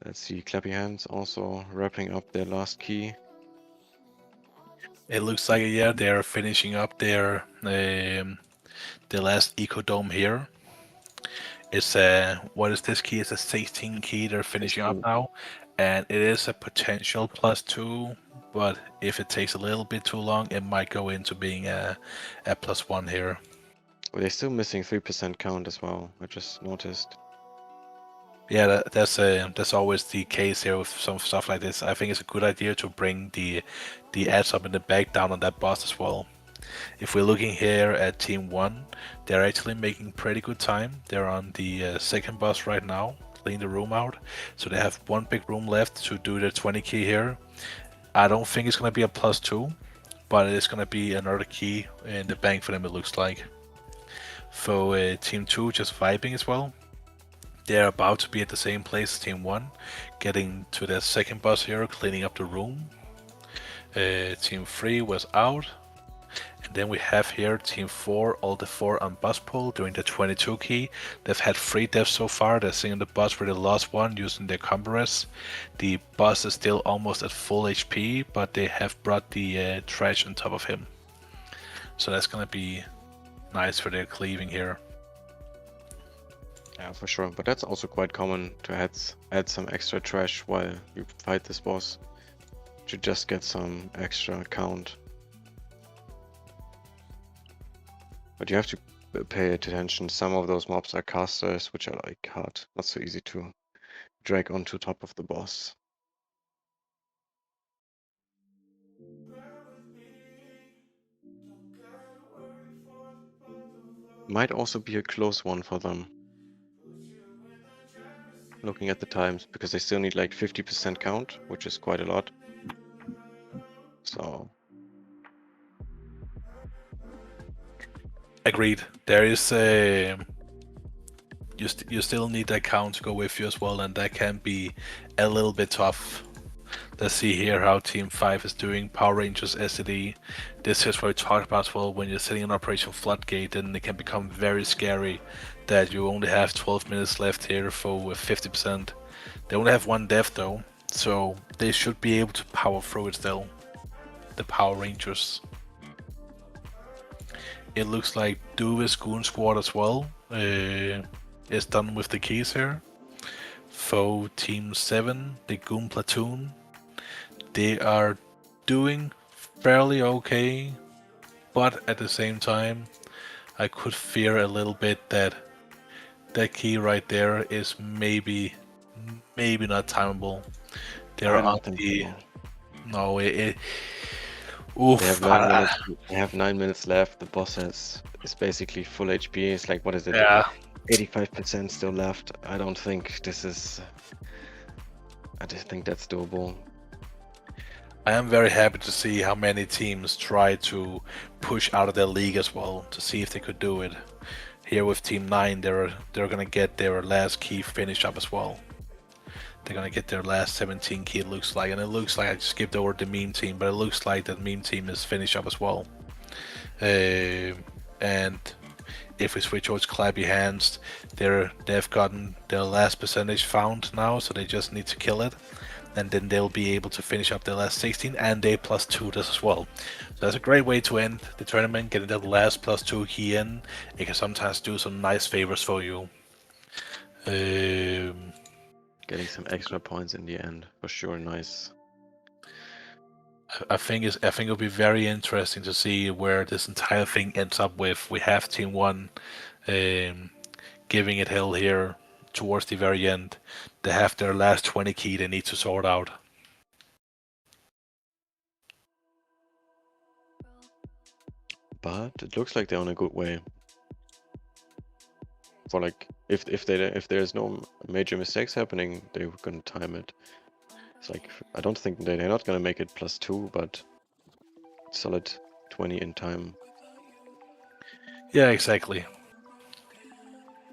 Let's see, Clappy Hands also wrapping up their last key. It looks like, yeah, they're finishing up their last Eco Dome here. It's what is this key? It's a 16 key they're finishing up now, and it is a potential +2, but if it takes a little bit too long, it might go into being a +1 here. Well, they're still missing 3% count as well. I just noticed. Yeah, that's always the case here with some stuff like this. I think it's a good idea to bring the ads up in the back down on that boss as well. If we're looking here at Team 1, they're actually making pretty good time. They're on the second boss right now, clean the room out. So they have one big room left to do their 20 key here. I don't think it's going to be a +2, but it's going to be another key in the bank for them, it looks like. For Team 2, just vibing as well. They're about to be at the same place as Team 1, getting to their second boss here, cleaning up the room. Team 3 was out. And then we have here Team 4, all the 4 on boss pull doing the 22 key. They've had 3 deaths so far. They're seeing the boss for the last one using their combo-res. The boss is still almost at full HP, but they have brought the trash on top of him. So that's gonna be nice for their cleaving here. Yeah, for sure. But that's also quite common to add some extra trash while you fight this boss. to just get some extra count. But you have to pay attention. Some of those mobs are casters, which are like hard, not so easy to drag onto top of the boss. Might also be a close one for them. Looking at the times, because they still need like 50% count, which is quite a lot. So Agreed. There is a you still need that count to go with you as well, and that can be a little bit tough. Let's see here how Team 5 is doing. Power Rangers SED. This is what we talked about as well. When you're sitting in Operation Floodgate, then it can become very scary that you only have 12 minutes left here for 50%. They only have one death though, so they should be able to power through it still. The Power Rangers. It looks like Duvis Goon Squad as well is done with the keys here. For Team 7, the Goon Platoon. They are doing fairly okay, but at the same time, I could fear a little bit that that key right there is maybe not timeable. They're I on don't think the so. no. They have 9 minutes. They have 9 minutes left. The boss is basically full HP. It's like, what is it? Yeah. 85% still left. I don't think this is. I just think that's doable. I am very happy to see how many teams try to push out of their league as well to see if they could do it. Here with Team 9, they're gonna get their last key finish up as well. They're gonna get their last 17 key, it looks like, and it looks like I skipped over the meme team, but it looks like that meme team is finished up as well. And if we switch over to Clappy Hands, they've gotten their last percentage found now, so they just need to kill it, and then they'll be able to finish up their last 16, and they +2 this as well. So that's a great way to end the tournament, getting that last +2 key in. It can sometimes do some nice favors for you. Getting some extra points in the end, for sure, nice. I think it'll be very interesting to see where this entire thing ends up with. We have Team 1 giving it hell here towards the very end. They have their last 20 key they need to sort out. But it looks like they're on a good way. For like, if there's no major mistakes happening, they're gonna time it. It's like, I don't think they're not gonna make it +2, but solid 20 in time. Yeah, exactly.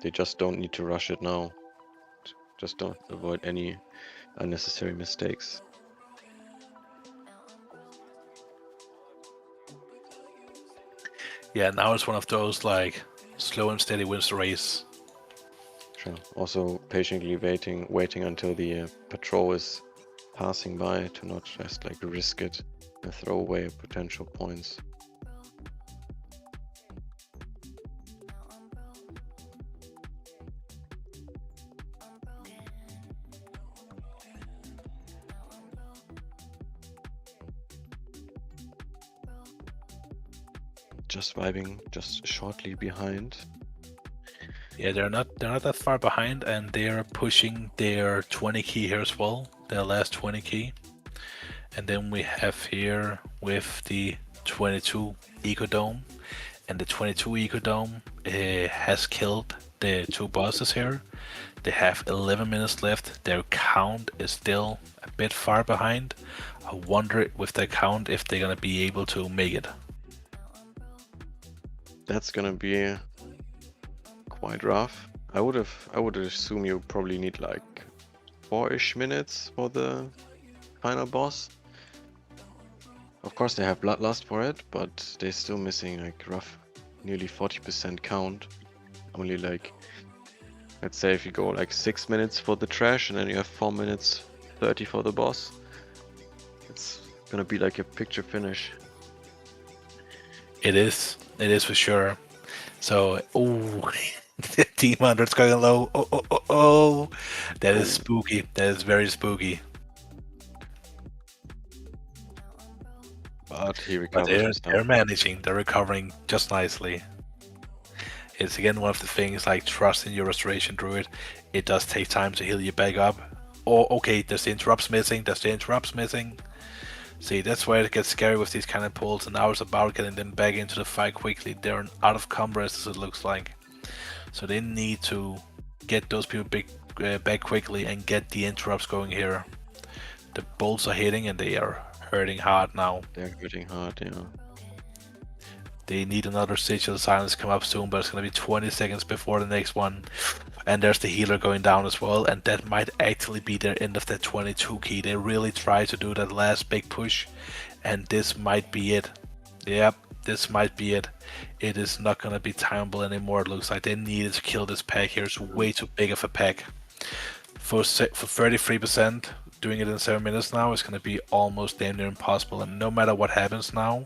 They just don't need to rush it now. Just don't avoid any unnecessary mistakes. Yeah, now it's one of those like slow and steady wins the race. Sure. Also patiently waiting until the patrol is passing by to not just like risk it and throw away potential points. Just vibing, just shortly behind. Yeah, they're not that far behind, and they're pushing their 20 key here as well, their last 20 key. And then we have here with the 22 Ecodome, and the 22 Ecodome has killed the two bosses here. They have 11 minutes left. Their count is still a bit far behind. I wonder with their count if they're gonna be able to make it. That's gonna be quite rough. I would assume you probably need like 4-ish minutes for the final boss. Of course they have Bloodlust for it, but they're still missing like nearly 40% count. Only like, let's say if you go like 6 minutes for the trash and then you have 4 minutes 30 for the boss, it's gonna be like a picture finish. It is for sure. So, oh, Team 100's going low. Oh. That is spooky. That is very spooky. But he But recovers they're himself. managing. They're recovering just nicely. It's again one of the things like trust in your restoration druid. It does take time to heal you back up. Or okay, there's the interrupts missing. There's the interrupts missing. See, that's where it gets scary with these kind of pulls, and now it's about getting them back into the fight quickly. They're out of combat as it looks like, so they need to get those people back quickly and get the interrupts going here. The bolts are hitting and they are hurting hard now. They're hurting hard, yeah. They need another Sigil Silence come up soon, but it's going to be 20 seconds before the next one. And there's the healer going down as well, and that might actually be their end of that 22 key. They really try to do that last big push, and this might be it. Yep, this might be it. It is not going to be timeable anymore. It looks like they needed to kill this pack here. It's way too big of a pack. For 33%, doing it in 7 minutes now is going to be almost damn near impossible. And no matter what happens now,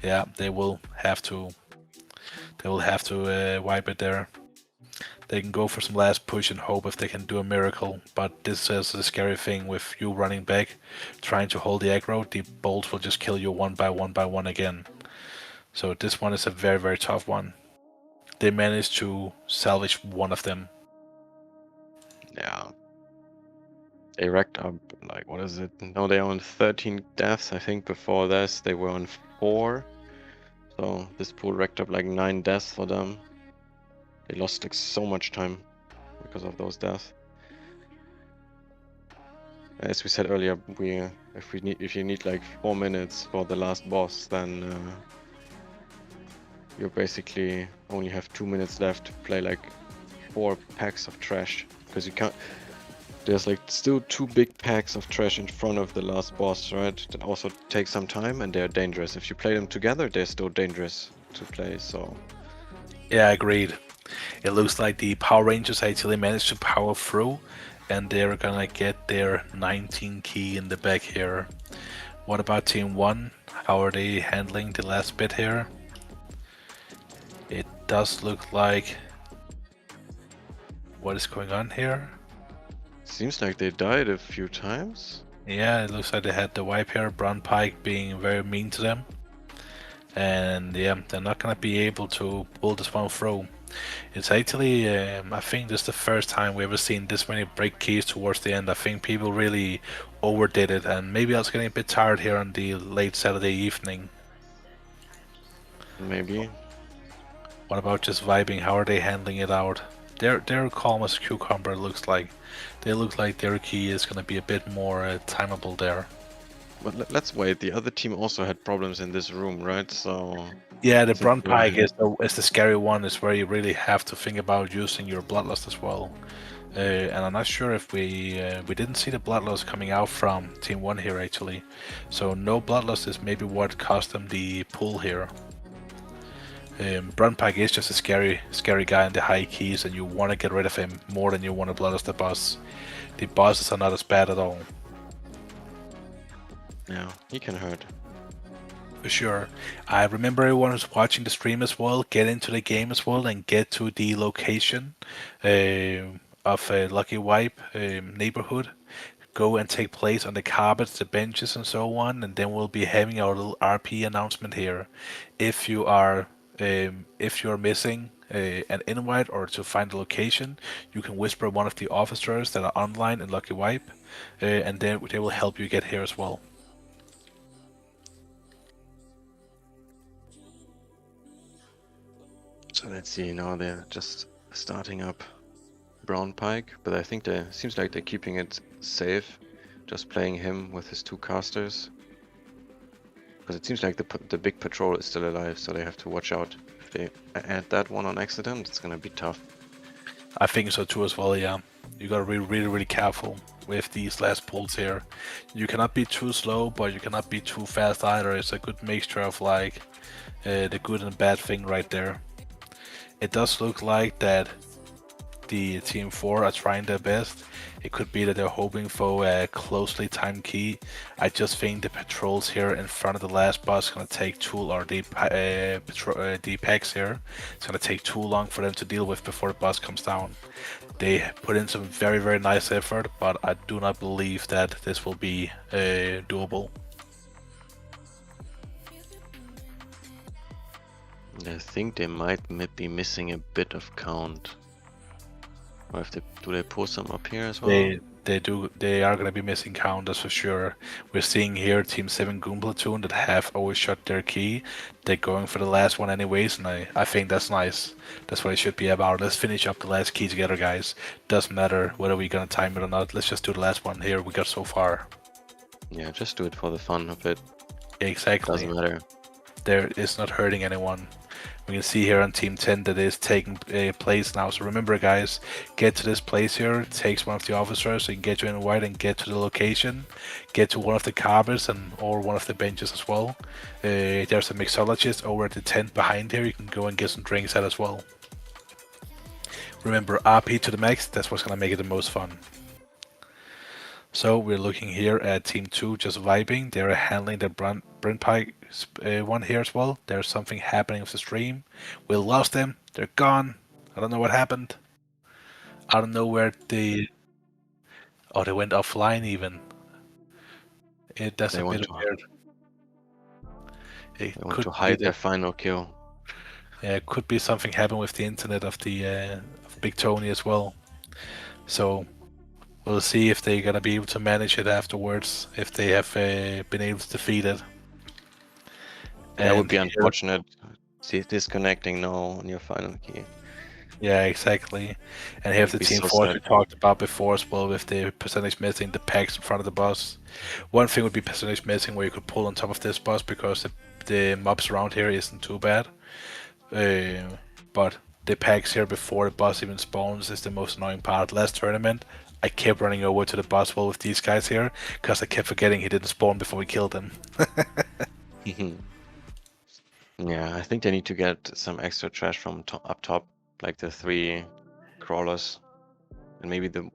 yeah, they will have to wipe it there. They can go for some last push and hope if they can do a miracle, but this is the scary thing with you running back, trying to hold the aggro. The bolts will just kill you one by one again. So this one is a very, very tough one. They managed to salvage one of them. Yeah. They racked up, like, what is it? No, they're on 13 deaths. I think before this they were on 4. So this pool racked up like 9 deaths for them. They lost like so much time because of those deaths. As we said earlier, if you need like 4 minutes for the last boss, then you basically only have 2 minutes left to play like 4 packs of trash, because you can't. There's like still 2 big packs of trash in front of the last boss, right? That also take some time, and they're dangerous. If you play them together, they're still dangerous to play. So yeah, agreed. It looks like the Power Rangers actually managed to power through, and they're gonna get their 19 key in the back here. What about Team 1? How are they handling the last bit here? It does look like... What is going on here? seems like they died a few times. Yeah, it looks like they had the wipe here, Brown Pike being very mean to them. And yeah, they're not gonna be able to pull this one through. It's actually, I think this is the first time we've ever seen this many break keys towards the end. I think people really overdid it, and maybe I was getting a bit tired here on the late Saturday evening. Maybe. What about just vibing? How are they handling it out? They're calm as a cucumber, it looks like. They look like their key is gonna be a bit more timeable there. But let's wait. The other team also had problems in this room, right? So yeah, the Brunt Pike is the scary one. Is where you really have to think about using your Bloodlust as well. And I'm not sure if we didn't see the Bloodlust coming out from Team 1 here actually. So no Bloodlust is maybe what cost them the pull here. Brunt Pike is just a scary guy in the high keys, and you want to get rid of him more than you want to Bloodlust the boss. The bosses are not as bad at all. yeah, he can hurt. For sure. I remember everyone who's watching the stream as well, get into the game as well and get to the location of Lucky Wipe neighborhood. Go and take place on the carpets, the benches and so on, and then we'll be having our little RP announcement here. If you're missing an invite or to find the location, you can whisper one of the officers that are online in Lucky Wipe, and then they will help you get here as well. So let's see. Now they're just starting up Brown Pike, but I think they seems like they're keeping it safe, just playing him with his 2 casters. Because it seems like the big patrol is still alive, so they have to watch out. If they add that one on accident, it's gonna be tough. I think so too as well, yeah. You gotta be really, really careful with these last pulls here. You cannot be too slow, but you cannot be too fast either. It's a good mixture of like the good and bad thing right there. It does look like that the Team 4 are trying their best. It could be that they're hoping for a closely timed key. I just think the patrols here in front of the last boss is gonna take too, or the packs here, it's gonna take too long for them to deal with before the boss comes down. They put in some very, very nice effort, but I do not believe that this will be doable. I think they might be missing a bit of count. Or if they do they post them up here as well? They are gonna be missing counters for sure. We're seeing here Team 7 Goon Platoon that have overshot their key. They're going for the last one anyways, and I think that's nice. That's what it should be about. Let's finish up the last key together, guys. Doesn't matter whether we're gonna time it or not. Let's just do the last one here we got so far. Yeah, just do it for the fun of it. Exactly. Doesn't matter. There is not hurting anyone. We can see here on Team 10 that is taking place now. So remember, guys, get to this place here. It takes one of the officers, so you can get you in white and get to the location. Get to one of the carpets and or one of the benches as well. There's a mixologist over at the tent behind here. You can go and get some drinks at as well. Remember, RP to the max. That's what's gonna make it the most fun. So we're looking here at Team 2 just vibing. They're handling the Brent Pike one here as well. There's something happening with the stream. We lost them. They're gone. I don't know what happened. I don't know where they... Oh, they went offline even. That's They a want bit to- weird. They It want could to be hide that- their final kill. Yeah, it could be something happened with the internet of the of Big Tony as well. So we'll see if they're gonna be able to manage it afterwards. If they have been able to defeat it. That would be here- unfortunate. See, disconnecting now on your final key. Yeah, exactly. And here's the Would be team so force sad. we talked about before as well, with the percentage missing, the packs in front of the boss. One thing would be percentage missing, where you could pull on top of this boss because the mobs around here isn't too bad. But the packs here before the boss even spawns is the most annoying part. Last tournament, I kept running over to the boss wall with these guys here because I kept forgetting he didn't spawn before we killed him. Yeah, I think they need to get some extra trash from up top, like the 3 crawlers, and maybe the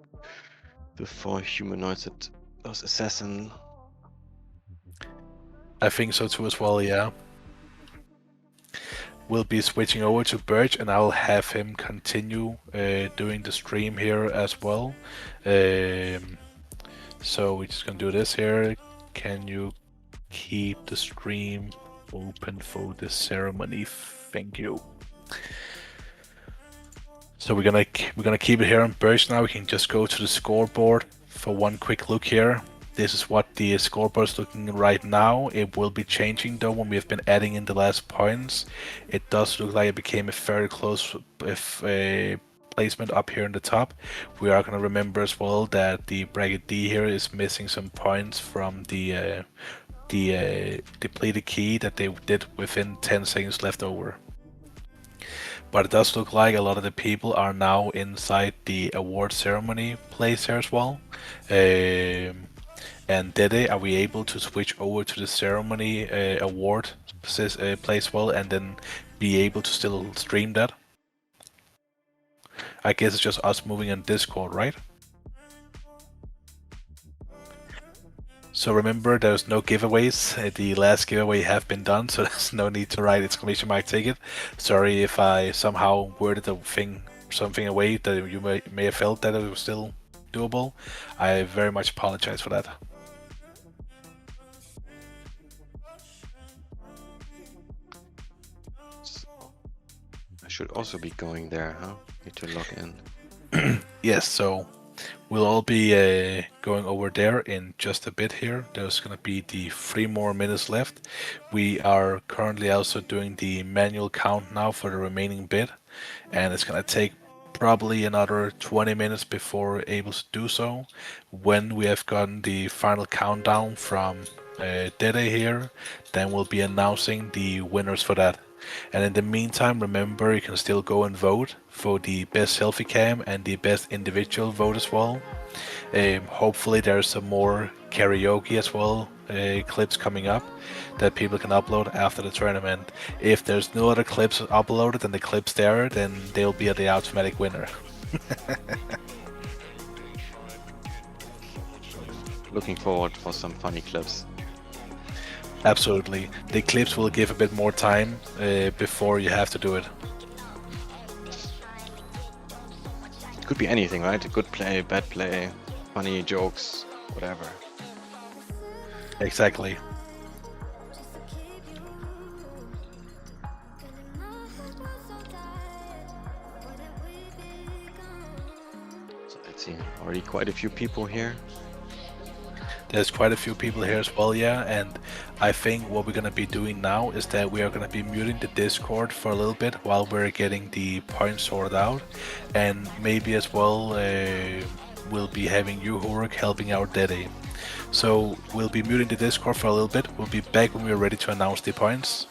4 humanoids that those assassin. I think so too as well, yeah. We'll be switching over to Birch and I'll have him continue doing the stream here as well. So we're just gonna do this here. Can you keep the stream open for the ceremony? Thank you. So we're gonna keep it here on Birch now. We can just go to the scoreboard for one quick look here. This is what the scoreboard is looking right now. It will be changing though when we have been adding in the last points. It does look like it became a very close placement up here in the top. We are going to remember as well that the bracket D here is missing some points from the depleted key that they did within 10 seconds left over. But it does look like a lot of the people are now inside the award ceremony place here as well. And Dede, are we able to switch over to the ceremony award place well and then be able to still stream that? I guess it's just us moving on Discord, right? So remember, there's no giveaways. The last giveaway have been done, so there's no need to write exclamation mark ticket. Sorry if I somehow worded something away that you may have felt that it was still doable. I very much apologize for that. I should also be going there, huh? Need to log in. Yes, so we'll all be going over there in just a bit here. There's going to be the 3 more minutes left. We are currently also doing the manual count now for the remaining bit, and it's going to take probably another 20 minutes before we're able to do so. When we have gotten the final countdown from Dede here, then we'll be announcing the winners for that. And in the meantime, remember, you can still go and vote for the best selfie cam and the best individual vote as well. Hopefully there's some more karaoke as well, clips coming up that people can upload after the tournament. If there's no other clips uploaded and the clips there, then they'll be the automatic winner. Looking forward for some funny clips. Absolutely. The clips will give a bit more time before you have to do it. It could be anything, right? A good play, bad play, funny jokes, whatever. Exactly. Let's see, already quite a few people here. There's quite a few people here as well, yeah, and I think what we're gonna be doing now is that we are gonna be muting the Discord for a little bit while we're getting the points sorted out, and maybe as well we'll be having you, Horuk, helping out Dede. So we'll be muting the Discord for a little bit. We'll be back when we're ready to announce the points.